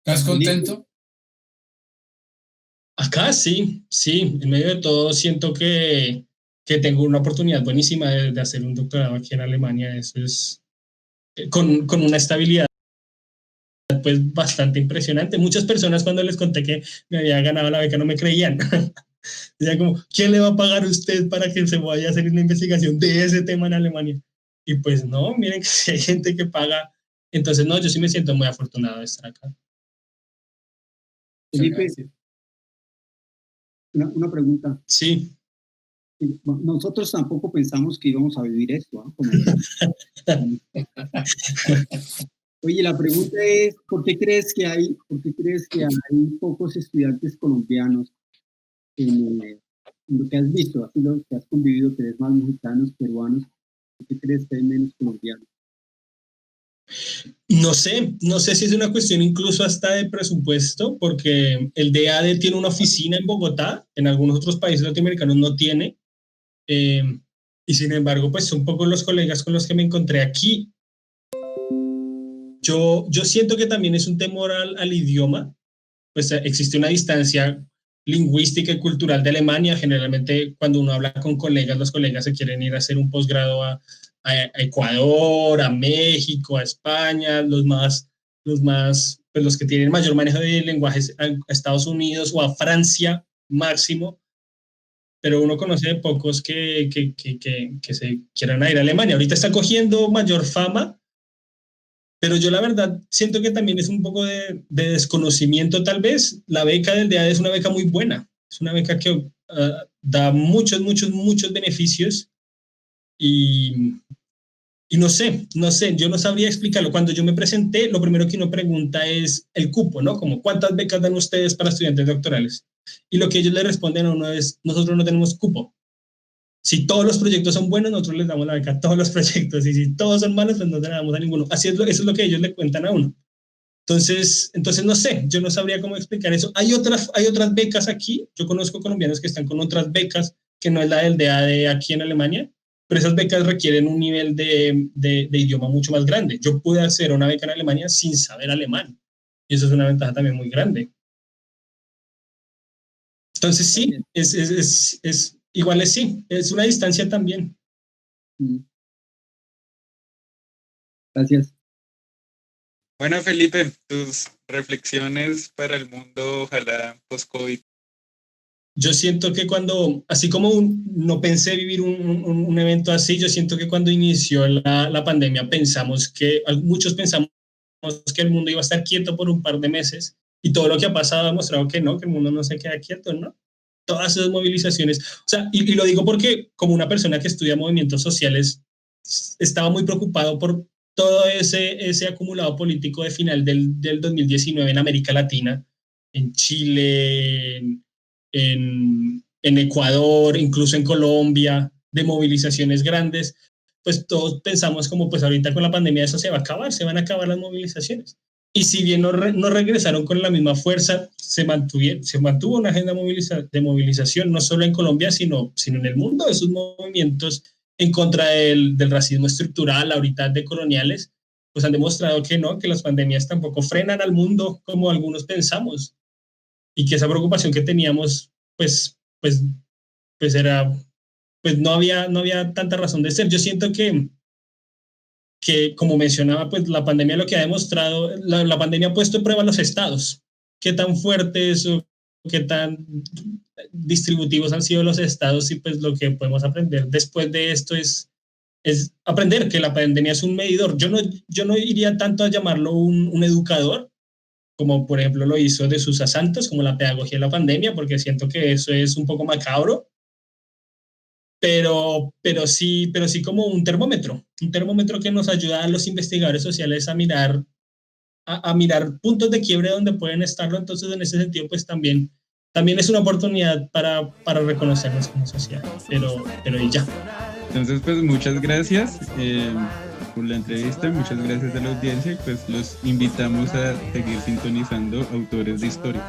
¿Estás contento? Acá sí, en medio de todo siento que tengo una oportunidad buenísima de hacer un doctorado aquí en Alemania. Eso es con una estabilidad pues bastante impresionante. Muchas personas cuando les conté que me había ganado la beca no me creían. Decían como, ¿quién le va a pagar a usted para que se vaya a hacer una investigación de ese tema en Alemania? Y pues no, miren que si hay gente que paga. Entonces no, yo sí me siento muy afortunado de estar acá. Felipe, una pregunta. Sí. Bueno, nosotros tampoco pensamos que íbamos a vivir esto, ¿no? Oye, la pregunta es, ¿por qué crees que hay pocos estudiantes colombianos en lo que has visto, así lo que has convivido, que eres más mexicanos, peruanos? ¿Por qué crees que hay menos colombianos? No sé si es una cuestión incluso hasta de presupuesto, porque el DAD tiene una oficina en Bogotá, en algunos otros países latinoamericanos no tiene, y sin embargo, pues son pocos los colegas con los que me encontré aquí. Yo siento que también es un temor al idioma, pues existe una distancia lingüística y cultural de Alemania. Generalmente cuando uno habla con colegas, los colegas se quieren ir a hacer un posgrado a Ecuador, a México, a España, pues los que tienen mayor manejo de lenguajes a Estados Unidos o a Francia máximo, pero uno conoce de pocos que se quieran ir a Alemania. Ahorita está cogiendo mayor fama, pero yo la verdad siento que también es un poco de desconocimiento tal vez. La beca del DAD es una beca muy buena, es una beca que da muchos beneficios y no sé, yo no sabría explicarlo. Cuando yo me presenté, lo primero que uno pregunta es el cupo, ¿no? Como, ¿cuántas becas dan ustedes para estudiantes doctorales? Y lo que ellos le responden a uno es, nosotros no tenemos cupo. Si todos los proyectos son buenos, nosotros les damos la beca a todos los proyectos. Y si todos son malos, pues no le damos a ninguno. Eso es lo que ellos le cuentan a uno. Entonces no sé, yo no sabría cómo explicar eso. Hay otras becas aquí. Yo conozco colombianos que están con otras becas, que no es la del DAD aquí en Alemania, pero esas becas requieren un nivel de idioma mucho más grande. Yo pude acceder a una beca en Alemania sin saber alemán. Y eso es una ventaja también muy grande. Entonces sí, igual es una distancia también. Gracias. Bueno, Felipe, tus reflexiones para el mundo, ojalá post-COVID. Yo siento que así como no pensé vivir un evento así, yo siento que cuando inició la pandemia muchos pensamos que el mundo iba a estar quieto por un par de meses, y todo lo que ha pasado ha mostrado que no, que el mundo no se queda quieto, ¿no? Todas esas movilizaciones, o sea, y lo digo porque como una persona que estudia movimientos sociales, estaba muy preocupado por todo ese acumulado político de final del 2019 en América Latina, en Chile, en Ecuador, incluso en Colombia, de movilizaciones grandes. Pues todos pensamos como pues ahorita con la pandemia eso se va a acabar, se van a acabar las movilizaciones. Y si bien no regresaron con la misma fuerza, se mantuvo una agenda de movilización, no solo en Colombia, sino en el mundo. Esos movimientos en contra del racismo estructural, ahorita de coloniales, pues han demostrado que no, que las pandemias tampoco frenan al mundo como algunos pensamos. Y que esa preocupación que teníamos, pues era, pues no había tanta razón de ser. Yo siento que como mencionaba, pues la pandemia lo que ha demostrado, la pandemia ha puesto en prueba a los estados. Qué tan fuertes o qué tan distributivos han sido los estados, y pues lo que podemos aprender después de esto es aprender que la pandemia es un medidor. Yo no iría tanto a llamarlo un educador, como por ejemplo lo hizo de Sousa Santos, como la pedagogía de la pandemia, porque siento que eso es un poco macabro, pero sí como un termómetro que nos ayuda a los investigadores sociales a mirar puntos de quiebre donde pueden estarlo. Entonces en ese sentido pues también es una oportunidad para reconocernos como sociedad, pero y ya. Entonces pues muchas gracias por la entrevista, muchas gracias a la audiencia, y pues los invitamos a seguir sintonizando Autores de Historia.